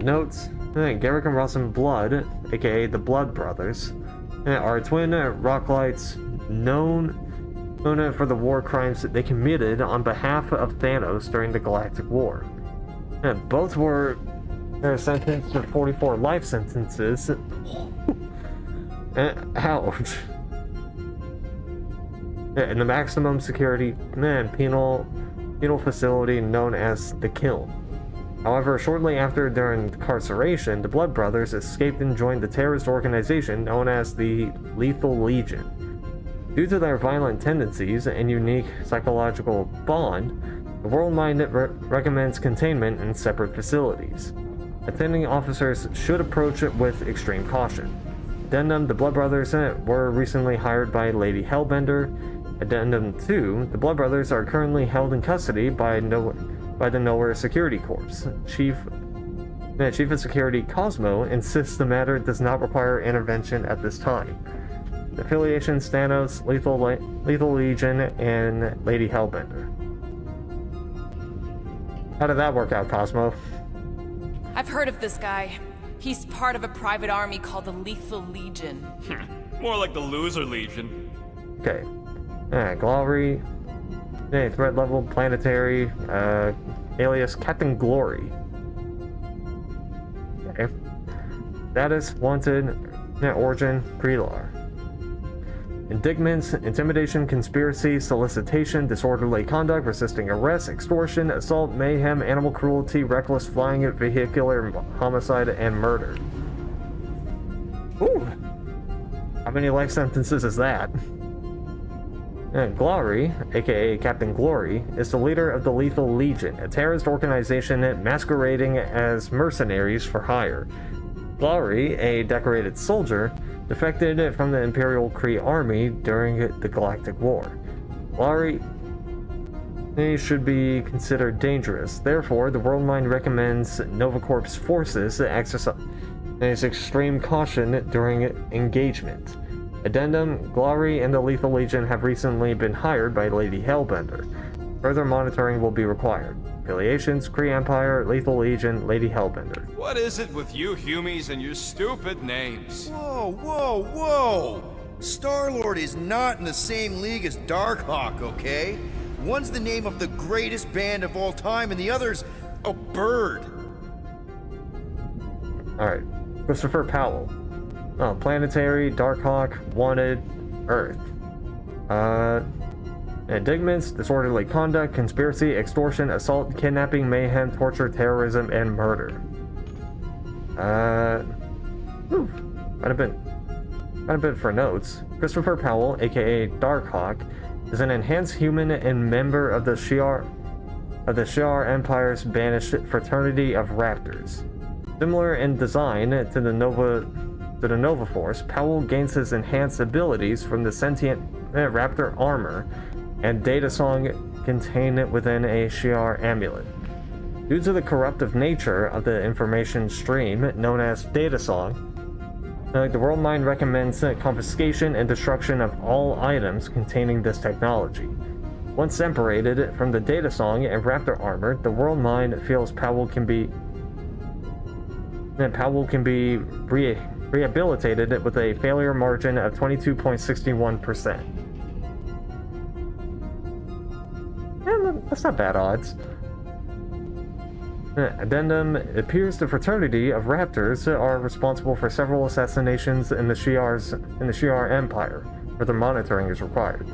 Notes, Garrick and Rawson Blood, aka the Blood Brothers, are twin Rocklights known for the war crimes that they committed on behalf of Thanos during the Galactic War. Both were sentenced to 44 life sentences. Ouch. In the maximum security penal facility known as the Kiln. However, shortly after their incarceration, the Blood Brothers escaped and joined the terrorist organization known as the Lethal Legion. Due to their violent tendencies and unique psychological bond, the World Mind recommends containment in separate facilities. Attending officers should approach it with extreme caution. Addendum, the Blood Brothers were recently hired by Lady Hellbender. Addendum 2, the Blood Brothers are currently held in custody by the Nowhere Security Corps. Chief of Security Cosmo insists the matter does not require intervention at this time. Affiliations, Thanos, Lethal Legion, and Lady Hellbender. How did that work out, Cosmo? I've heard of this guy. He's part of a private army called the Lethal Legion. More like the Loser Legion. Okay. Glory. Threat level, planetary, alias Captain Glory. Okay. Status, wanted, origin, Prelar. Indictments, intimidation, conspiracy, solicitation, disorderly conduct, resisting arrest, extortion, assault, mayhem, animal cruelty, reckless flying, vehicular homicide, and murder. Ooh! How many life sentences is that? Glory, aka Captain Glory, is the leader of the Lethal Legion, a terrorist organization masquerading as mercenaries for hire. Glory, a decorated soldier, defected from the Imperial Kree army during the Galactic War. Glory should be considered dangerous. Therefore, the World Mind recommends NovaCorp's forces exercise extreme caution during engagement. Addendum, Glory and the Lethal Legion have recently been hired by Lady Hellbender. Further monitoring will be required. Affiliations, Kree Empire, Lethal Legion, Lady Hellbender. What is it with you Humies and your stupid names? Whoa, whoa, whoa! Star-Lord is not in the same league as Darkhawk, okay? One's the name of the greatest band of all time, and the other's a bird. Alright. Christopher Powell. Planetary, Darkhawk, Wanted, Earth. Indictments, disorderly conduct, conspiracy, extortion, assault, kidnapping, mayhem, torture, terrorism, and murder. Quite a bit for notes. Christopher Powell, aka Darkhawk, is an enhanced human and member of the Shi'ar Empire's banished fraternity of Raptors. Similar in design to the Nova Force, Powell gains his enhanced abilities from the sentient Raptor armor and data song contained within a Shi'ar amulet. Due to the corruptive nature of the information stream known as data song, the World Mind recommends confiscation and destruction of all items containing this technology. Once separated from the data song and Raptor armor, the World Mind feels Powell can be rehabilitated with a failure margin of 22.61%. That's not bad odds. Addendum, it appears the fraternity of Raptors are responsible for several assassinations in the Shi'ar Empire. Further monitoring is required.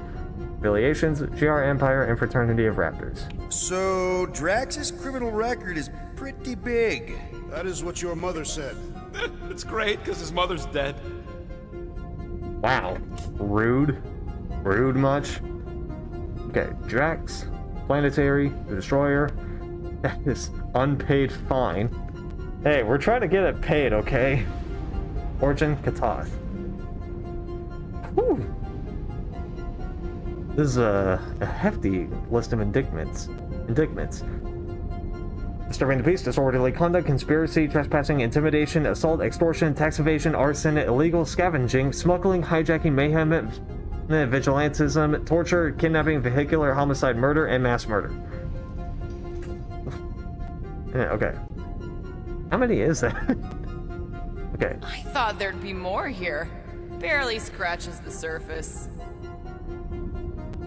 Affiliations, Shi'ar Empire, and Fraternity of Raptors. So, Drax's criminal record is pretty big. That is what your mother said. It's great, because his mother's dead. Wow. Rude. Rude much? Okay, Drax, Planetary, the Destroyer. That is unpaid fine. Hey, we're trying to get it paid, okay? Origin, Katath. Whew. This is a hefty list of indictments. Disturbing the peace, disorderly conduct, conspiracy, trespassing, intimidation, assault, extortion, tax evasion, arson, illegal scavenging, smuggling, hijacking, mayhem, vigilantism, torture, kidnapping, vehicular homicide, murder, and mass murder. Yeah, okay. How many is that? Okay. I thought there'd be more here. Barely scratches the surface.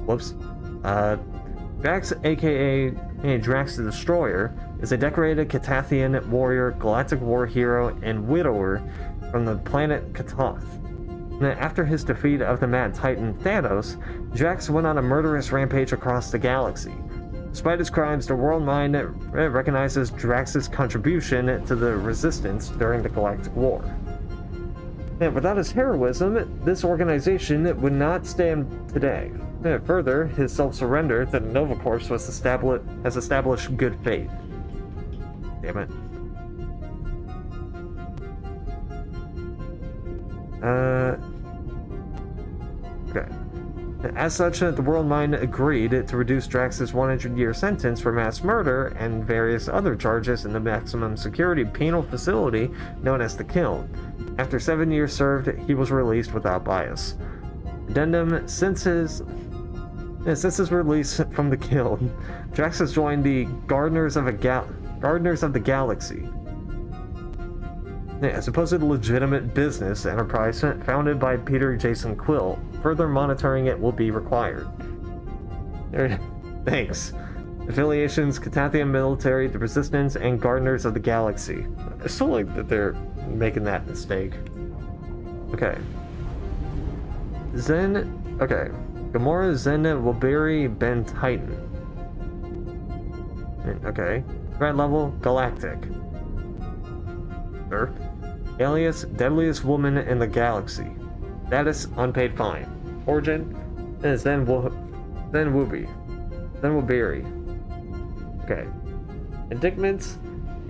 Whoops. Drax, aka Drax the Destroyer, is a decorated Catathian warrior, galactic war hero, and widower from the planet Katoth. After his defeat of the Mad Titan Thanos, Drax went on a murderous rampage across the galaxy. Despite his crimes, the World Mind recognizes Drax's contribution to the Resistance during the Galactic War. And without his heroism, this organization would not stand today. Further, his self-surrender to the Nova Corps has established good faith. Damn it. Okay. As such, the World Mind agreed to reduce Drax's 100-year sentence for mass murder and various other charges in the maximum security penal facility known as the Kiln. After 7 years served, he was released without bias. Addendum: since his release from the Kiln, Drax has joined the Gardeners of the Galaxy, a supposed legitimate business enterprise founded by Peter Jason Quill. Further monitoring it will be required. Thanks. Affiliations: Catathian Military, the Resistance, and Gardeners of the Galaxy. I still like that they're making that mistake. Okay. Okay. Gamora Zen Wabiri Ben Titan. Okay. Threat level: Galactic. Earth. Alias: Deadliest Woman in the Galaxy. Status: Unpaid Fine. Origin is Zen Wabiri. Okay. Indictments: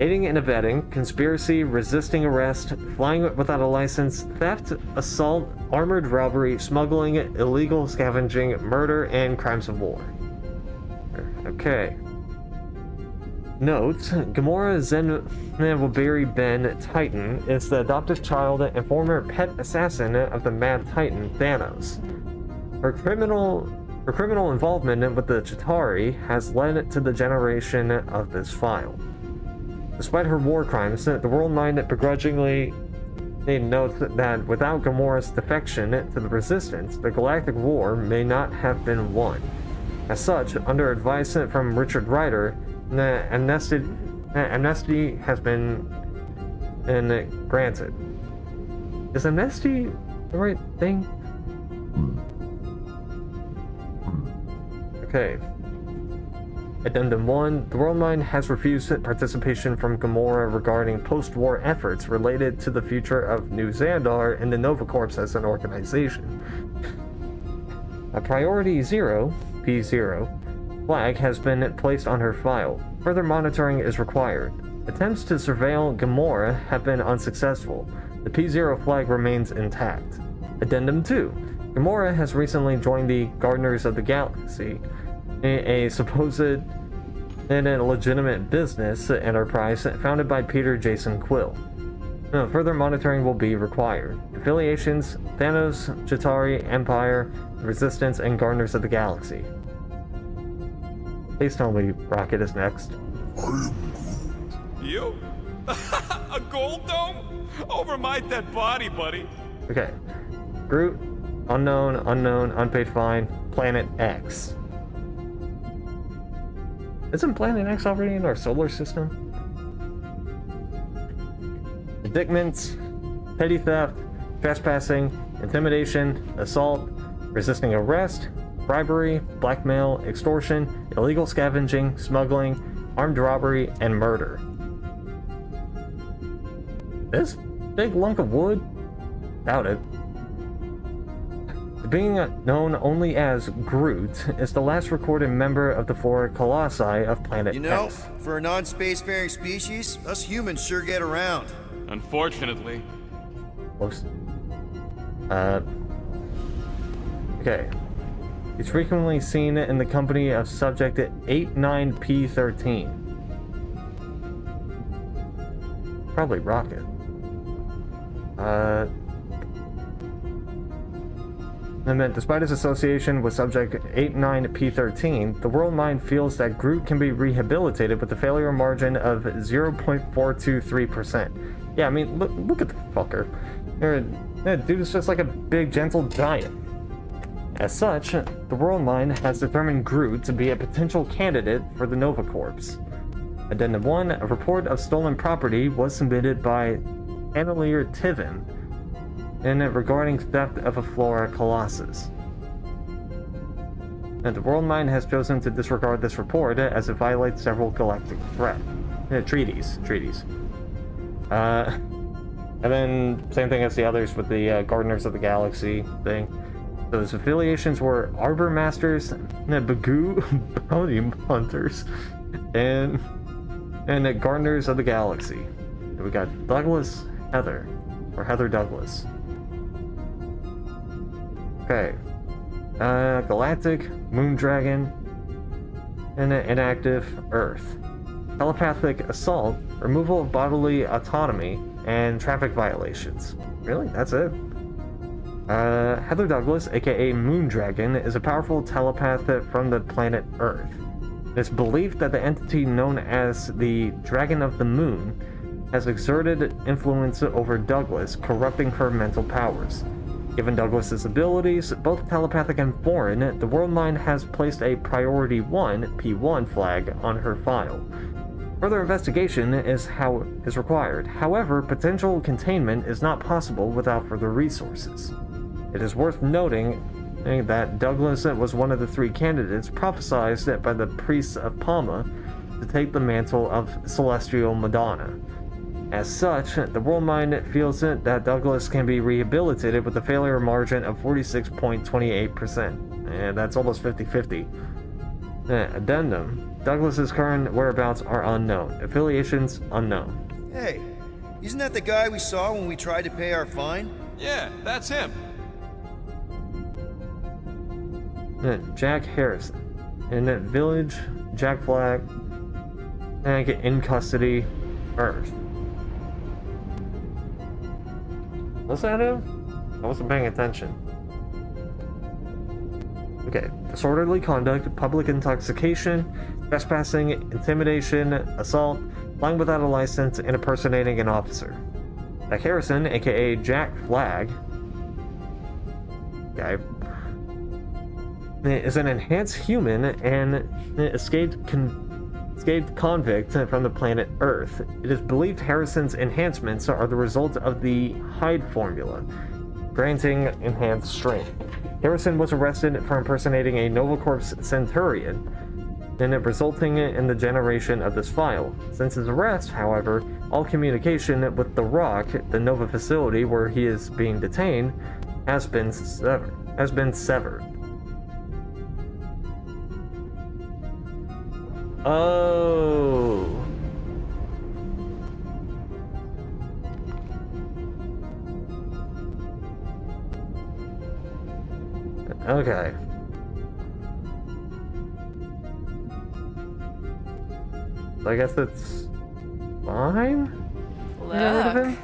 aiding and abetting, conspiracy, resisting arrest, flying without a license, theft, assault, armored robbery, smuggling, illegal scavenging, murder, and crimes of war. Okay. Note: Gamora Zen Wabiri Ben Titan is the adoptive child and former pet assassin of the Mad Titan Thanos. Her criminal involvement with the Chitauri has led to the generation of this file. Despite her war crimes, the World Mind begrudgingly notes that without Gamora's defection to the Resistance, the Galactic War may not have been won. As such, under advice from Richard Rider, amnesty has been granted. Is amnesty the right thing? Okay. Addendum 1. The World Mind has refused participation from Gamora regarding post-war efforts related to the future of New Xandar and the Nova Corps as an organization. A Priority 0, P0, flag has been placed on her file. Further monitoring is required. Attempts to surveil Gamora have been unsuccessful. The P0 flag remains intact. Addendum 2. Gamora has recently joined the Gardeners of the Galaxy, a supposed and a legitimate business enterprise founded by Peter Jason Quill. Further monitoring will be required. Affiliations: Thanos, Chitauri, Empire, Resistance, and Gardeners of the Galaxy. Please tell me Rocket is next. You? A gold dome? Over my dead body, buddy. Okay. Groot, unknown, unpaid fine, Planet X. Isn't Planet X already in our solar system? Indictments: petty theft, trespassing, intimidation, assault, resisting arrest, bribery, blackmail, extortion, illegal scavenging, smuggling, armed robbery, and murder. This big lunk of wood? Doubt it. Being known only as Groot is the last recorded member of the four Colossi of Planet X. For a non-spacefaring species, us humans sure get around. Unfortunately. Whoops. Okay. He's frequently seen in the company of Subject 89P13. Probably Rocket. And then, despite his association with Subject 89P13, the World Mind feels that Groot can be rehabilitated with a failure margin of 0.423%. Yeah, I mean, look at the fucker. That dude is just like a big, gentle giant. As such, the World Mind has determined Groot to be a potential candidate for the Nova Corps. Addendum 1, a report of stolen property was submitted by Annelier Tiven regarding theft of a Flora Colossus. And the World Mind has chosen to disregard this report as it violates several galactic treaties. And then same thing as the others with the Gardeners of the Galaxy thing. So his affiliations were Arbor Masters, Bagoo Bounty Hunters, and the Gardeners of the Galaxy. And we got Douglas Heather, or Heather Douglas. Okay. Galactic, Moondragon, and Inactive Earth. Telepathic Assault, removal of bodily autonomy, and traffic violations. Really? That's it? Heather Douglas, aka Moondragon, is a powerful telepath from the planet Earth. It's believed that the entity known as the Dragon of the Moon has exerted influence over Douglas, corrupting her mental powers. Given Douglas's abilities, both telepathic and foreign, the World Mind has placed a Priority 1 P1 flag on her file. Further investigation is required. However, potential containment is not possible without further resources. It is worth noting that Douglas was one of the 3 candidates prophesied by the priests of Palma to take the mantle of Celestial Madonna. As such, the World Mind feels that Douglas can be rehabilitated with a failure margin of 46.28%. And that's almost 50-50. Addendum. Douglas's current whereabouts are unknown. Affiliations unknown. Hey, isn't that the guy we saw when we tried to pay our fine? Yeah, that's him. Jack Harrison. In that village, Jack Black, and in custody, Earth. Was that him? I wasn't paying attention. Okay, disorderly conduct, public intoxication, trespassing, intimidation, assault, flying without a license, and impersonating an officer. Jack Harrison, aka Jack Flag, guy, is an enhanced human and escaped convict from the planet Earth. It is believed Harrison's enhancements are the result of the Hyde formula, granting enhanced strength. Harrison was arrested for impersonating a Nova Corps Centurion, and it resulting in the generation of this file. Since his arrest, however, all communication with the Rock, the Nova facility where he is being detained, has been severed. Oh. Okay. So I guess it's fine? Look,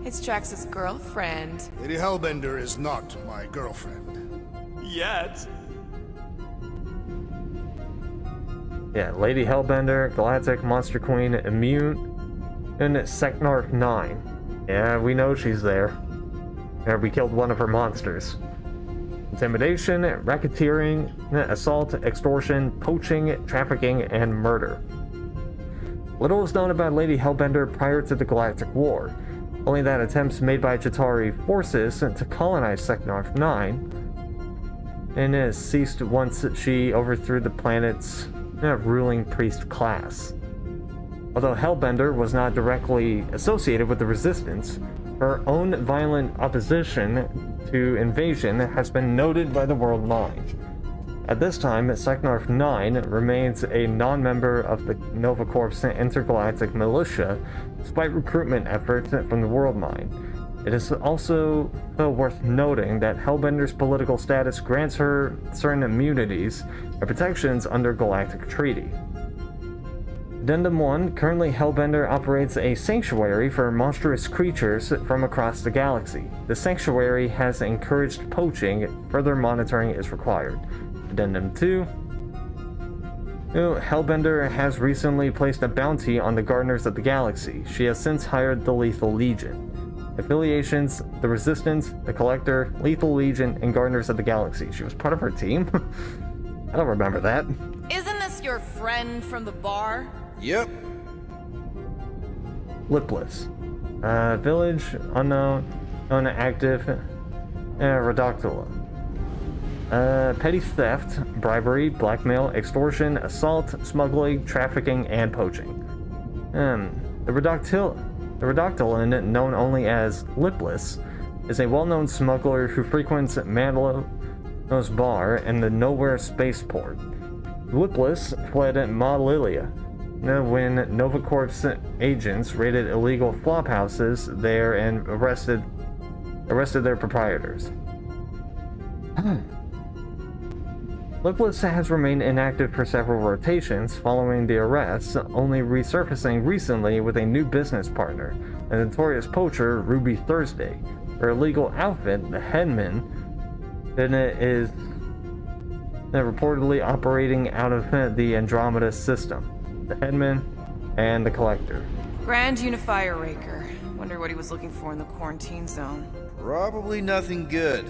it's Drax's girlfriend. Lady Hellbender is not my girlfriend. Yet. Yeah, Lady Hellbender, Galactic Monster Queen, Immune, and Seknarf 9. Yeah, we know she's there. We killed one of her monsters. Intimidation, racketeering, assault, extortion, poaching, trafficking, and murder. Little is known about Lady Hellbender prior to the Galactic War, only that attempts made by Chitauri forces to colonize Seknarf 9 and ceased once she overthrew the planet's ruling priest class. Although Hellbender was not directly associated with the Resistance, her own violent opposition to invasion has been noted by the World Mind. At this time, Seknarf 9 remains a non-member of the Nova Corps Intergalactic Militia, despite recruitment efforts from the World Mind. It is also worth noting that Hellbender's political status grants her certain immunities and protections under Galactic Treaty. Addendum 1. Currently, Hellbender operates a sanctuary for monstrous creatures from across the galaxy. The sanctuary has encouraged poaching. Further monitoring is required. Addendum 2. Hellbender has recently placed a bounty on the Gardeners of the Galaxy. She has since hired the Lethal Legion. Affiliations: the Resistance, the Collector, Lethal Legion, and Gardeners of the Galaxy. She was part of her team? I don't remember that. Isn't this your friend from the bar? Yep. Lipless. Village, unknown, unactive, Redoctula. Petty theft, bribery, blackmail, extortion, assault, smuggling, trafficking, and poaching. The Redoctulan, known only as Lipless, is a well-known smuggler who frequents Mandalow's bar and the Nowhere spaceport. Lipless fled Maulilia when NovaCorp's agents raided illegal flophouses there and arrested their proprietors. Lipless has remained inactive for several rotations following the arrests, only resurfacing recently with a new business partner, a notorious poacher, Ruby Thursday. Her illegal outfit, the Headman, is reportedly operating out of the Andromeda system. The Headman and the Collector. Grand Unifier Raker. Wonder what he was looking for in the quarantine zone. Probably nothing good.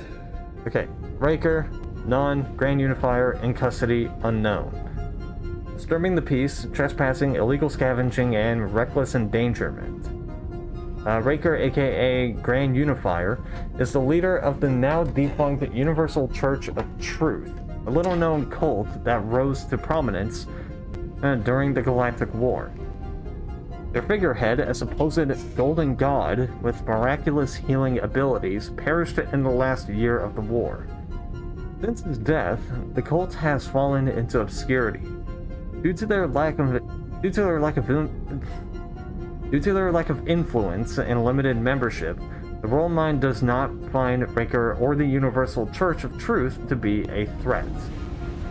Okay, Raker, none, Grand Unifier, in custody, unknown. Disturbing the peace, trespassing, illegal scavenging, and reckless endangerment. Raker, aka Grand Unifier, is the leader of the now defunct Universal Church of Truth, a little-known cult that rose to prominence during the Galactic War. Their figurehead, a supposed golden god with miraculous healing abilities, perished in the last year of the war. Since his death, the cult has fallen into obscurity. Due to their lack of influence and limited membership, the World Mind does not find Raker or the Universal Church of Truth to be a threat.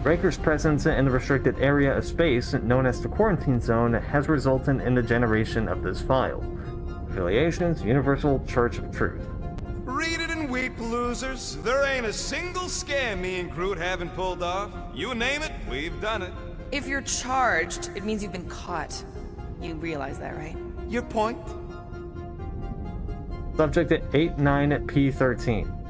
Raker's presence in the restricted area of space known as the Quarantine Zone has resulted in the generation of this file. Affiliations: Universal Church of Truth. Read it and weep, losers. There ain't a single scam me and Groot haven't pulled off. You name it, we've done it. If you're charged, it means you've been caught. You realize that, right? Your point? Subject at 89P13.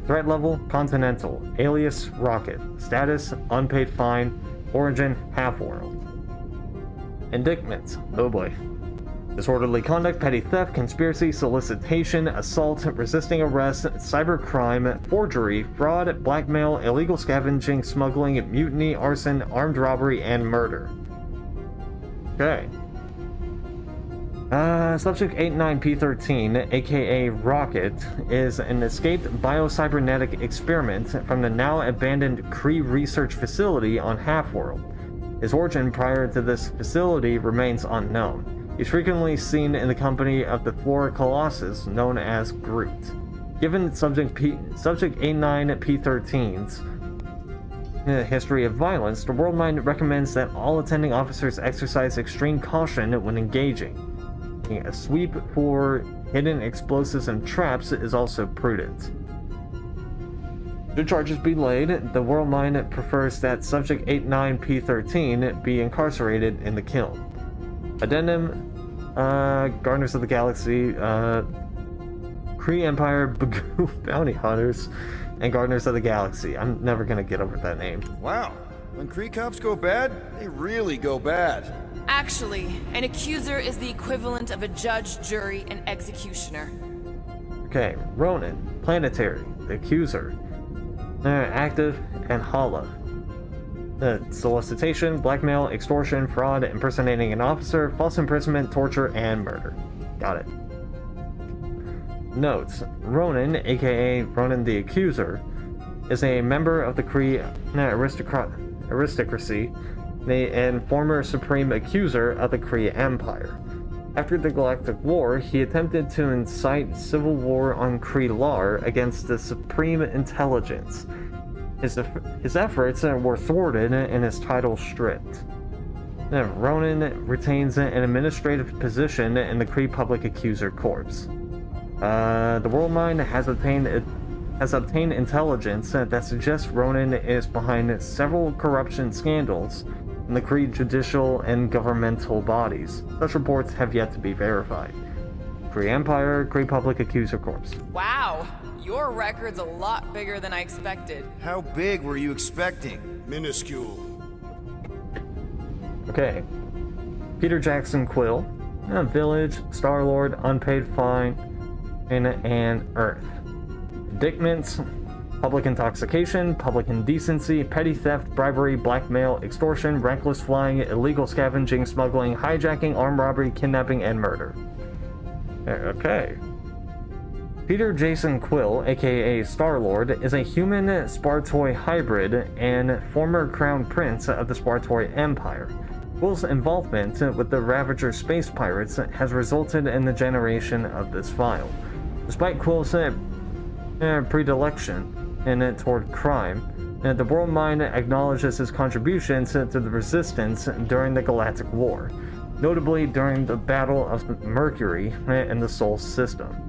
Threat level: Continental. Alias: Rocket. Status: Unpaid fine. Origin: Half-world. Indictments. Oh boy. Disorderly conduct, petty theft, conspiracy, solicitation, assault, resisting arrest, cybercrime, forgery, fraud, blackmail, illegal scavenging, smuggling, mutiny, arson, armed robbery, and murder. Okay. Subject 89P13, aka Rocket, is an escaped biocybernetic experiment from the now abandoned Kree research facility on Half-world. His origin prior to this facility remains unknown. He's frequently seen in the company of the Flora Colossus known as Groot. Given subject 89P13's history of violence, the World Mind recommends that all attending officers exercise extreme caution when engaging. A sweep for hidden explosives and traps is also prudent. Should charges be laid, the World Mind prefers that subject 89P13 be incarcerated in the kiln. Addendum, Gardeners of the Galaxy, Kree Empire Bagoo Bounty Hunters, and Gardeners of the Galaxy. I'm never gonna get over that name. Wow, when Kree cops go bad, they really go bad. Actually, an accuser is the equivalent of a judge, jury, and executioner. Okay, Ronan, Planetary, the Accuser, Active, and Hala. Solicitation, blackmail, extortion, fraud, impersonating an officer, false imprisonment, torture, and murder. Got it. Notes: Ronan, aka Ronan the Accuser, is a member of the Kree aristocracy and former supreme accuser of the Kree Empire. After the Galactic War, he attempted to incite civil war on Kree-Lar against the Supreme Intelligence. His efforts were thwarted and his title stripped. Ronan retains an administrative position in the Kree Public Accuser Corps. The World Mind has obtained intelligence that suggests Ronan is behind several corruption scandals in the Kree judicial and governmental bodies. Such reports have yet to be verified. Kree Empire, Kree Public Accuser Corps. Wow, your record's a lot bigger than I expected. How big were you expecting? Minuscule. Okay. Peter Jackson Quill, Village, Star-Lord, Unpaid Fine, and Earth. Indictments: public intoxication, public indecency, petty theft, bribery, blackmail, extortion, reckless flying, illegal scavenging, smuggling, hijacking, armed robbery, kidnapping, and murder. Okay. Peter Jason Quill, aka Star-Lord, is a human Spartoi hybrid and former crown prince of the Spartoi Empire. Quill's involvement with the Ravager space pirates has resulted in the generation of this file. Despite Quill's predilection toward crime, the World Mind acknowledges his contributions to the Resistance during the Galactic War, notably during the Battle of Mercury in the Sol System.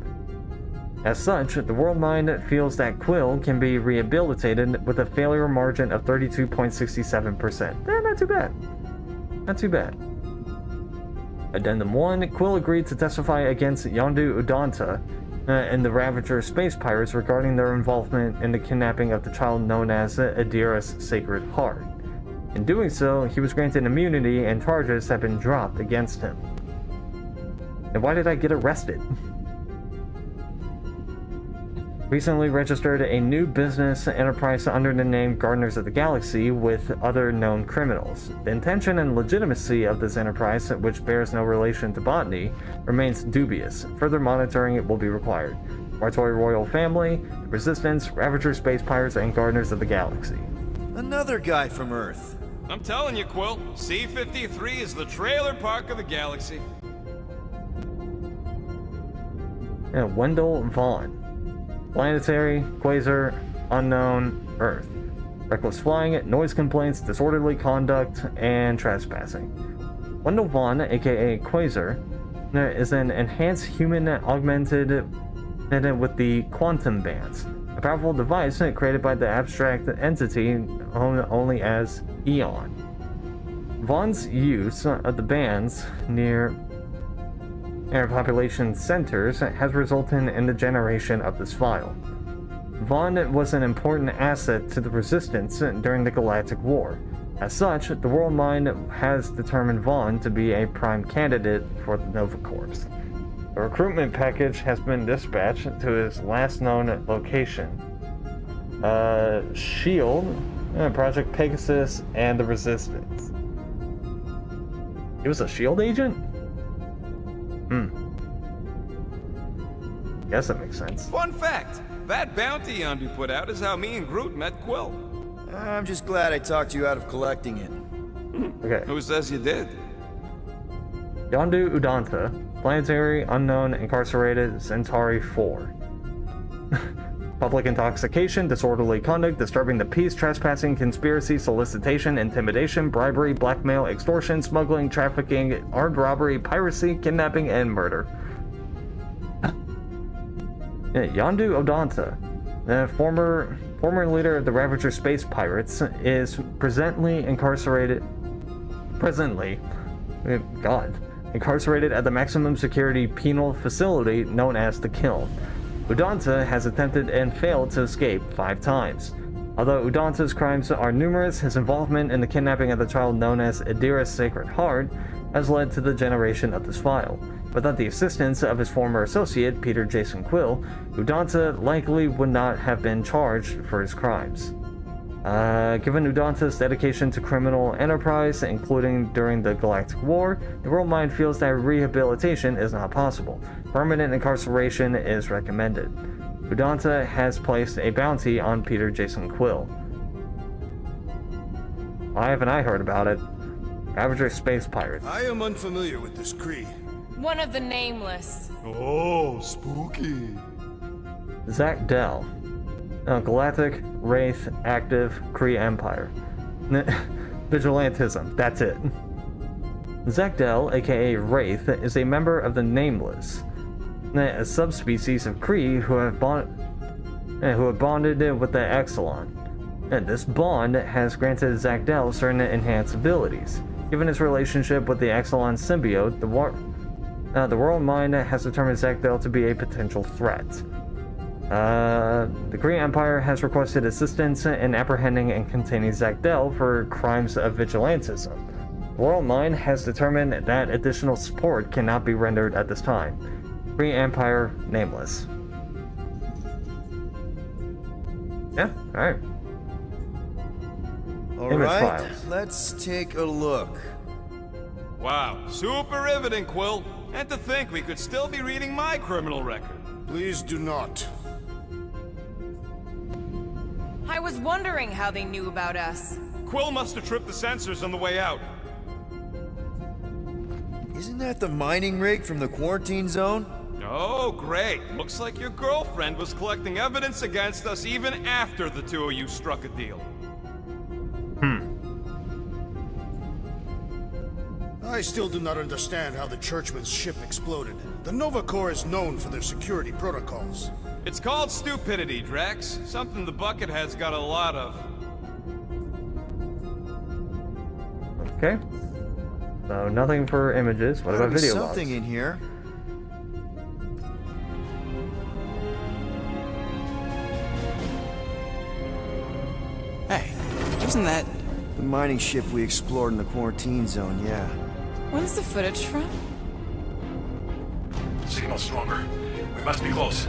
As such, the World Mind feels that Quill can be rehabilitated with a failure margin of 32.67%. Not too bad. Not too bad. Addendum 1, Quill agreed to testify against Yondu Udonta and the Ravager space pirates regarding their involvement in the kidnapping of the child known as Adira's Sacred Heart. In doing so, he was granted immunity and charges have been dropped against him. And why did I get arrested? Recently registered a new business enterprise under the name Gardeners of the Galaxy with other known criminals. The intention and legitimacy of this enterprise, which bears no relation to botany, remains dubious. Further monitoring will be required. Spartoi Royal Family, the Resistance, Ravager Space Pirates, and Gardeners of the Galaxy. Another guy from Earth. I'm telling you, Quill, C-53 is the trailer park of the galaxy. And Wendell Vaughn. Planetary, Quasar, Unknown, Earth. Reckless flying, noise complaints, disorderly conduct, and trespassing. Wendell Vaughn, aka Quasar, is an enhanced human augmented with the quantum bands, a powerful device created by the abstract entity known only as Eon. Vaughn's use of the bands near population centers has resulted in the generation of this file. Vaughn was an important asset to the Resistance during the Galactic War. As such, the World Mind has determined Vaughn to be a prime candidate for the Nova Corps. A recruitment package has been dispatched to his last known location. SHIELD, Project Pegasus, and the Resistance. He was a SHIELD agent? Guess that makes sense. Fun fact, that bounty Yondu put out is how me and Groot met Quill. I'm just glad I talked you out of collecting it. Okay. Who says you did? Yondu Udonta, Planetary, Unknown, Incarcerated, Centauri 4. Public intoxication, disorderly conduct, disturbing the peace, trespassing, conspiracy, solicitation, intimidation, bribery, blackmail, extortion, smuggling, trafficking, armed robbery, piracy, kidnapping, and murder. Yondu Udonta, the former leader of the Ravager Space Pirates, is presently incarcerated at the maximum security penal facility known as the Kiln. Udonta has attempted and failed to escape 5 times. Although Udonta's crimes are numerous, his involvement in the kidnapping of the child known as Adira's Sacred Heart has led to the generation of this file. Without the assistance of his former associate, Peter Jason Quill, Udonta likely would not have been charged for his crimes. Given Udonta's dedication to criminal enterprise, including during the Galactic War, the World Mind feels that rehabilitation is not possible. Permanent incarceration is recommended. Udonta has placed a bounty on Peter Jason Quill. Why haven't I heard about it? Ravager Space Pirates. I am unfamiliar with this Kree. One of the Nameless. Oh, spooky. Zach Dell. Galactic, Wraith, Active, Kree Empire. Vigilantism, that's it. Zach Dell, aka Wraith, is a member of the Nameless, a subspecies of Kree who have bonded with the Exelon. And this bond has granted Zach Dell certain enhanced abilities. Given his relationship with the Exelon symbiote, the World Mind has determined Zach Dell to be a potential threat. The Kree Empire has requested assistance in apprehending and containing Zach Dell for crimes of vigilantism. The World Mind has determined that additional support cannot be rendered at this time. Kree Empire, Nameless. Yeah, alright. Alright, let's take a look. Wow, super riveting, Quill. And to think we could still be reading my criminal record. Please do not. I was wondering how they knew about us. Quill must have tripped the sensors on the way out. Isn't that the mining rig from the quarantine zone? Oh, great. Looks like your girlfriend was collecting evidence against us even after the two of you struck a deal. I still do not understand how the Churchman's ship exploded. The Nova Corps is known for their security protocols. It's called stupidity, Drax. Something the Buckethead's got a lot of. Okay. So nothing for images. What about video logs? Something in here. Hey, isn't that... The mining ship we explored in the quarantine zone, yeah. When's the footage from? Signal stronger. We must be close.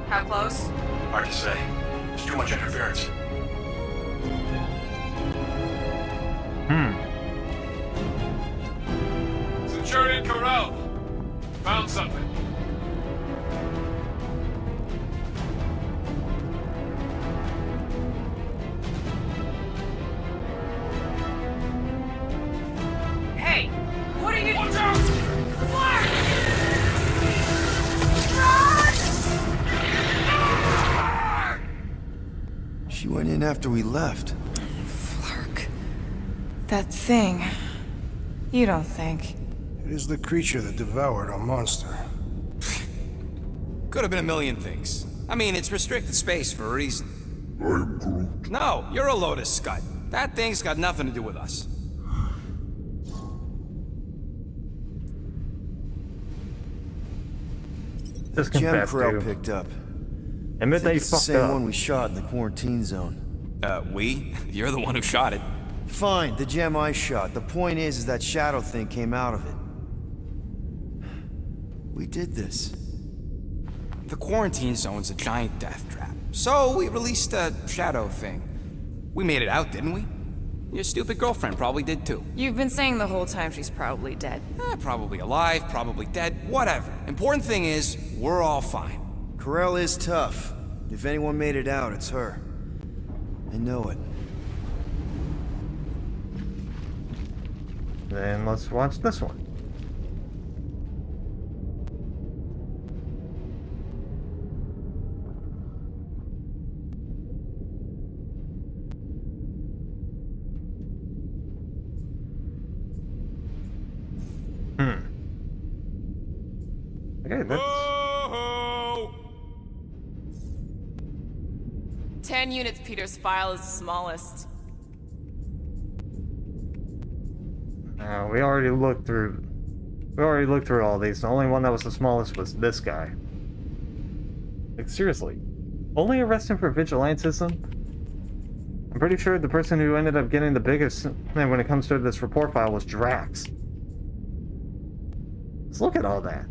How close? Hard to say. There's too much interference. Centurion Corral! Found something. Hey! What are you... Watch out! She went in after we left. Flark. That thing. You don't think... It is the creature that devoured our monster. Could have been a million things. I mean, it's restricted space for a reason. I'm Groot. No, you're a load of scud. That thing's got nothing to do with us. Just Gem confess, Corral dude. picked up. Admit that you It's the fucked same up. one we shot in the quarantine zone. We? You're the one who shot it. Fine, the gem I shot. The point is that shadow thing came out of it. We did this. The quarantine zone's a giant death trap. So we released a shadow thing. We made it out, didn't we? Your stupid girlfriend probably did too. You've been saying the whole time she's probably dead. Probably alive, probably dead, whatever. Important thing is, we're all fine. Corell is tough. If anyone made it out, it's her. I know it. Then let's watch this one. Okay, that's... 10 units, Peter's file is the smallest. We already looked through all these. The only one that was the smallest was this guy. Like, seriously. Only arrested for vigilantism? I'm pretty sure the person who ended up getting the biggest when it comes to this report file was Drax. Let's look at all that.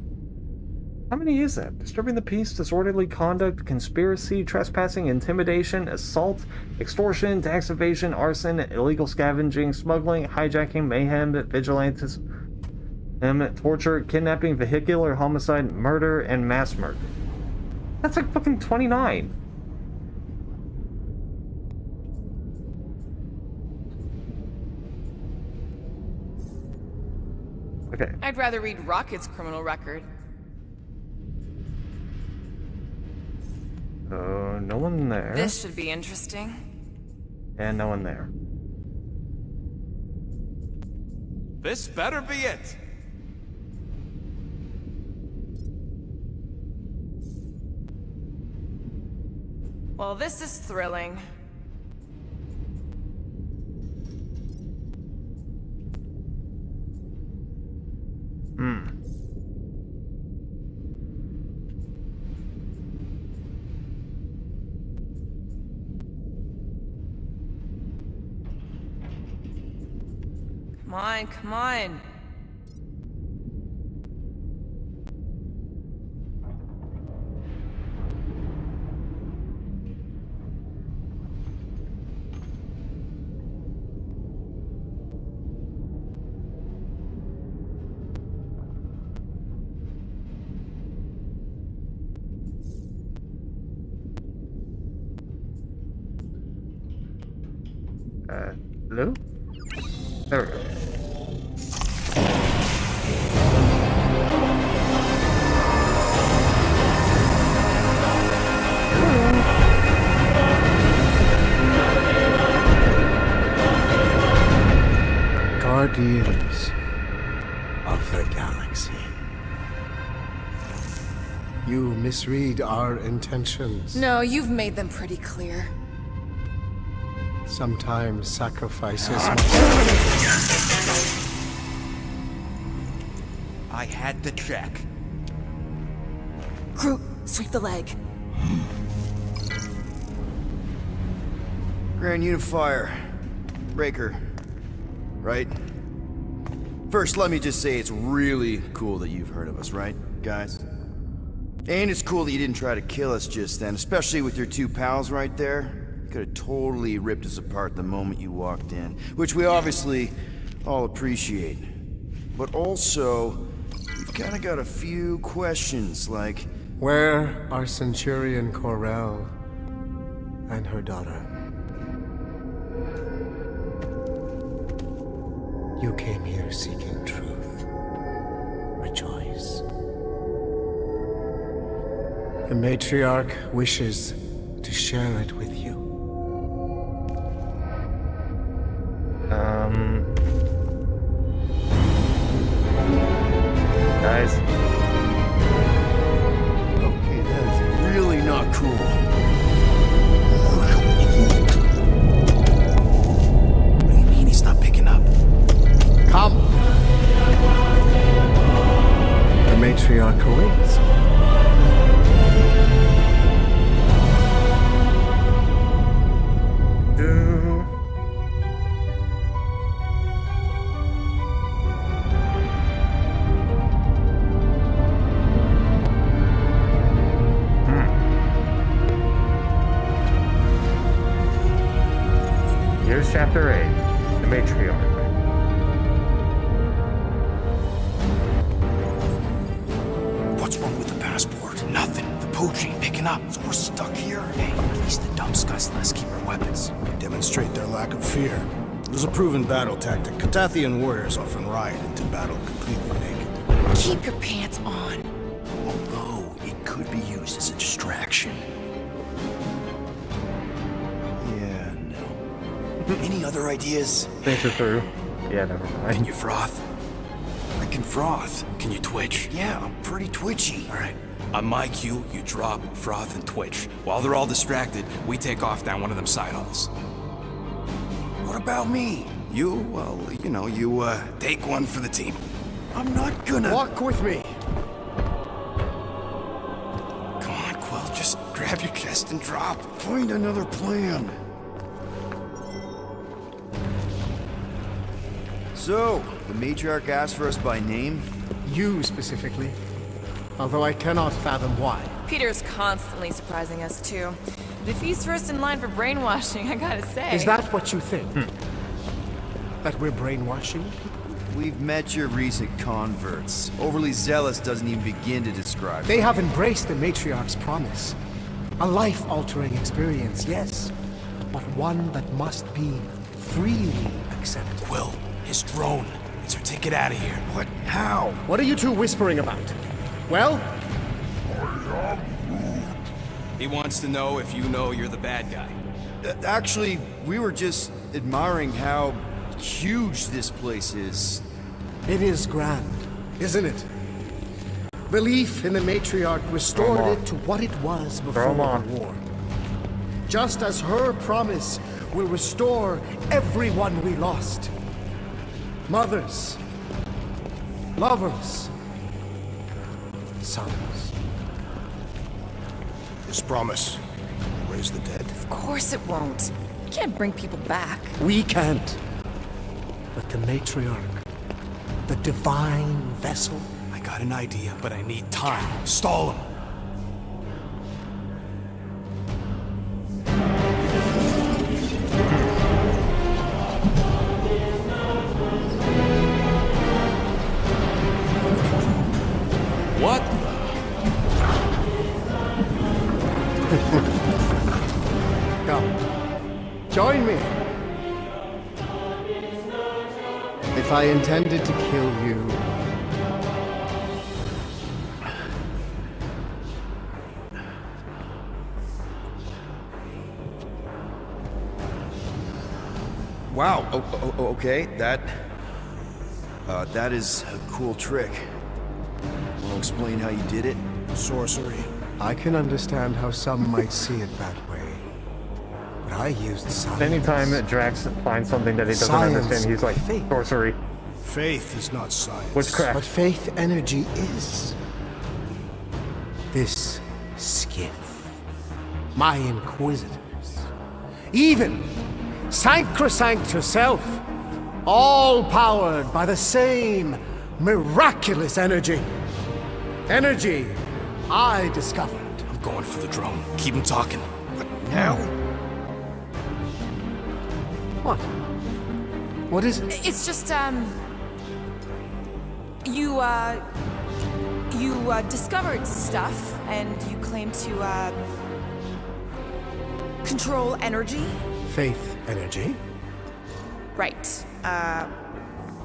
How many is that? Disturbing the peace, disorderly conduct, conspiracy, trespassing, intimidation, assault, extortion, tax evasion, arson, illegal scavenging, smuggling, hijacking, mayhem, vigilantism, torture, kidnapping, vehicular homicide, murder, and mass murder. That's like fucking 29. Okay. I'd rather read Rocket's criminal record. No one there. This should be interesting. And no one there. This better be it. Well, this is thrilling. Come on, come on. Hello? There we go. Guardians of the Galaxy. You misread our intentions. No, you've made them pretty clear. Sometimes sacrifices I had to check. Groot, sweep the leg. Grand Unifier. Breaker. Right? First, let me just say it's really cool that you've heard of us, right, guys? And it's cool that you didn't try to kill us just then, especially with your two pals right there. You could have totally ripped us apart the moment you walked in, which we obviously all appreciate. But also, we've kind of got a few questions, like... Where are Centurion Corell and her daughter? You came here seeking truth. Rejoice. The Matriarch wishes to share it with you. Guys. Okay, that is really not cool. What do you mean he's not picking up? Come! The Matriarch awaits. Here's Chapter 8, The Matriarch. What's wrong with the passport? Nothing. The pooch ain't picking up, so we're stuck here. Hey, at least the dumb scuds let us keep our weapons. Demonstrate their lack of fear. It was a proven battle tactic. Katathian warriors often ride into battle completely naked. Keep your pants on. Although, it could be used as a distraction. Yeah, no. Any other ideas? Think it through. Yeah, never mind. Can you froth? I can froth. Can you twitch? Yeah, I'm pretty twitchy. All right. On my cue, you drop, froth, and twitch. While they're all distracted, we take off down one of them side halls. What about me? You, well, you know, you, take one for the team. I'm not gonna... Walk with me. Come on, Quill, just grab your chest and drop. Find another plan. So, the Matriarch asked for us by name? You specifically. Although I cannot fathom why. Peter's constantly surprising us, too. But if he's first in line for brainwashing, I gotta say... Is that what you think? That we're brainwashing people? We've met your recent converts. Overly zealous doesn't even begin to describe They it. have embraced the Matriarch's promise. A life-altering experience, yes. But one that must be freely accepted. Quill, his drone. So take it out of here. What? How? What are you two whispering about? Well? He wants to know if you know you're the bad guy. Actually, we were just admiring how huge this place is. It is grand, isn't it? Belief in the matriarch restored it to what it was before the war. Just as her promise will restore everyone we lost. Mothers, lovers, sons. This promise will raise the dead. Of course it won't. You can't bring people back. We can't. But the matriarch, the divine vessel. I got an idea, but I need time. Stall him. What? Come, join me. If I intended to kill you, Wow. Okay. That is a cool trick. Want to explain how you did it? sorcery. I can understand how some might see it that way. But I used science. Anytime Drax finds something that he doesn't understand, he's like, sorcery. Faith is not science. Witchcraft. But faith energy is. This skiff. My inquisitors. Even Sacrosanct herself. All powered by the same miraculous energy. Energy I discovered. I'm going for the drone. Keep him talking. But now? What? What is it? It's just, you discovered stuff, and you claim to, control energy? Faith energy? Right.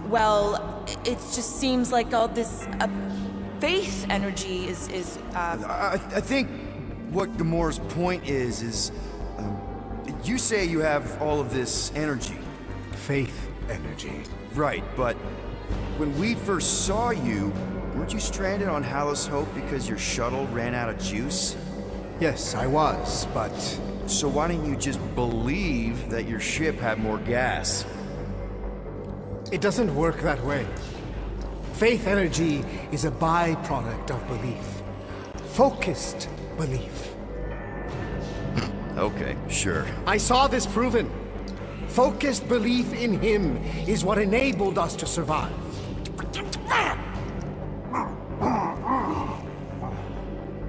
Well, it just seems like all this, faith energy is. I think what Gamora's point is, you say you have all of this energy. Faith energy. Right, but when we first saw you, weren't you stranded on Hallis Hope because your shuttle ran out of juice? Yes, I was, but... So why don't you just believe that your ship had more gas? It doesn't work that way. Faith energy is a byproduct of belief. Focused belief. Okay, sure. I saw this proven. Focused belief in him is what enabled us to survive.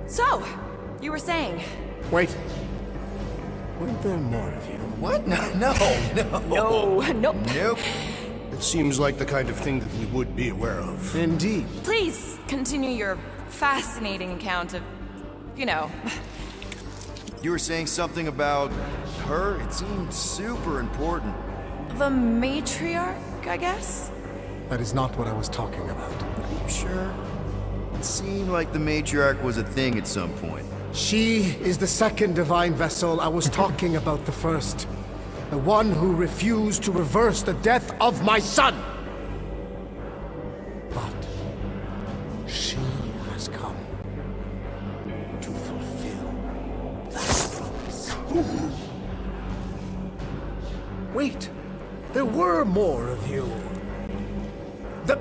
So, you were saying? Wait. Weren't there more of you? What? No. Nope. Nope. It seems like the kind of thing that we would be aware of. Indeed. Please continue your fascinating account of, you know. You were saying something about her? It seemed super important. The matriarch, I guess? That is not what I was talking about. Are you sure? It seemed like the matriarch was a thing at some point. She is the second divine vessel. I was talking about the first. The one who refused to reverse the death of my son! But she has come to fulfill that promise. Wait, there were more of you. The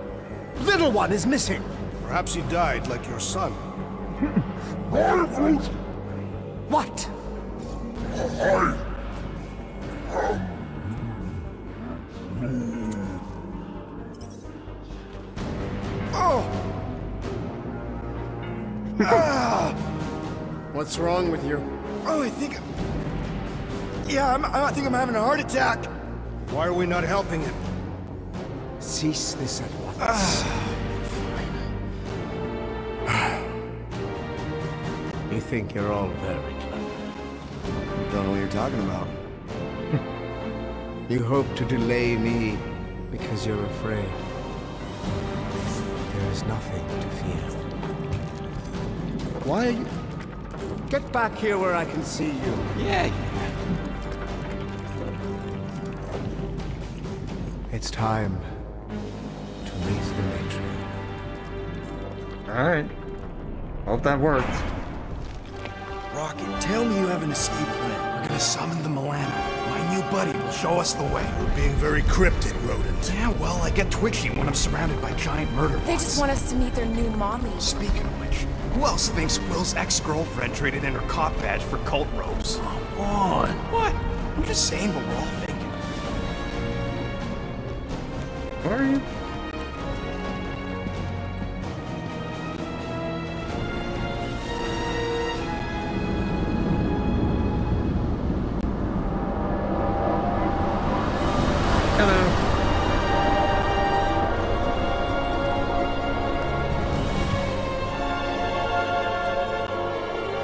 little one is missing. Perhaps he died like your son. What? What's wrong with you? Oh, I think I'm having a heart attack. Why are we not helping him? Cease this at once. You think you're all very clever. Don't know what you're talking about. You hope to delay me because you're afraid. There is nothing to fear. Why are you... Get back here where I can see you. Yeah. It's time to raise the matriarch. Alright. Hope that works. Rocket, tell me you have an escape plan. We're gonna summon the Milano. My new buddy will show us the way. You're being very cryptic, Rodent. Yeah, well, I get twitchy when I'm surrounded by giant murder bots. They just want us to meet their new mommy. Speaking of which, who else thinks Will's ex-girlfriend traded in her cop badge for cult robes? Come on. What? I'm just saying what we're all thinking. Where are you?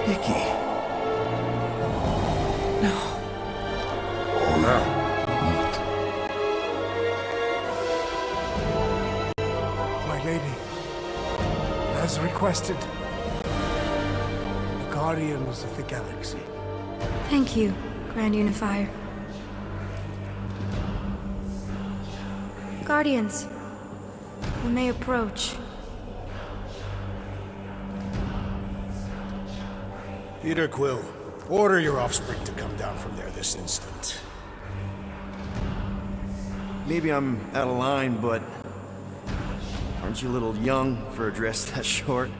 Nikki. No. Oh no. My lady, as requested, the Guardians of the Galaxy. Thank you, Grand Unifier. Guardians, you may approach. Peter Quill, order your offspring to come down from there this instant. Maybe I'm out of line, but aren't you a little young for a dress that short?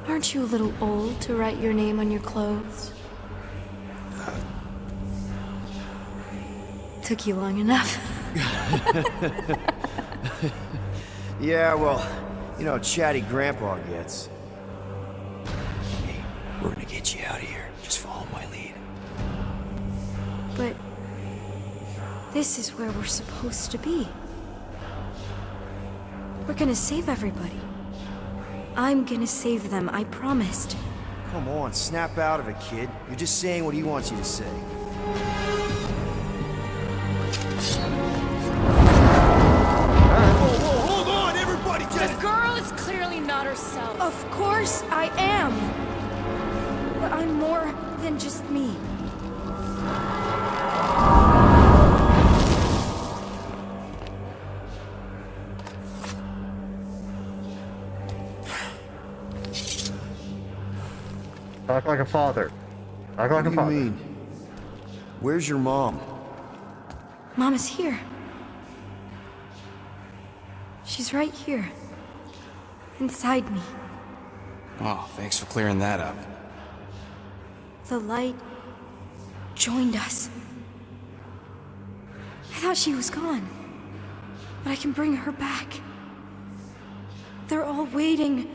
Aren't you a little old to write your name on your clothes? Took you long enough. Yeah, well, you know how chatty Grandpa gets. Hey, we're gonna get you out of here. Just follow my lead. But this is where we're supposed to be. We're gonna save everybody. I'm gonna save them, I promised. Come on, snap out of it, kid. You're just saying what he wants you to say. Hold on, everybody! The girl is clearly not herself. Of course I am. But I'm more than just me. Talk like a father. Talk like a father. What do you mean? Where's your mom? Mama's here. She's right here. Inside me. Oh, thanks for clearing that up. The light joined us. I thought she was gone. But I can bring her back. They're all waiting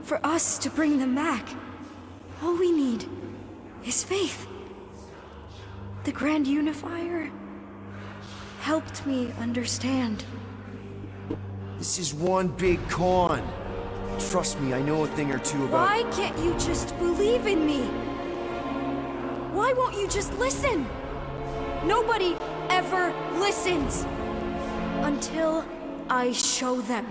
for us to bring them back. All we need is faith. The Grand Unifier helped me understand. This is one big con. Trust me, I know a thing or two about... Why can't you just believe in me? Why won't you just listen? Nobody ever listens. Until I show them.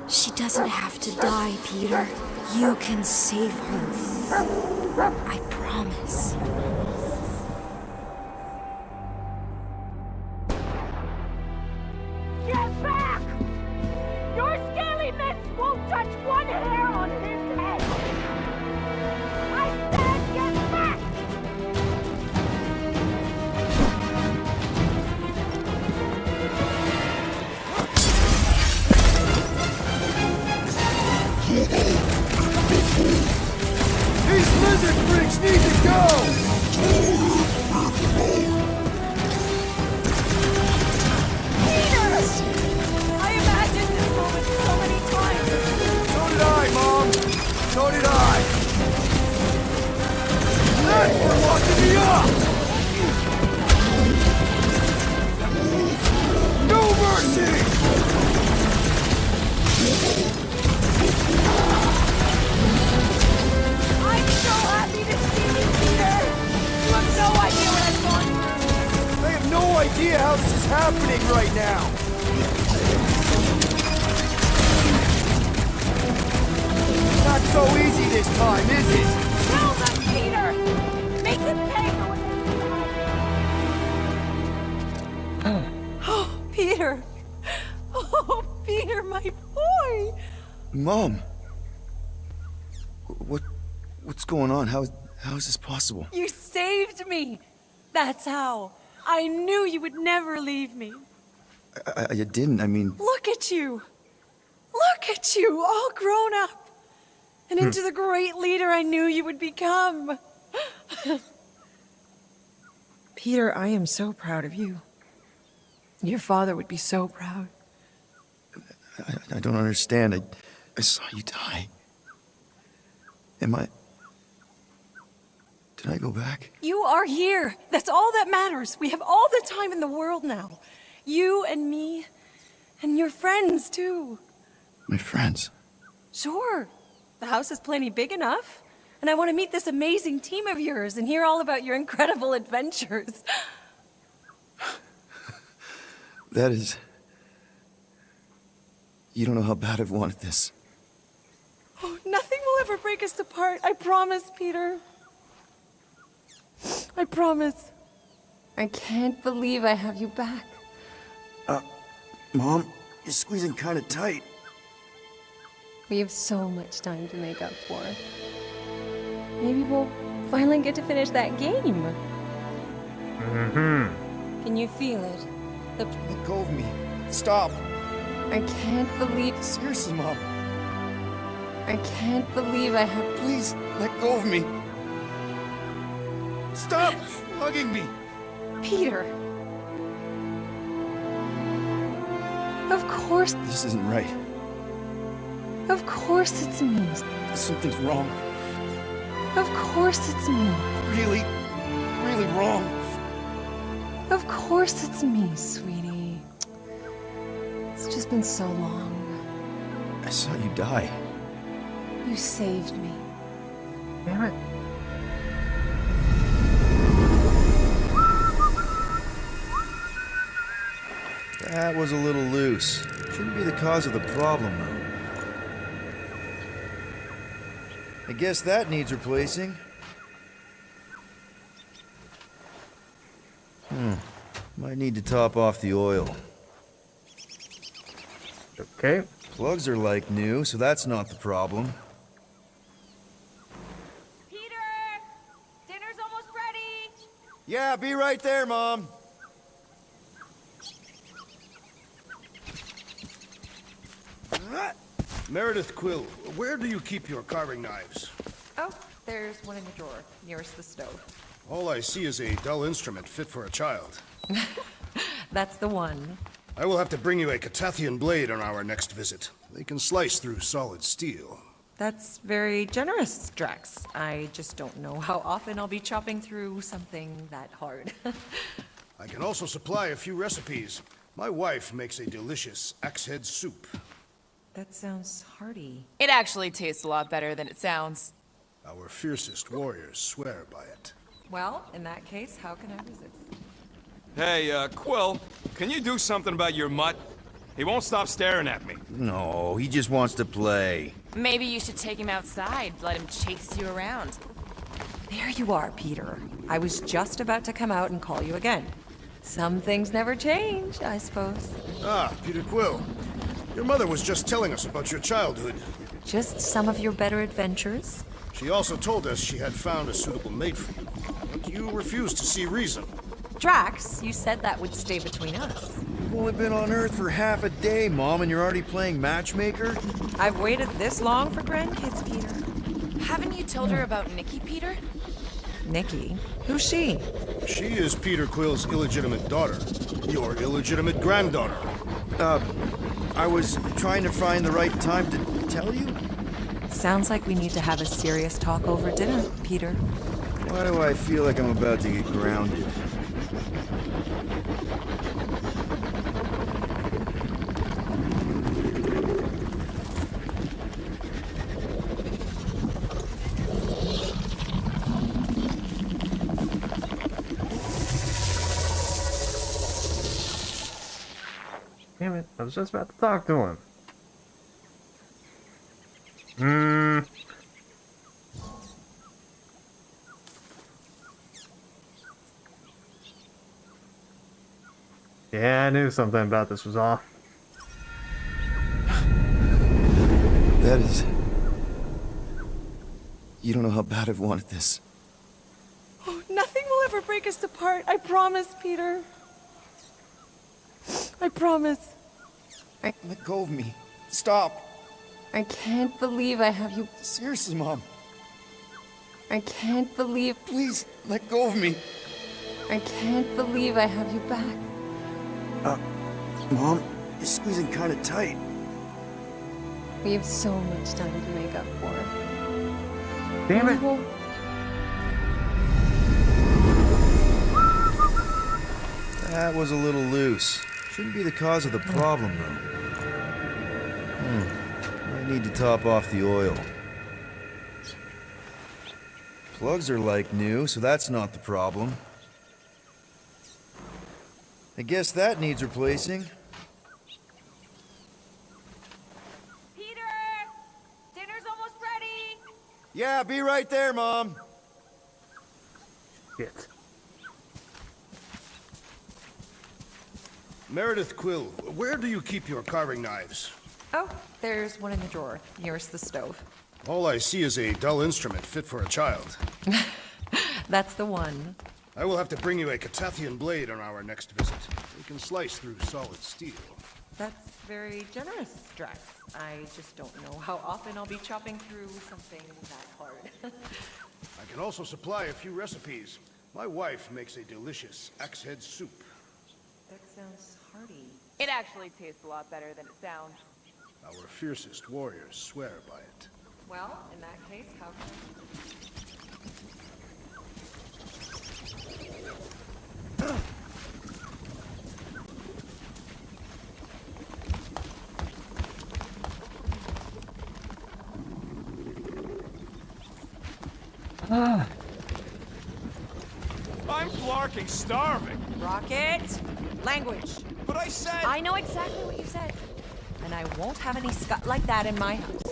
She doesn't have to die, Peter. You can save her. I promise. Get back! Your scaly mitts won't touch one hair on his head! I said get back! These lizard freaks need to go! right now. Not so easy this time, is it? Kill them, Peter! Make them pay for what Oh, Peter! Oh, Peter, my boy! Mom. What's going on? How is this possible? You saved me! That's how. I knew you would never leave me. I didn't, I mean... Look at you! Look at you, all grown up! And into the great leader I knew you would become. Peter, I am so proud of you. Your father would be so proud. I don't understand. I saw you die. Did I go back? You are here. That's all that matters. We have all the time in the world now. You and me, and your friends, too. My friends? Sure. The house is plenty big enough. And I want to meet this amazing team of yours and hear all about your incredible adventures. That is... You don't know how bad I've wanted this. Oh, nothing will ever break us apart. I promise, Peter. I promise. I can't believe I have you back. Mom, you're squeezing kind of tight. We have so much time to make up for. Maybe we'll finally get to finish that game. Can you feel it? Let go of me. Stop. I can't believe... Seriously, Mom. I can't believe I have... Please, let go of me. Stop hugging me. Peter. Of course... This isn't right. Of course it's me. Something's wrong. Of course it's me. Really, really wrong. Of course it's me, sweetie. It's just been so long. I saw you die. You saved me. Damn it. That was a little loose. Shouldn't be the cause of the problem, though. I guess that needs replacing. Might need to top off the oil. Okay. Plugs are like new, so that's not the problem. Peter! Dinner's almost ready! Yeah, be right there, Mom. Meredith Quill, where do you keep your carving knives? Oh, there's one in the drawer, nearest the stove. All I see is a dull instrument fit for a child. That's the one. I will have to bring you a Catathian blade on our next visit. They can slice through solid steel. That's very generous, Drax. I just don't know how often I'll be chopping through something that hard. I can also supply a few recipes. My wife makes a delicious axe-head soup. That sounds hearty. It actually tastes a lot better than it sounds. Our fiercest warriors swear by it. Well, in that case, how can I resist? Hey, Quill, can you do something about your mutt? He won't stop staring at me. No, he just wants to play. Maybe you should take him outside, let him chase you around. There you are, Peter. I was just about to come out and call you again. Some things never change, I suppose. Ah, Peter Quill. Your mother was just telling us about your childhood. Just some of your better adventures? She also told us she had found a suitable mate for you, but you refused to see reason. Drax, you said that would stay between us. You've only been on Earth for half a day, Mom, and you're already playing matchmaker? I've waited this long for grandkids, Peter. Haven't you told her about Nikki, Peter? Nikki? Who's she? She is Peter Quill's illegitimate daughter. Your illegitimate granddaughter. I was trying to find the right time to tell you? Sounds like we need to have a serious talk over dinner, Peter. Why do I feel like I'm about to get grounded? Damn it, I was just about to talk to him. Yeah, I knew something about this was off. That is... You don't know how bad I've wanted this. Oh, nothing will ever break us apart. I promise, Peter. I promise. Let go of me. Stop. I can't believe I have you. Seriously, Mom. I can't believe. Please, let go of me. I can't believe I have you back. Mom, you're squeezing kind of tight. We have so much time to make up for. Damn it. That was a little loose. Shouldn't be the cause of the problem, though. I need to top off the oil. Plugs are like new, so that's not the problem. I guess that needs replacing. Peter! Dinner's almost ready! Yeah, be right there, Mom. Shit. Meredith Quill, where do you keep your carving knives? Oh, there's one in the drawer, nearest the stove. All I see is a dull instrument fit for a child. That's the one. I will have to bring you a Catathian blade on our next visit. We can slice through solid steel. That's very generous, Drax. I just don't know how often I'll be chopping through something that hard. I can also supply a few recipes. My wife makes a delicious axe head soup. That sounds hearty. It actually tastes a lot better than it sounds. Our fiercest warriors swear by it. Well, in that case, how I'm flarking starving. Rocket! Language! But I said... I know exactly what you said. And I won't have any scut like that in my house.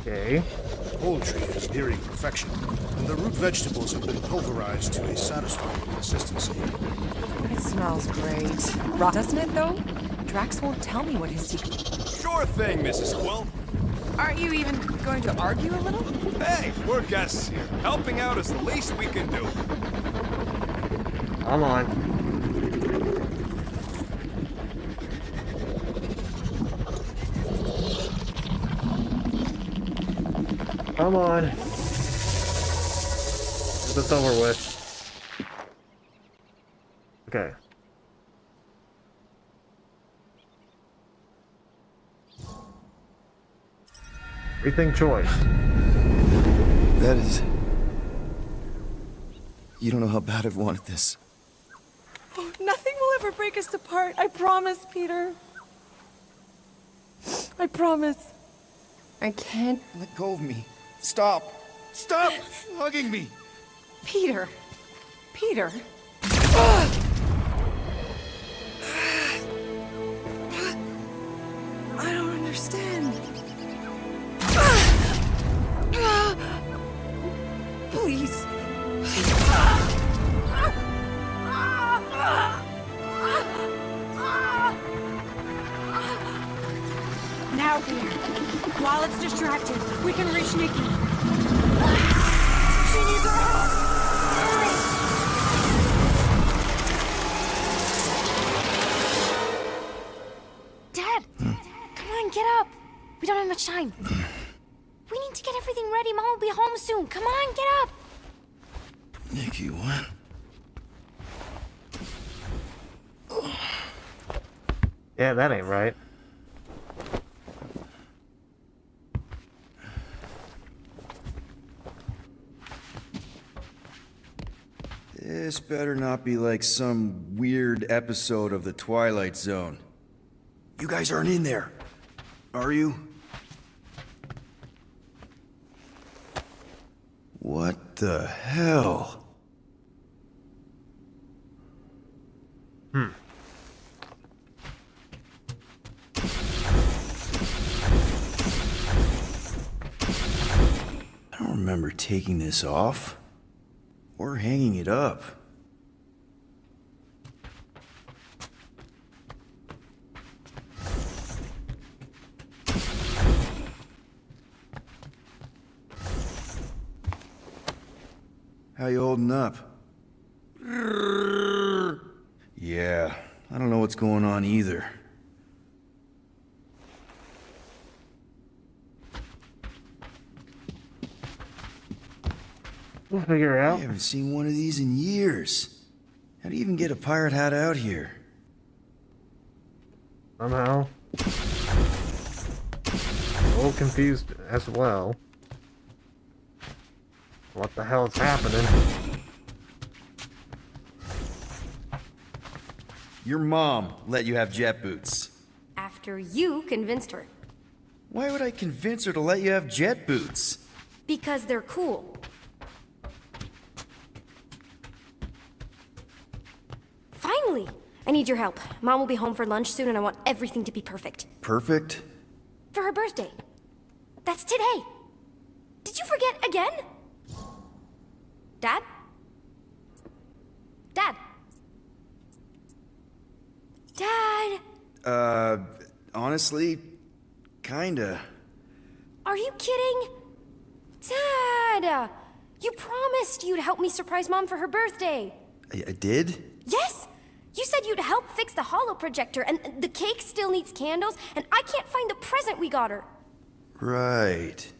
Okay. Poultry is nearing perfection, and the root vegetables have been pulverized to a satisfying consistency. It smells great. Doesn't it, though? Drax won't tell me what his secret... Sure thing, Mrs. Quill. Aren't you even going to argue a little? Hey, we're guests here. Helping out is the least we can do. Come on. Come on. Get this over with. Okay. Rethink choice. That is... You don't know how bad I've wanted this. Oh, nothing will ever break us apart. I promise, Peter. I promise. I can't. Let go of me. Stop. Stop hugging me. Peter. Peter. I don't understand. Please. Now, Peter. While it's distracted, we can reach Nikki. She needs our help! Dad! Come on, get up! We don't have much time. We need to get everything ready. Mom will be home soon. Come on, get up! Nikki, what? Yeah, that ain't right. This better not be like some weird episode of The Twilight Zone. You guys aren't in there, are you? What the hell? I don't remember taking this off or hanging it up. How you holding up? Yeah, I don't know what's going on either. We'll figure it out. I haven't seen one of these in years. How do you even get a pirate hat out here? Somehow. A little confused as well. What the hell is happening? Your mom let you have jet boots. After you convinced her. Why would I convince her to let you have jet boots? Because they're cool. Finally! I need your help. Mom will be home for lunch soon and I want everything to be perfect. Perfect? For her birthday. That's today. Did you forget again? Dad? Dad? Dad? Honestly, kinda. Are you kidding? Dad! You promised you'd help me surprise Mom for her birthday. I did? Yes! You said you'd help fix the holo projector, and the cake still needs candles, and I can't find the present we got her. Right.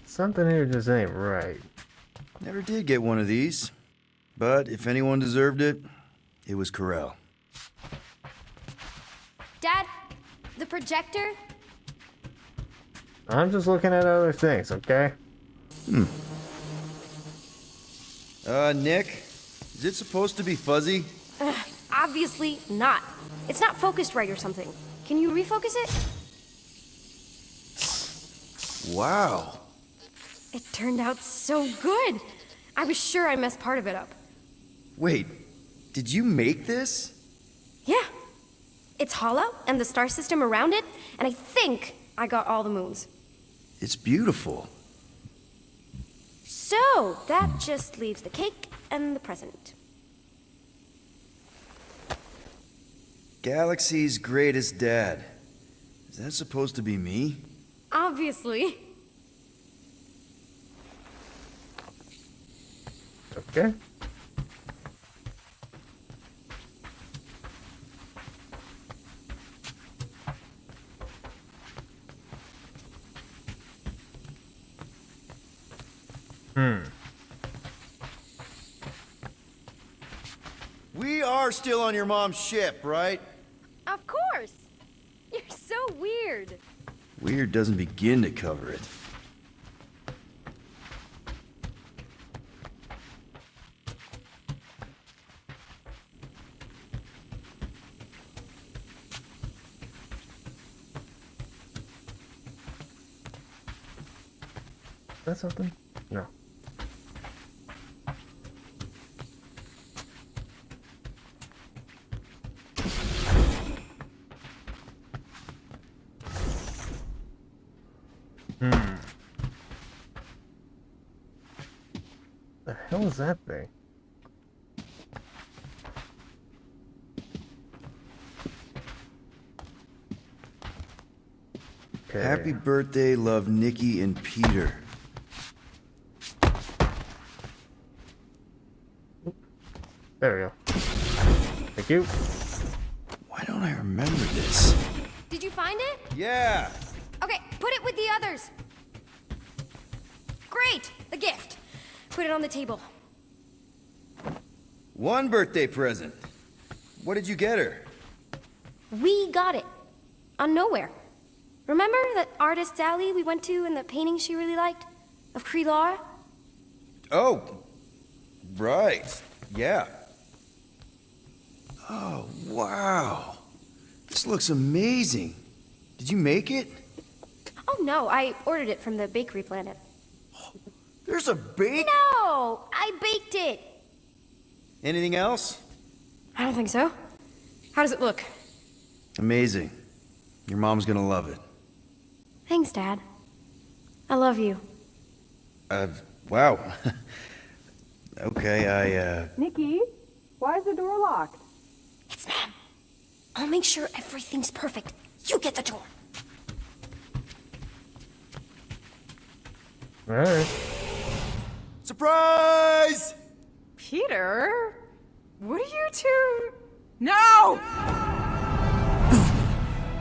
Something here just ain't right. Never did get one of these. But if anyone deserved it, it was Corel. Dad, the projector? I'm just looking at other things, okay? Nick? Is it supposed to be fuzzy? Obviously not. It's not focused right or something. Can you refocus it? Wow. It turned out so good. I was sure I messed part of it up. Wait, did you make this? Yeah. It's hollow, and the star system around it, and I think I got all the moons. It's beautiful. So, that just leaves the cake and the present. Galaxy's greatest dad. Is that supposed to be me? Obviously. Okay. We are still on your mom's ship, right? Of course! You're so weird. Weird doesn't begin to cover it. Is that something? No. The hell is that thing? Okay. Happy birthday, love Nikki and Peter. There we go. Thank you. Why don't I remember this? Did you find it? Yeah! Okay, put it with the others. Great! The gift. Put it on the table. One birthday present. What did you get her? We got it. On Nowhere. Remember that artist's alley we went to and the painting she really liked? Of Kree-Lara? Oh, right. Yeah. Oh, wow. This looks amazing. Did you make it? Oh no, I ordered it from the Bakery Planet. There's a bake? No! I baked it! Anything else? I don't think so. How does it look? Amazing. Your mom's gonna love it. Thanks, Dad. I love you. Wow. Okay, Nikki, why is the door locked? It's Mom. I'll make sure everything's perfect. You get the door. Alright. Surprise! Peter? What are you two... No!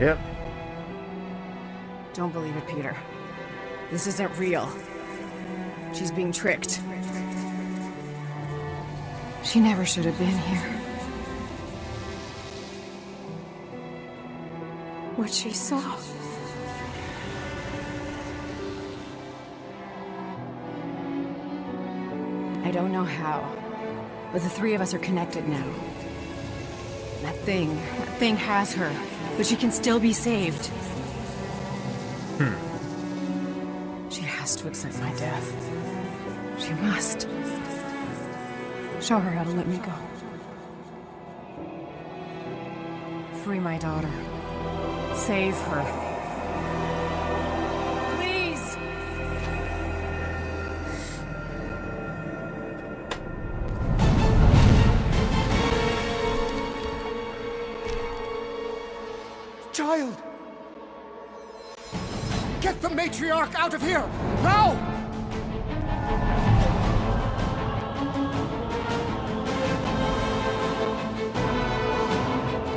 Yep. Don't believe it, Peter. This isn't real. She's being tricked. She never should have been here. What she saw. I don't know how, but the three of us are connected now. That thing has her, but she can still be saved. She has to accept my death. She must. Show her how to let me go. Free my daughter. Save her. Please! Child! Get the matriarch out of here! Now!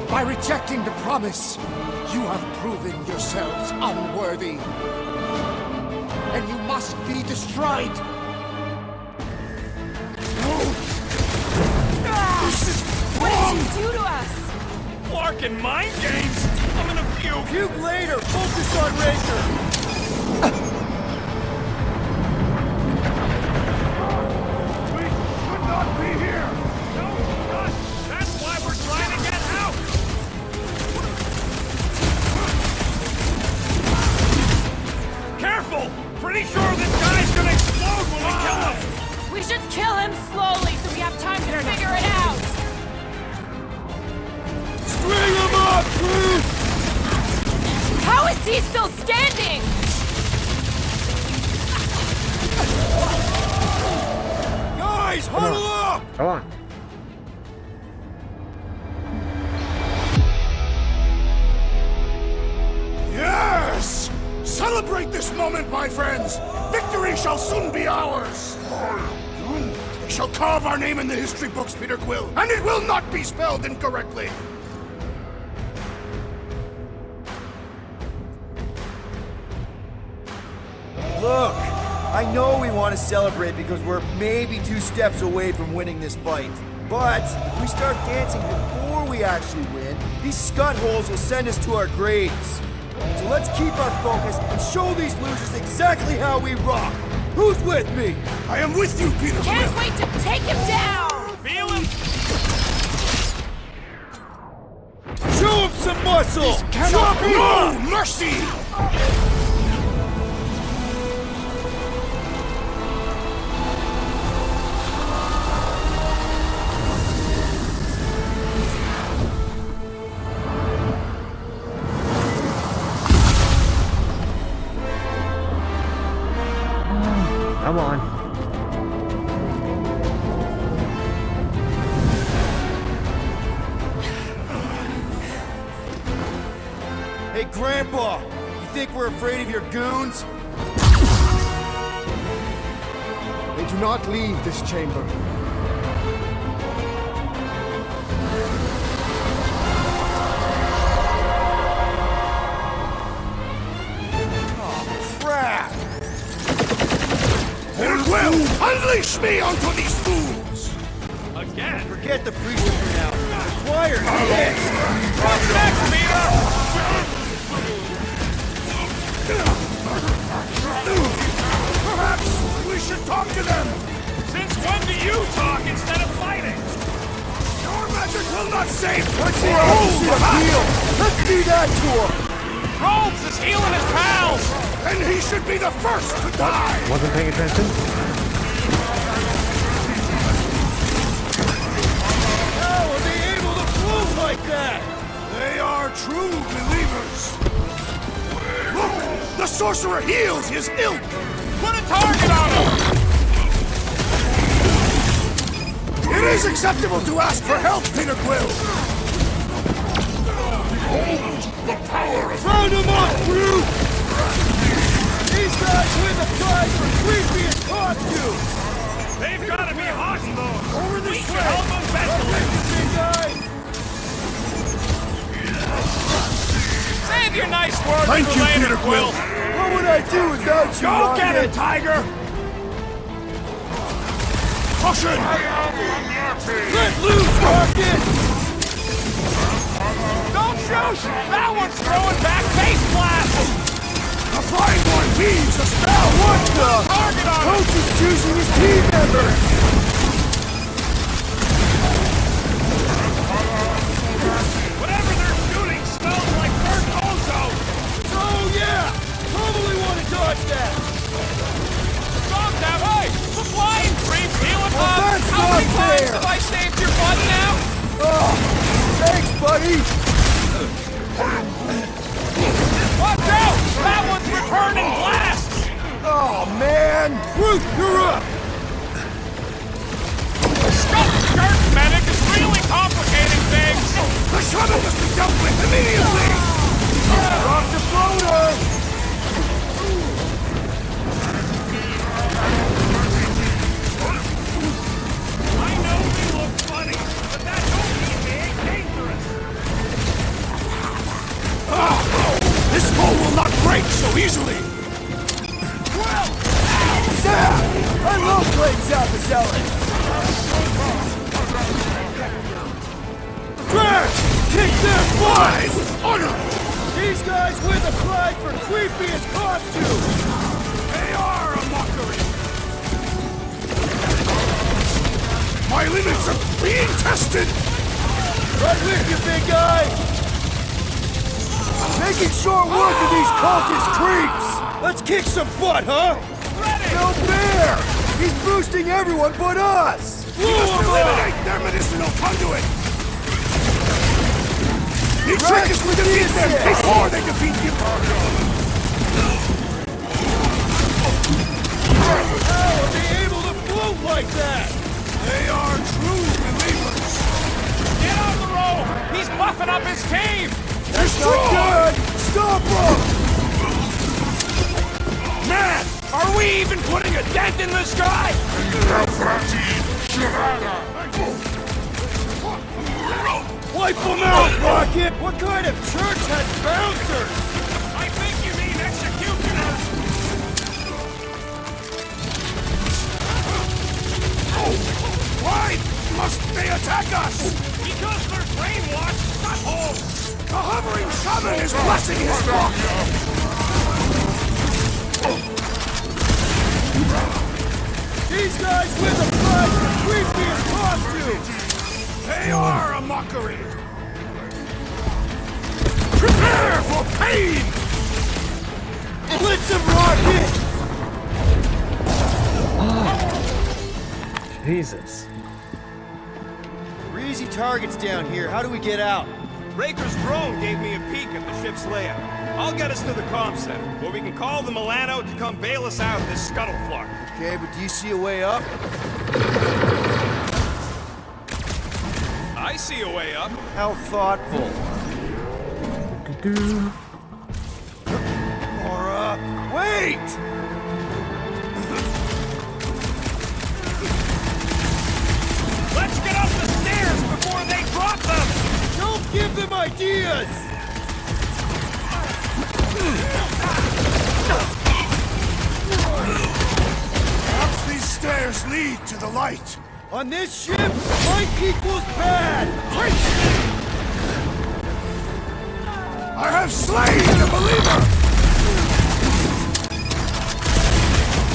By rejecting the promise, you have proven yourselves unworthy. And you must be destroyed! What did you do to us? Clark and mind games? I'm gonna puke. Puke later! Focus on Ranger! We should not be here! No, not. That's why we're trying to get out. Careful! Pretty sure this guy's gonna explode when we kill him. We should kill him slowly so we have time to figure it out. String him up, dude! How is he still standing? Guys, huddle up! Come on. Yes! Celebrate this moment, my friends! Victory shall soon be ours! They shall carve our name in the history books, Peter Quill, and it will not be spelled incorrectly! Look, I know we want to celebrate because we're maybe 2 steps away from winning this fight. But if we start dancing before we actually win, these scut holes will send us to our graves. So let's keep our focus and show these losers exactly how we rock. Who's with me? I am with you, Peter Quill! Can't wait to take him down! Feel him? Show him some muscle! Cannot be! No mercy! Come on. Hey, Grandpa! You think we're afraid of your goons? They do not leave this chamber. Oh, crap! Very well! Unleash me onto these fools! Again? Forget the preacher for now. Choir's next. What's next, Peter? Perhaps we should talk to them! Since when do you talk instead of fighting? Your magic will not save! What's the opposite of heal? Let's do that to him! Rolbs is healing his pals! And he should be the first to die! Wasn't paying attention? How are they able to float like that? They are true believers! Look! The sorcerer heals his ilk! Put a target on him! It is acceptable to ask for help, Peter Quill! Behold the power of... Round him up, brute! These guys win the prize for creepiest costume! They've got to be hostile! Over this We way! can help them ventilate! Big guy! Save your nice words Thank for you, later, Peter Quill. What would I do without you, Go Rocket? get it, Tiger! Caution! Let loose, Rocket! Don't shoot! That one's throwing back face blasts! The flying boy weaves a spell! Now what the? Target on him! Coach is choosing his team members! Whatever they're shooting smells like burnt ozone! Oh yeah! Probably want to dodge that! Stop that! Hey! The flying creeps healing Oh, up! that's How not many times fair. have I saved your butt now? Oh, thanks, buddy! Watch out! That one's returning blasts! Oh, man! Groot, you're up! Stuff dirt medic is really complicating things! The shuttle must be dealt with immediately! Drop the floater! I know we look funny, but that don't mean they ain't dangerous! This hole will not break so easily! Zap! I love playing Zappazelli! Crash! Kick their butt! With honor! These guys win the prize for creepiest costume! They are a mockery! My limits are being tested! Right with you, big guy! Making short work of these cultist creeps! Let's kick some butt, huh? No fair! He's boosting everyone but us! We must eliminate their medicinal conduit! The trick is to defeat them before they defeat you! How are they able to float like that? They are true believers! Get on the road! He's buffing up his cave! That's not good! Stop him! Man! Are we even putting a dent in the sky? Wipe them out, Rocket! What kind of church has bouncers? I think you mean executioners! Why must they attack us? Because they're brainwashed buttholes! The hovering shaman is blessing his flock! These guys win the prize for creepiest costumes! They are a mockery! Prepare for pain! Blitz him, Rocket! Jesus. Easy targets down here. How do we get out? Raker's drone gave me a peek at the ship's layout. I'll get us to the comm center, where we can call the Milano to come bail us out of this scuttle flark. Okay, but do you see a way up? I see a way up. How thoughtful. Or wait! Let's get up the stairs before they drop them! Don't give them ideas! Perhaps these stairs lead to the light. On this ship, light equals bad! Great! Slain the believer!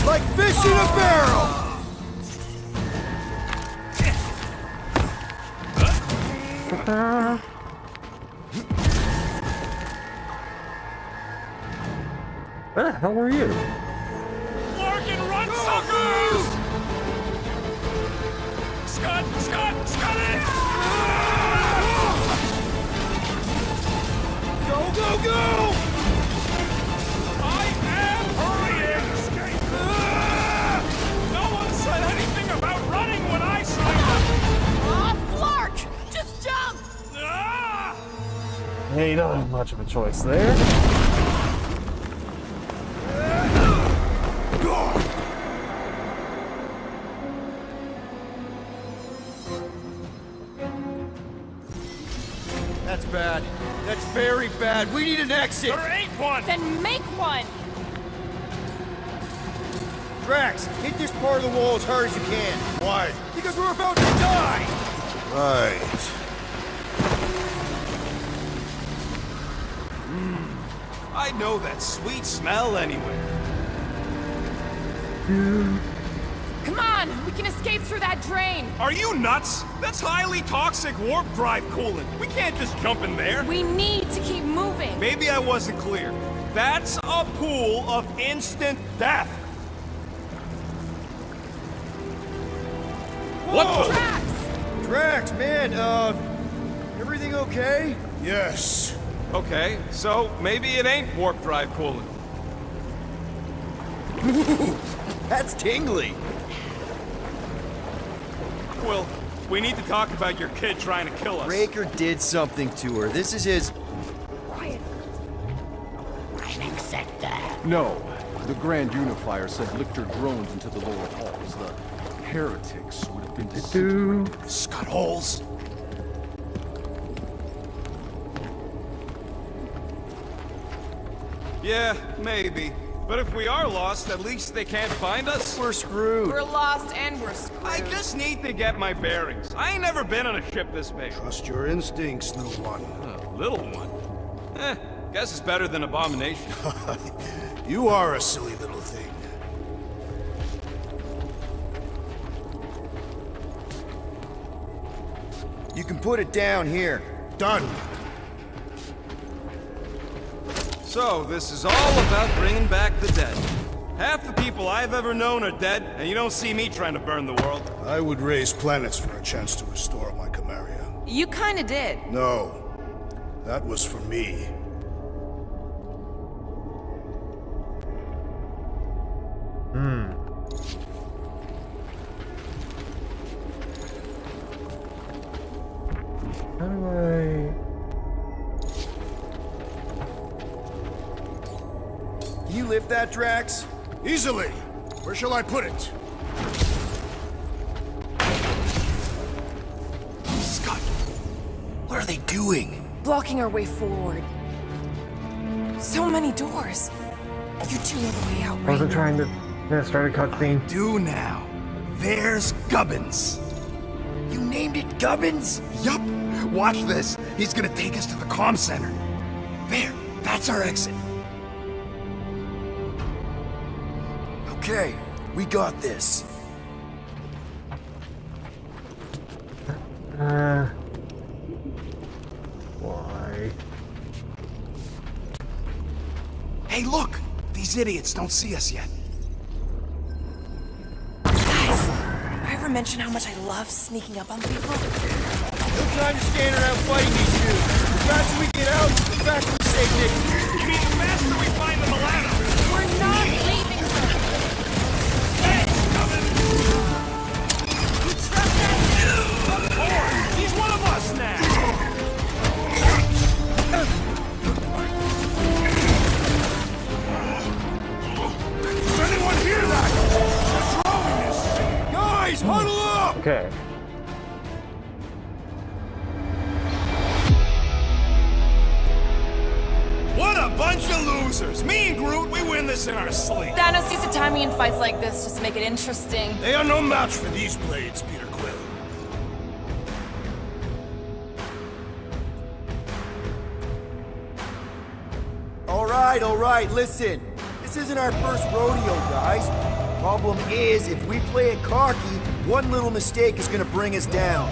Like fish in a barrel! Where the hell are you? Larkin, run, suckers! Scott, it! Go, go, go! I am hurrying! No one said anything about running when I signed up! Flark! Just jump! Hey, you don't have much of a choice there. That's bad. That's very bad. We need an exit. There ain't one! Then make one! Drax, hit this part of the wall as hard as you can. Why? Because we're about to die! Right. I know that sweet smell anywhere. Come on! We can escape through that drain! Are you nuts? That's highly toxic warp drive coolant. We can't just jump in there. We need to keep moving! Maybe I wasn't clear. That's a pool of instant death. What the? Drax, man, everything okay? Yes. Okay, so maybe it ain't warp drive coolant. That's tingly. Well, we need to talk about your kid trying to kill us. Raker did something to her. This is his... Quiet. No. The Grand Unifier said Lictor drones into the lower halls. The heretics would have been disintegrated. Scott holes. Yeah, maybe. But if we are lost, at least they can't find us. We're screwed. We're lost and we're screwed. I just need to get my bearings. I ain't never been on a ship this big. Trust your instincts, little one. Little one? Guess it's better than Abomination. You are a silly little thing. You can put it down here. Done. So, this is all about bringing back the dead. Half the people I've ever known are dead, and you don't see me trying to burn the world. I would raise planets for a chance to restore my Camarilla. You kinda did. No. That was for me. How do I... Can you lift that, Drax? Easily. Where shall I put it? Scott, what are they doing? Blocking our way forward. So many doors. You two know the way out, I right? wasn't trying to start a cutscene. Do now. There's Gubbins. You named it Gubbins? Yup. Watch this. He's gonna take us to the comm center. There. That's our exit. Okay, we got this. Why? Hey, look! These idiots don't see us yet. Guys, I ever mention how much I love sneaking up on people? No time to stand around fighting these two. The faster we get out, the faster we save Nick. You mean the faster we find the Milano? We're not leaving, sir! You trust that? Of course! He's one of us now! Does anyone hear that? What's wrong with this thing? Guys, huddle up! Okay. What a bunch of losers! Me and Groot, we win this in our sleep. Thanos used to tie me in fights like this just to make it interesting. They are no match for these blades, Peter Quill. Alright, listen. This isn't our first rodeo, guys. Problem is, if we play it cocky, one little mistake is gonna bring us down.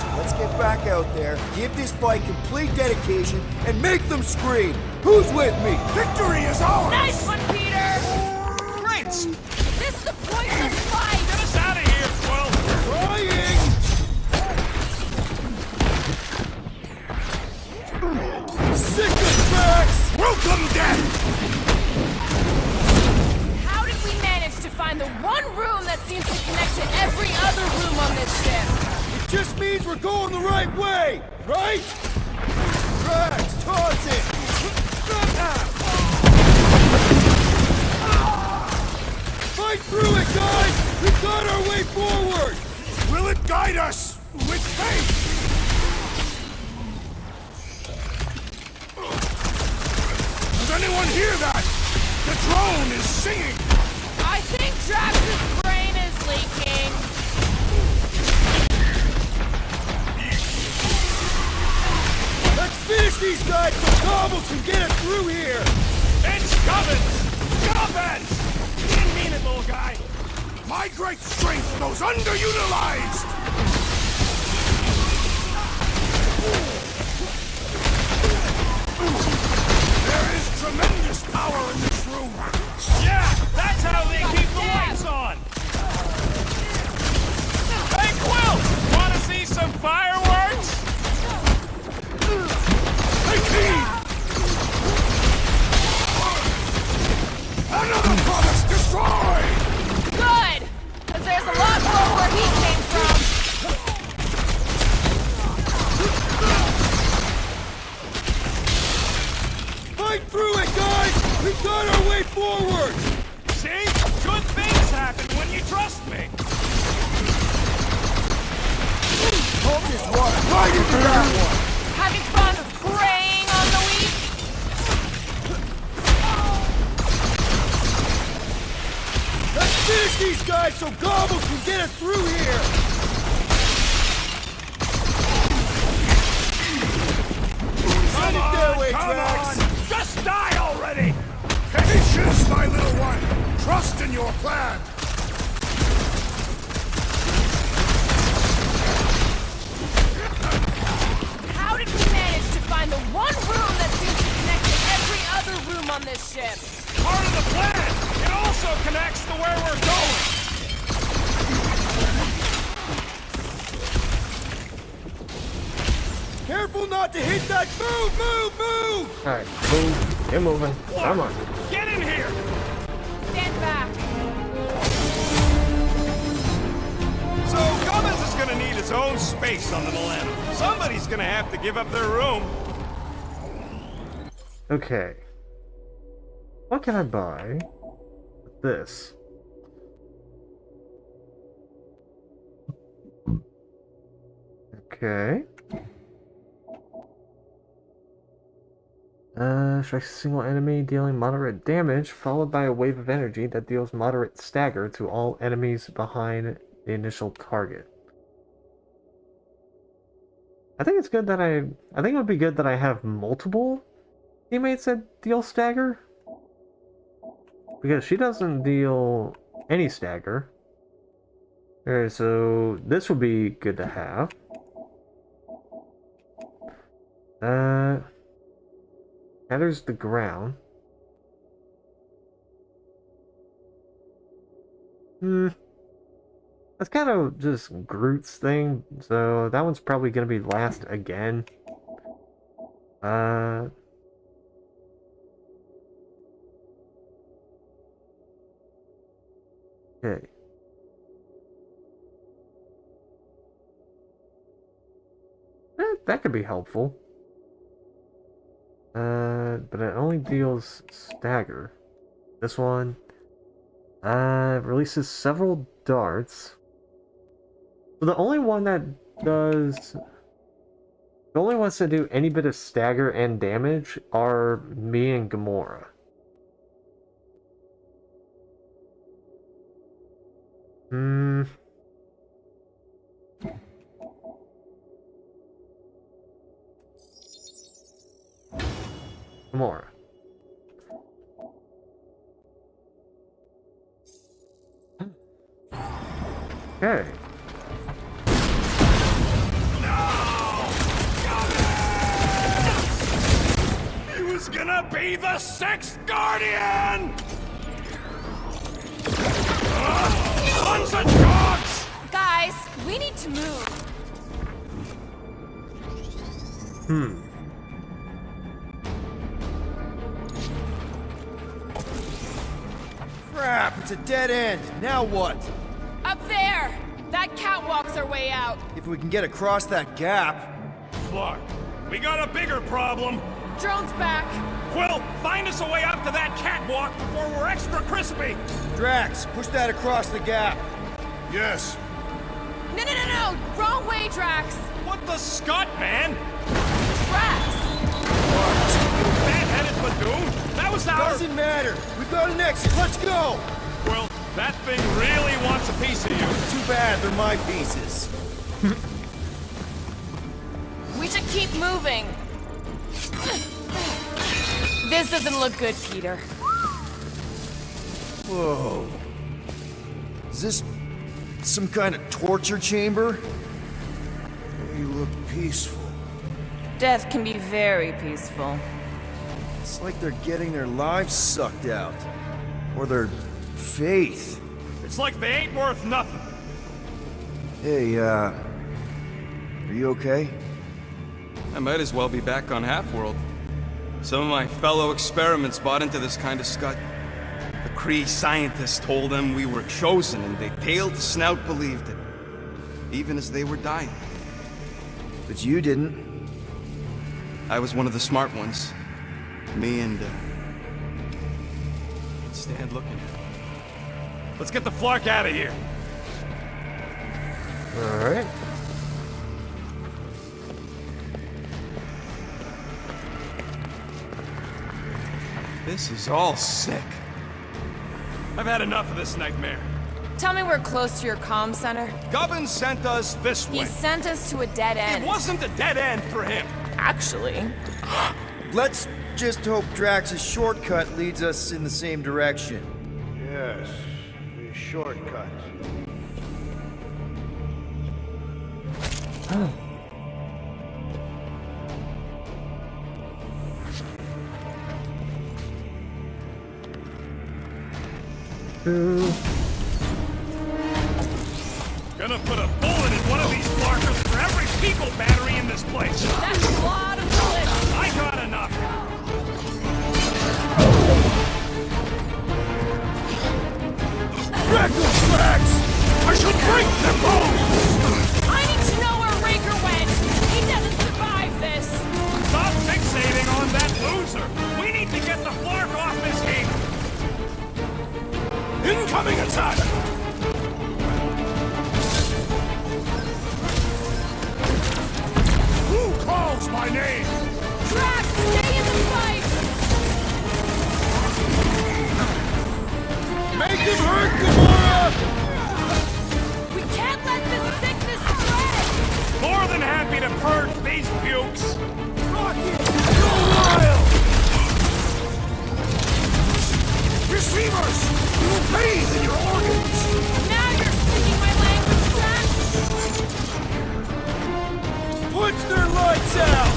So let's get back out there, give this fight complete dedication, and make them scream. Who's with me? Victory is ours! Nice one, Peter! Great! This is a pointless fight! Get us out of here, Quill! Trying! Sick of facts! Welcome, death! How did we manage to find the one room that seems to connect to every other room on this ship? It just means we're going the right way, right? Drax, toss it! Fight through it, guys! We've got our way forward! Will it guide us with faith? Does anyone hear that? The drone is singing! I think Drax's brain is leaking. Let's finish these guys so Gobbles can get us through here! It's Gubbins! Gubbins! You didn't mean it, little guy! My great strength goes underutilized! There is tremendous power in this room! Yeah, that's how they keep the lights on! Hey, Quill! Wanna see some fireworks? Take heed! Another promise destroyed! Good! Because there's a lot more where he came from. Fight through it, guys! We've got our way forward! See? Good things happen when you trust me! Hope this water right into that one! Having fun preying on the weak? Let's finish these guys so Gobbles can get us through here! Send it their way, Drax! Just die already! Patience, my little one! Trust in your plan! How did we manage to find the one room that seems to connect to every other room on this ship? Part of the plan! It also connects to where we're going! Careful not to hit that! Move! Alright, move. Get moving. Come on. Get in here! Stand back. So, Gubbins is gonna need his own space on the Millennium. Somebody's gonna have to give up their room. Okay. What can I buy? This. Okay. Strikes a single enemy dealing moderate damage, followed by a wave of energy that deals moderate stagger to all enemies behind the initial target. I think it's good that I think it would be good that I have multiple teammates that deal stagger. Because she doesn't deal any stagger. Alright, so this would be good to have. Shatters the ground. That's kind of just Groot's thing, so that one's probably gonna be last again. Okay. That could be helpful. But it only deals stagger. This one releases several darts. So the only one that does... The only ones that do any bit of stagger and damage are me and Gamora. Gamora. Okay. He was gonna be the Sixth Guardian! Sons of dogs! Guys, we need to move. Crap, it's a dead end. Now what? Up there! That catwalk's our way out. If we can get across that gap. Clark, we got a bigger problem. Drone's back. Quill, find us a way up to that catwalk before we're extra crispy. Drax, push that across the gap. Yes. No! Wrong way, Drax! What the scut, man? Drax! Bad-headed Badoon? That was our... Doesn't matter. We've got an exit. Let's go! Well, that thing really wants a piece of you. Too bad they're my pieces. We should keep moving. This doesn't look good, Peter. Whoa. Is this some kind of torture chamber? You look peaceful. Death can be very peaceful. It's like they're getting their lives sucked out. Or their faith. It's like they ain't worth nothing. Hey, are you okay? I might as well be back on Half-World. Some of my fellow experiments bought into this kind of scut. The Kree scientists told them we were chosen, and they tailed the snout believed it. Even as they were dying. But you didn't. I was one of the smart ones. Me and, can't stand looking at it. Let's get the Flark out of here. Alright. This is all sick. I've had enough of this nightmare. Tell me we're close to your comm center. Gubbins sent us this way. He sent us to a dead end. It wasn't a dead end for him. Actually. Let's just hope Drax's shortcut leads us in the same direction. Yes, the shortcut. Gonna put a bullet in one of these Flarkers for every people battery in this place. That's a lot of bullets. I got enough. Wreck those tracks! I shall break their bones! I need to know where Raker went. He doesn't survive this. Stop fixating on that loser. We need to get the Flark off this heap. Incoming attack! Who calls my name? Drax, stay in the fight. Make him hurt, Gamora! We can't let this sickness spread. More than happy to purge these pukes. Rocket! Go wild! Receivers! You will bathe in your organs! Now you're speaking my language, Drax. Punch their lights out!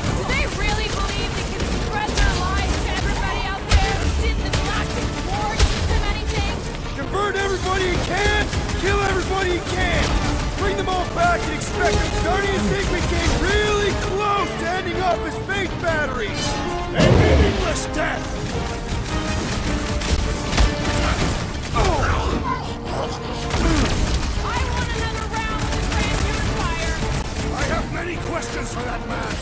Do they really believe they can spread their lies to everybody out there? Did the Galactic War teach them anything? Convert everybody you can! Kill everybody you can! Bring them all back and expect them starting to think we came really close to ending up as faith batteries! A meaningless death! I want another round with the Grand Unifier. I have many questions for that man!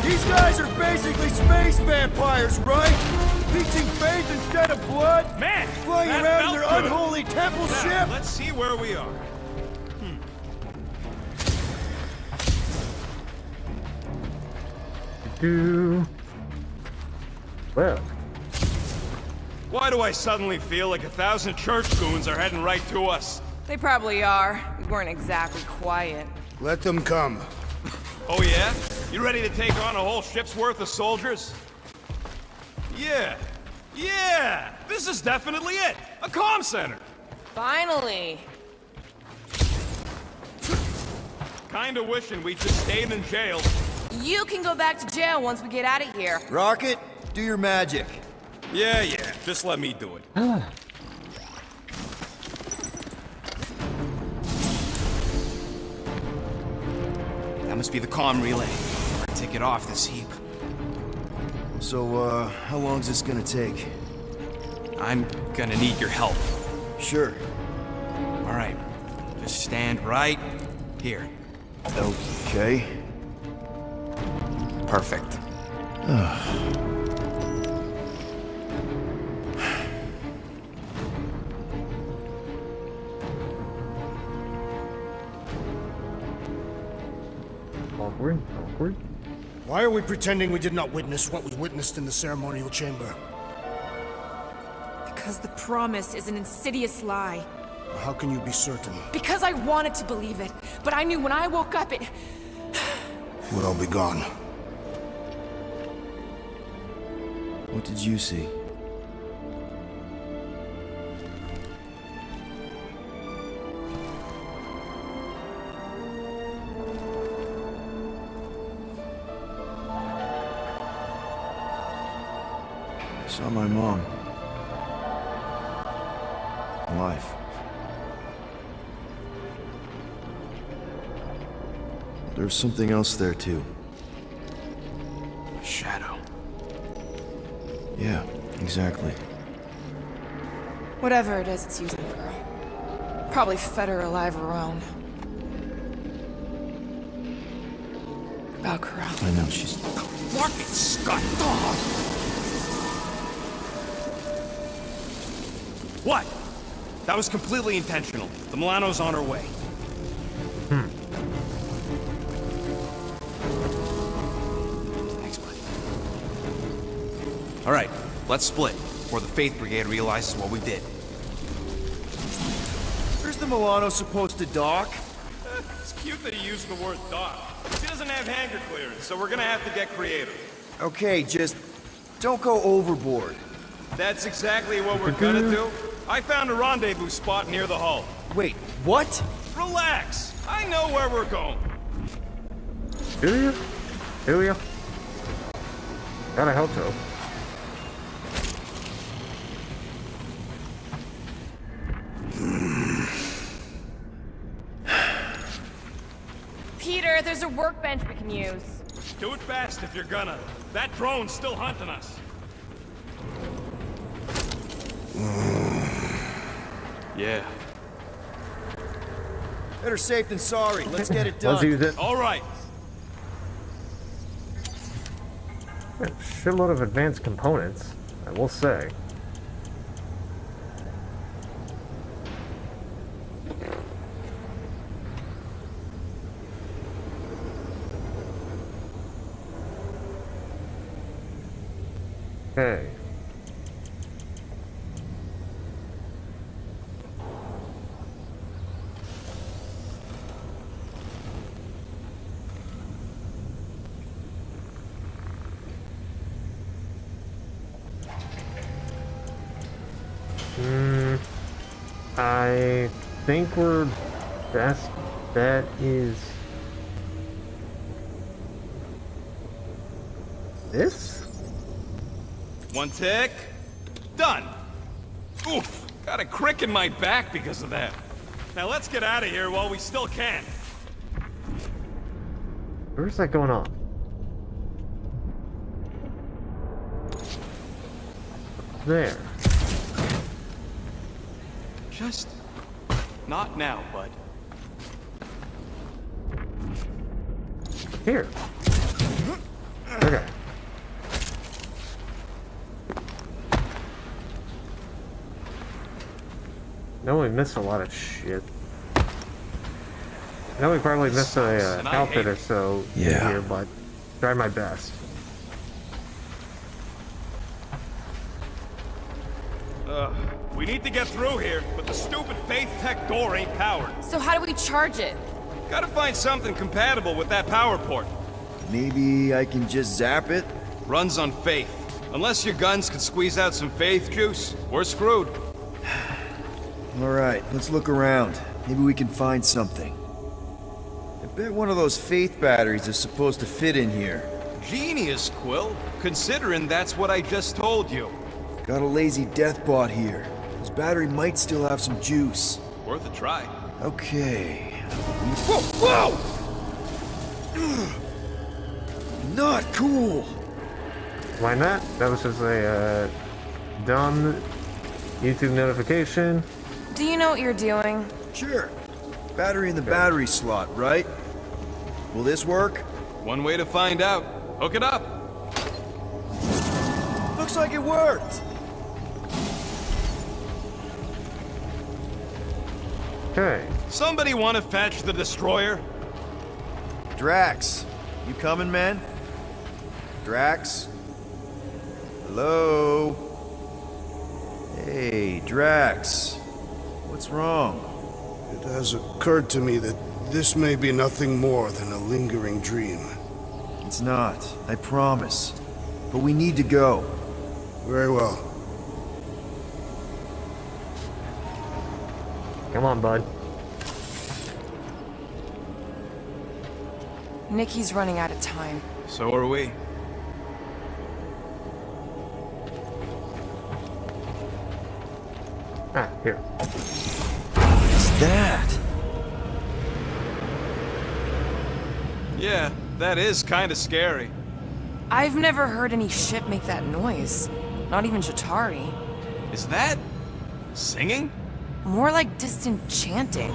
These guys are basically space vampires, right? Leeching faith instead of blood? Man! Flying that around in felt their good. unholy temple Now, ship? let's see where we are. Well. Why do I suddenly feel like 1,000 church goons are heading right to us? They probably are. We weren't exactly quiet. Let them come. Oh yeah? You ready to take on a whole ship's worth of soldiers? Yeah! This is definitely it! A comm center! Finally! Kinda wishing we just stayed in jail. You can go back to jail once we get out of here. Rocket, do your magic. Yeah, just let me do it. That must be the comm relay. Take it off this heap. So, how long's this gonna take? I'm gonna need your help. Sure. Alright. Just stand right here. Okay. Perfect. Awkward. Why are we pretending we did not witness what we witnessed in the ceremonial chamber? Because the promise is an insidious lie. How can you be certain? Because I wanted to believe it, but I knew when I woke up it... Would all be gone. What did you see? I saw my mom. Alive. There's something else there, too. A shadow. Yeah, exactly. Whatever it is, it's using the girl. Probably fed her alive her own. Valkyra. I know, she's... Fucking Scott dog! What? That was completely intentional. The Milano's on her way. Thanks, bud. All right, let's split before the Faith Brigade realizes what we did. Where's the Milano supposed to dock? It's cute that he used the word dock. She doesn't have hangar clearance, so we're gonna have to get creative. Okay, just don't go overboard. That's exactly what we're gonna do. I found a rendezvous spot near the hull. Wait, what? Relax. I know where we're going. Do you? Gotta hope so. Peter, there's a workbench we can use. Do it fast if you're gonna. That drone's still hunting us. Yeah. Better safe than sorry. Let's get it done. Let's use it. All right. A shitload of advanced components, I will say. Okay. I think we're best bet is this? One tick. Done. Oof. Got a crick in my back because of that. Now let's get out of here while we still can. Where's that going on? There. Just not now, bud. Here. Okay. No, we missed a lot of shit. I know we probably missed a outfit or so in here, but tried my best. We need to get through here, but the stupid Faith Tech door ain't powered. So how do we charge it? Gotta find something compatible with that power port. Maybe I can just zap it? Runs on Faith. Unless your guns could squeeze out some faith juice, we're screwed. Alright, let's look around. Maybe we can find something. I bet one of those faith batteries is supposed to fit in here. Genius, Quill. Considering that's what I just told you. Got a lazy deathbot here. This battery might still have some juice. Worth a try. Okay. Whoa! Whoa! Not cool! Why not? That was just a dumb YouTube notification. Do you know what you're doing? Sure. Battery in the battery slot, right? Will this work? One way to find out. Hook it up. Looks like it worked. Okay. Somebody want to fetch the destroyer? Drax, you coming, man? Drax? Hello? Hey, Drax. What's wrong? It has occurred to me that this may be nothing more than a lingering dream. It's not, I promise. But we need to go. Very well. Come on, bud. Nikki's running out of time. So are we. Ah, here. What's that? Yeah, that is kind of scary. I've never heard any ship make that noise. Not even Chitauri. Is that singing? More like distant chanting.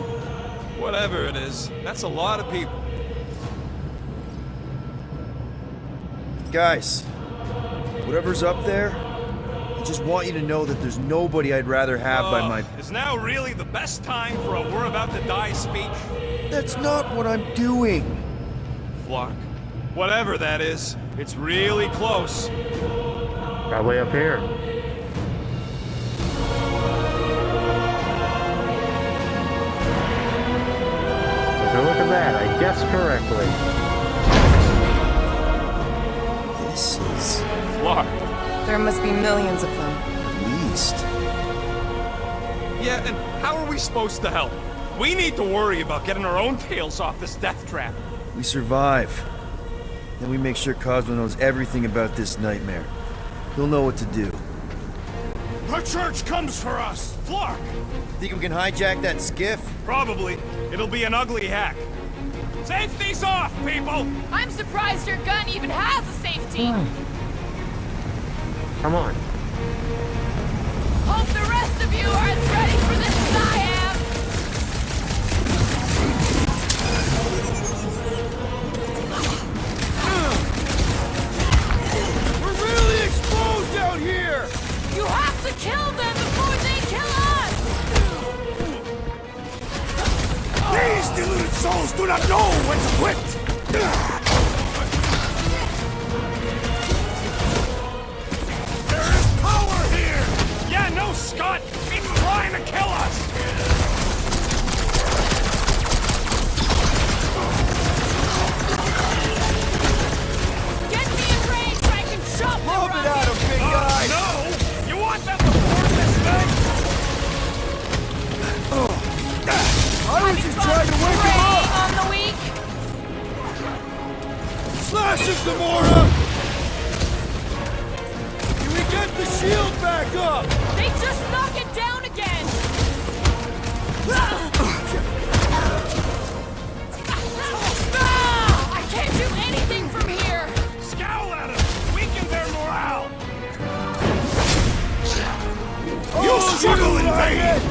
Whatever it is, that's a lot of people. Guys, whatever's up there, I just want you to know that there's nobody I'd rather have by my... Is now really the best time for a we're about to die speech? That's not what I'm doing. Flark, whatever that is, it's really close. Probably up here. So look at that, I guessed correctly. This is... Flark. There must be millions of them. At least. Yeah, and how are we supposed to help? We need to worry about getting our own tails off this death trap. We survive. Then we make sure Cosmo knows everything about this nightmare. He'll know what to do. The church comes for us! Flark! Think we can hijack that skiff? Probably. It'll be an ugly hack. Safety's off, people! I'm surprised your gun even has a safety. Come on. Hope the rest of you are as ready for this as I am. We're really exposed out here! You have to kill them before they kill us! These deluded souls do not know when to quit! There is power here! Yeah, no, Scott! He's trying to kill us! Get me in range so I can chop them Lob it right at him, big guy! No! You want them to board this thing? I was just trying to wake him up! on the weak. Slashes, Gamora! Can we get the shield back up? They just knock it down again. I can't do anything from here. Scowl at them! Weaken their morale! You struggle in vain!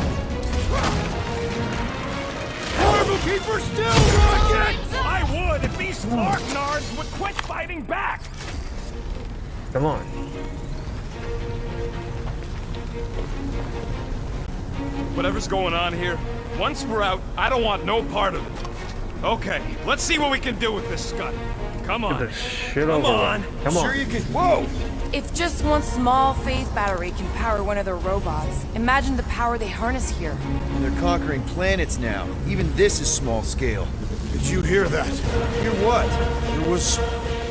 Marvel Keeper still rocket! I would if these Flark nards would quit fighting back! Come on. Whatever's going on here, once we're out, I don't want no part of it. Okay, let's see what we can do with this Scud. Come on. Get the shit Come over on. with. Come on. Sure you can... Whoa! If just one small faith battery can power one of their robots, imagine the power they harness here. And they're conquering planets now. Even this is small scale. Did you hear that? Hear what? It was...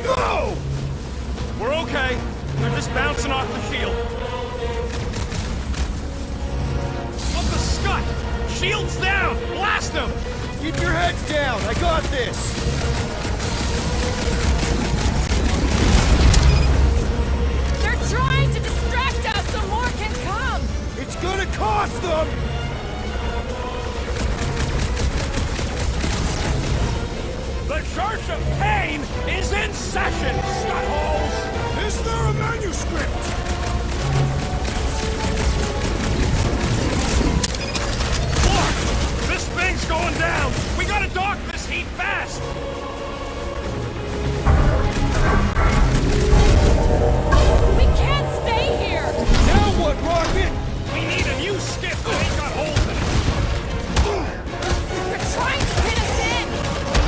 Go! We're okay. They're just bouncing off the shield. Up the Scud! Shield's down! Blast them! Keep your heads down. I got this. They're trying to distract us so more can come! It's gonna cost them! The Church of Pain is in session, Scutholes! Is there a manuscript? Look! This thing's going down! We gotta dock this heat fast! We can't stay here! Now what, Rocket? We need a new skiff that ain't got holes in it! They're trying to pin us in!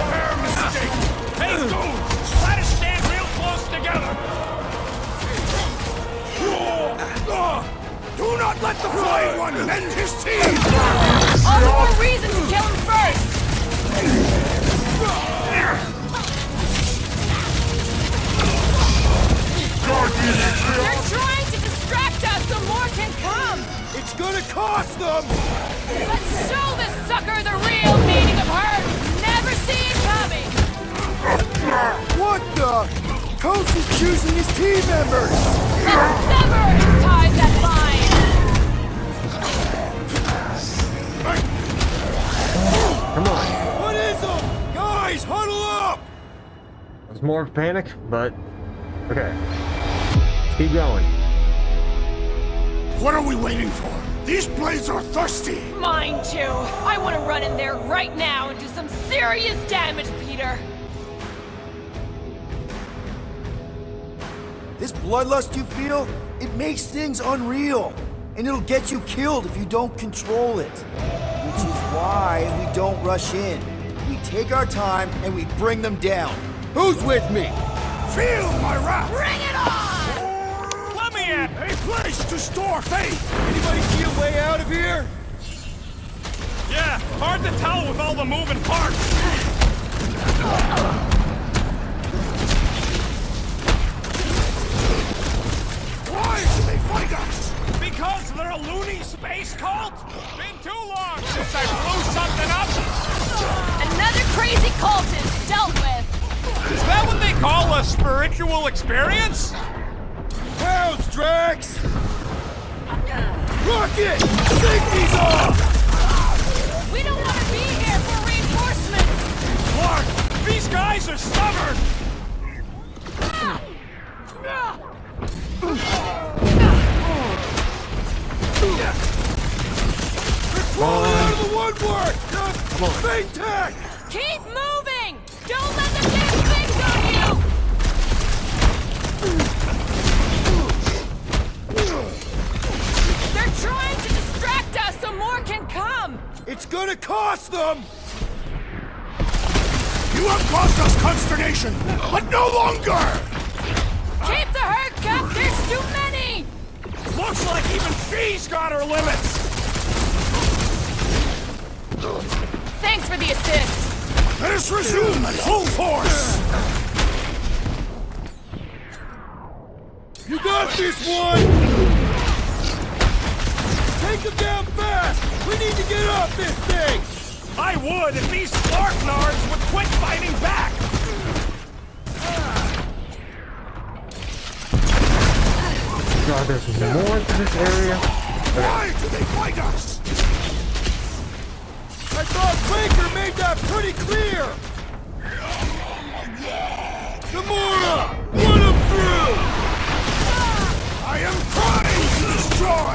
Fair mistake! Hey, dudes! Let us stand real close together! Do not let the Flying One mend his teeth! All the more reason to kill him first! They're trying to distract us so more can come! It's gonna cost them! Let's show this sucker the real meaning of hurt! Never see it coming! What the? Coach is choosing his team members! Let's sever his ties that bind! Come on. What is them? Guys, huddle up! There's more panic, but okay. Let's keep going. What are we waiting for? These blades are thirsty! Mine too! I want to run in there right now and do some serious damage, Peter! This bloodlust you feel, it makes things unreal. And it'll get you killed if you don't control it. Which is why we don't rush in. We take our time and we bring them down. Who's with me? Feel my wrath! Bring it on! Let me in! A place to store faith! Anybody see a way out of here? Yeah, hard to tell with all the moving parts! Why do they fight us? Because they're a loony space cult? Been too long since I blew something up! Another crazy cultist dealt with! Is that what they call a spiritual experience? Pounds, Drax! Rocket! Safety's off! We don't want to be here for reinforcements! Clark, these guys are stubborn! Crawling out of the woodwork! Fake tech! Keep moving! Don't let them get things on you! They're trying to distract us so more can come! It's gonna cost them! You have caused us consternation, but no longer! Keep the herd cup! There's too many! Looks like even she's got her limits! Thanks for the assist! Let us resume at full force! You got this one! Take him down fast! We need to get off this thing! I would if these Clark nards would quit fighting back! God, there's more to this area. Why do they fight us? I thought Baker made that pretty clear! Gamora! Run him through! I am trying to destroy!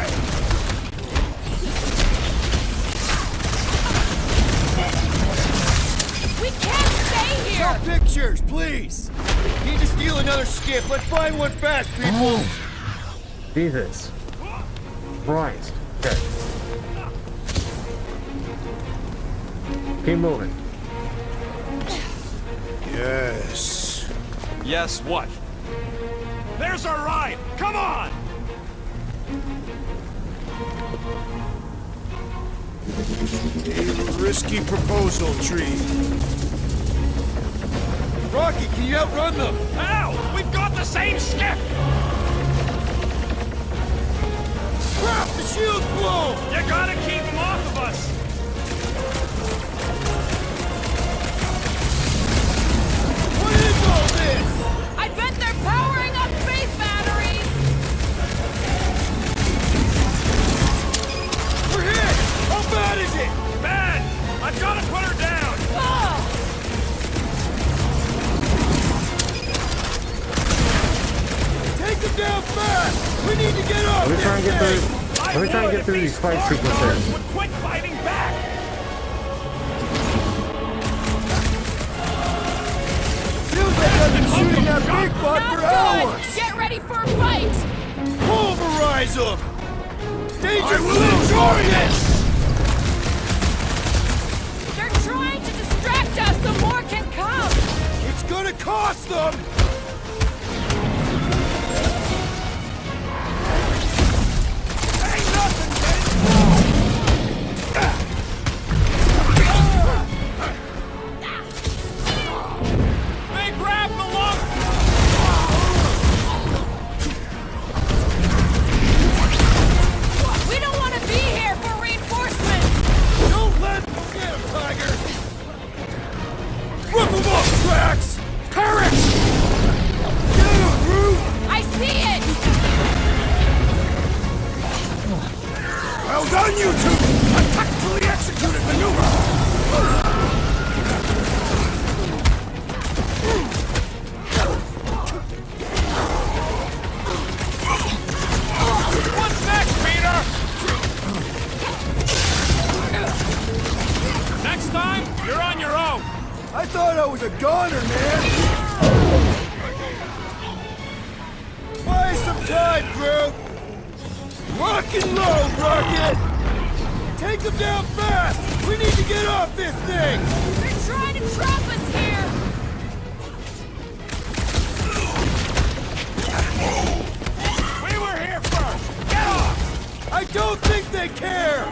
We can't stay here! No pictures, please! Need to steal another skip. Let's find one fast, people! Oh. Jesus. Christ. Okay. Keep moving. Yes. Yes, what? There's our ride! Come on! A risky proposal, Tree. Rocky, can you outrun them? How? We've got the same skiff! shields blow! You gotta keep them off of us! What is all this? I bet they're powering up space batteries! We're hit! How bad is it? Bad! I've gotta put her down! Take them down fast! We need to get off Let me this try and get thing! through. Let me try and get through these fight sequences. Quit fighting back! Feels like I've been shooting that big butt for hours! Get ready for a fight! Pulverize them! Danger I will enjoy this! They're trying to distract us so more can come! It's gonna cost them! They grabbed the lung! We don't want to be here for reinforcements! Don't let them get him, Tiger! Rip them off, Drax! Parrot! Get him, Groot! I see it! Well done, you two! A tactfully executed maneuver! What's next, Peter? Next time, you're on your own. I thought I was a goner, man! Buy some time, Groot! Rock and load, Rocket! Take them down fast! We need to get off this thing! They're trying to trap us here! We were here first. Get off! I don't think they care!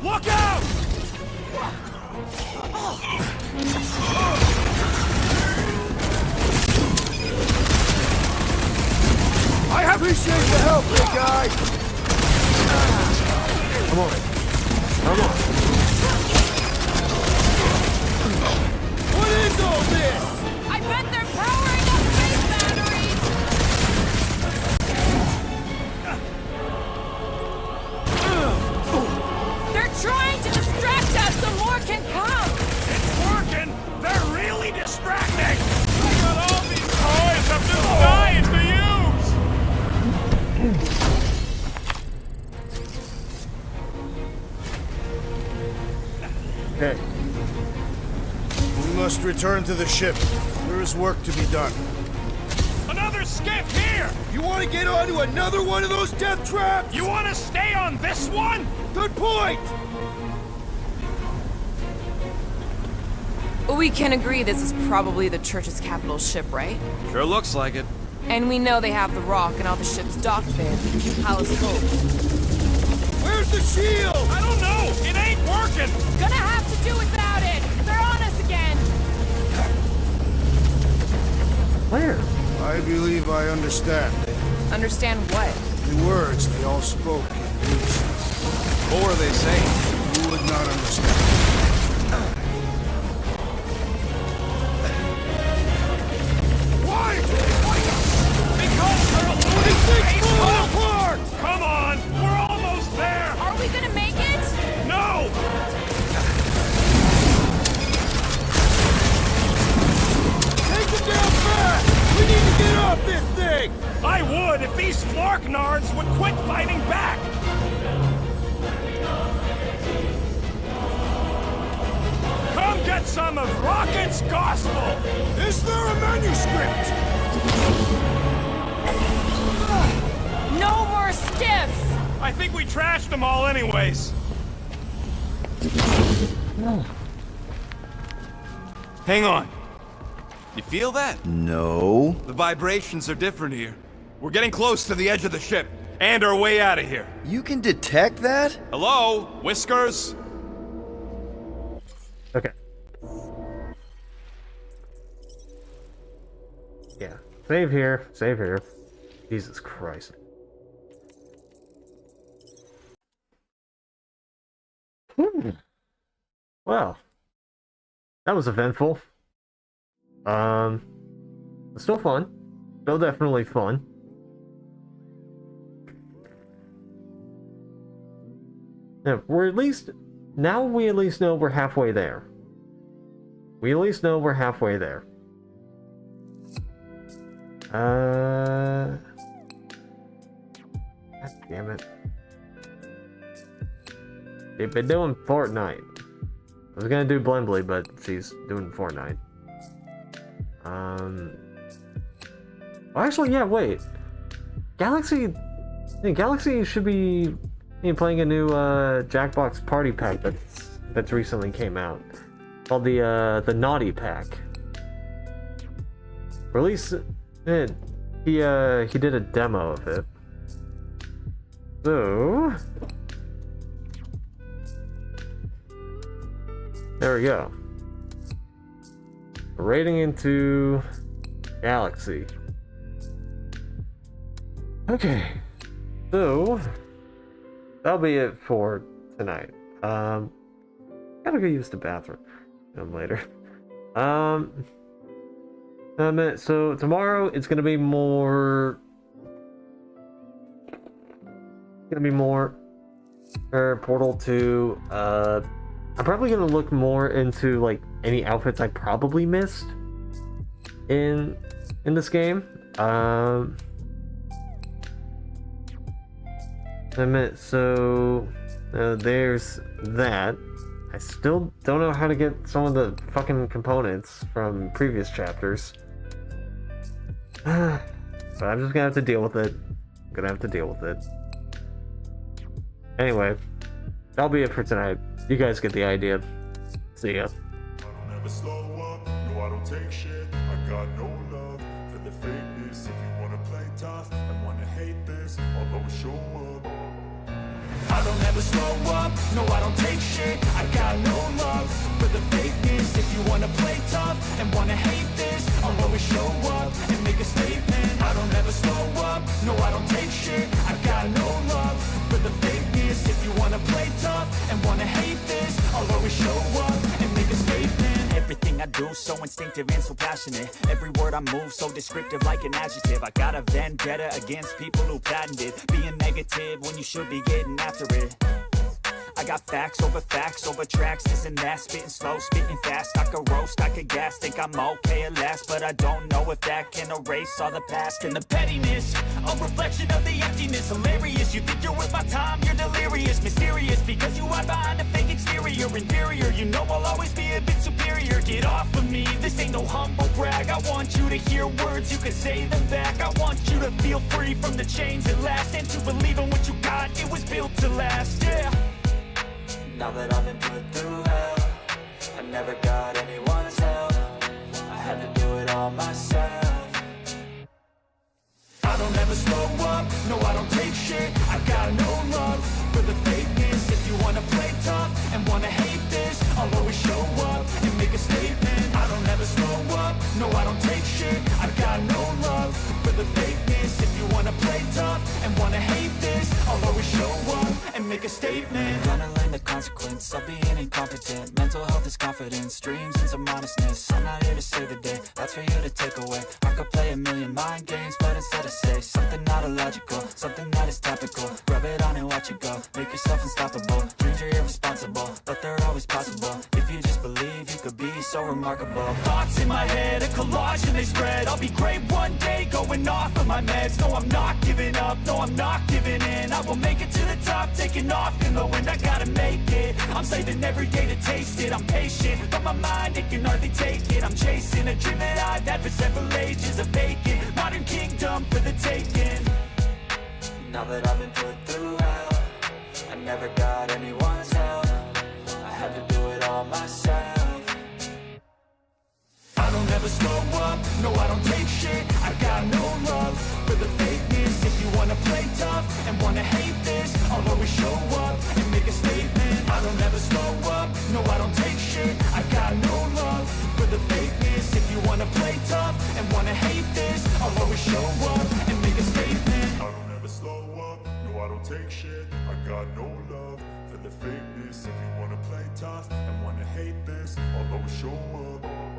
Look out! I appreciate the help, big guy! Come on. Come on. What is all this? I bet they're powering up space batteries! They're trying to distract us so more can come! It's working! They're really distracting! I got all these toys I'm just dying to use! Okay. We must return to the ship. There is work to be done. Another skip here! You want to get onto another one of those death traps? You want to stay on this one? Good point! We can agree this is probably the church's capital ship, right? Sure looks like it. And we know they have the rock and all the ships docked there. Palace Hope. Where's the shield? I don't know! It ain't working! Gonna have to do without it! They're on us again! Where? I believe I understand. Understand what? The words they all spoke in unison. What were they saying? You would not understand. Why do they fight us? Because they're eluding space apart! Come on! We're almost there! Are we gonna make it? No! Take them down fast! We need to get off this thing! I would if these Flarknards would quit fighting back! Come get some of Rocket's gospel! Is there a manuscript? No more skiffs! I think we trashed them all anyways. Hang on. You feel that? No. The vibrations are different here. We're getting close to the edge of the ship, and our way out of here. You can detect that? Hello? Whiskers? Okay. Yeah. Save here. Save here. Jesus Christ. Well, that was eventful. Still fun. Still definitely fun. Yeah, we're at least... Now we at least know we're halfway there. We at least know we're halfway there. God damn it. They've been doing Fortnite. I was gonna do Blembly, but she's doing Fortnite. Well, actually, yeah, wait. Galaxy should be playing a new Jackbox Party Pack that's recently came out, called the Naughty Pack. Release it. He did a demo of it. So there we go. Raiding into Galaxy. Okay, so that'll be it for tonight. Gotta go use the bathroom later. So tomorrow it's gonna be more. Portal 2. I'm probably gonna look more into like any outfits I probably missed in this game. So there's that. I still don't know how to get some of the fucking components from previous chapters. But I'm just gonna have to deal with it. Anyway, that'll be it for tonight. You guys get the idea. See ya. I don't ever slow up, no I don't take shit. I got no love for the fakeness. If you wanna play tough and wanna hate this, I'll always show up. I don't ever slow up, no I don't take shit. I got no love for the fakeness. If you wanna play tough and wanna hate this, I'll always show up and make a statement. I don't ever slow up, no I don't take shit. I got no love for the fakeness. If you wanna play tough and wanna hate this, I'll always show up and make a statement. Everything I do so instinctive and so passionate. Every word I move so descriptive like an adjective. I got a vendetta against people who patented being negative when you should be getting after it. I got facts over tracks, this and that. Spitting slow, spitting fast. I could roast, I could gas. Think I'm okay at last, but I don't know if that can erase all the past. And the pettiness, a reflection of the emptiness. Hilarious, you think you're worth my time, you're delirious. Mysterious, because you hide behind a fake exterior. Inferior, you know I'll always be a bit superior. Get off of me, this ain't no humble brag. I want you to hear words, you can say them back. I want you to feel free from the chains that last, and to believe in what you got, it was built to last, yeah. Now that I've been put through hell, I never got anyone's help. I had to do it all myself. I don't ever slow up, no I don't take shit. I got no love for the fakeness. If you wanna play tough and wanna hate this, I'll always show up and make a statement. I don't ever slow up, no I don't take shit. I got no love for the fakeness. If you wanna play tough and wanna hate this, I'll always show up and make a statement. Gonna learn the consequence of being incompetent. Mental health is confidence, dreams and some honestness. I'm not here to save the day, that's for you to take away. I could play a million mind games, but instead I say something not illogical, something that is topical. Rub it on and watch it go, make yourself unstoppable. Dreams are irresponsible, but they're always possible. If you just believe, you could be so remarkable. Thoughts in my head, a collage and they spread. I'll be great one day, going off of my meds. No, I'm not giving up, no, I'm not giving in. I will make it to the top, taking off in the wind. I gotta make it, I'm saving every day to taste it. I'm patient, but my mind, it can hardly take it. I'm chasing a dream that I've had for several ages. A vacant, modern kingdom for the taking. Now that I've been put through hell, I never got anyone's help. I had to do it all myself. I don't ever slow up, no I don't take shit. I got no love for the fakeness. If you wanna play tough and wanna hate this, I'll always show up and make a statement. I don't ever slow up, no I don't take shit. I got no love for the fakeness. If you wanna play tough and wanna hate this, I'll always show up and make a statement. don't take shit. I got no love for the fakeness. If you wanna play tough and wanna hate this, I'll always show up.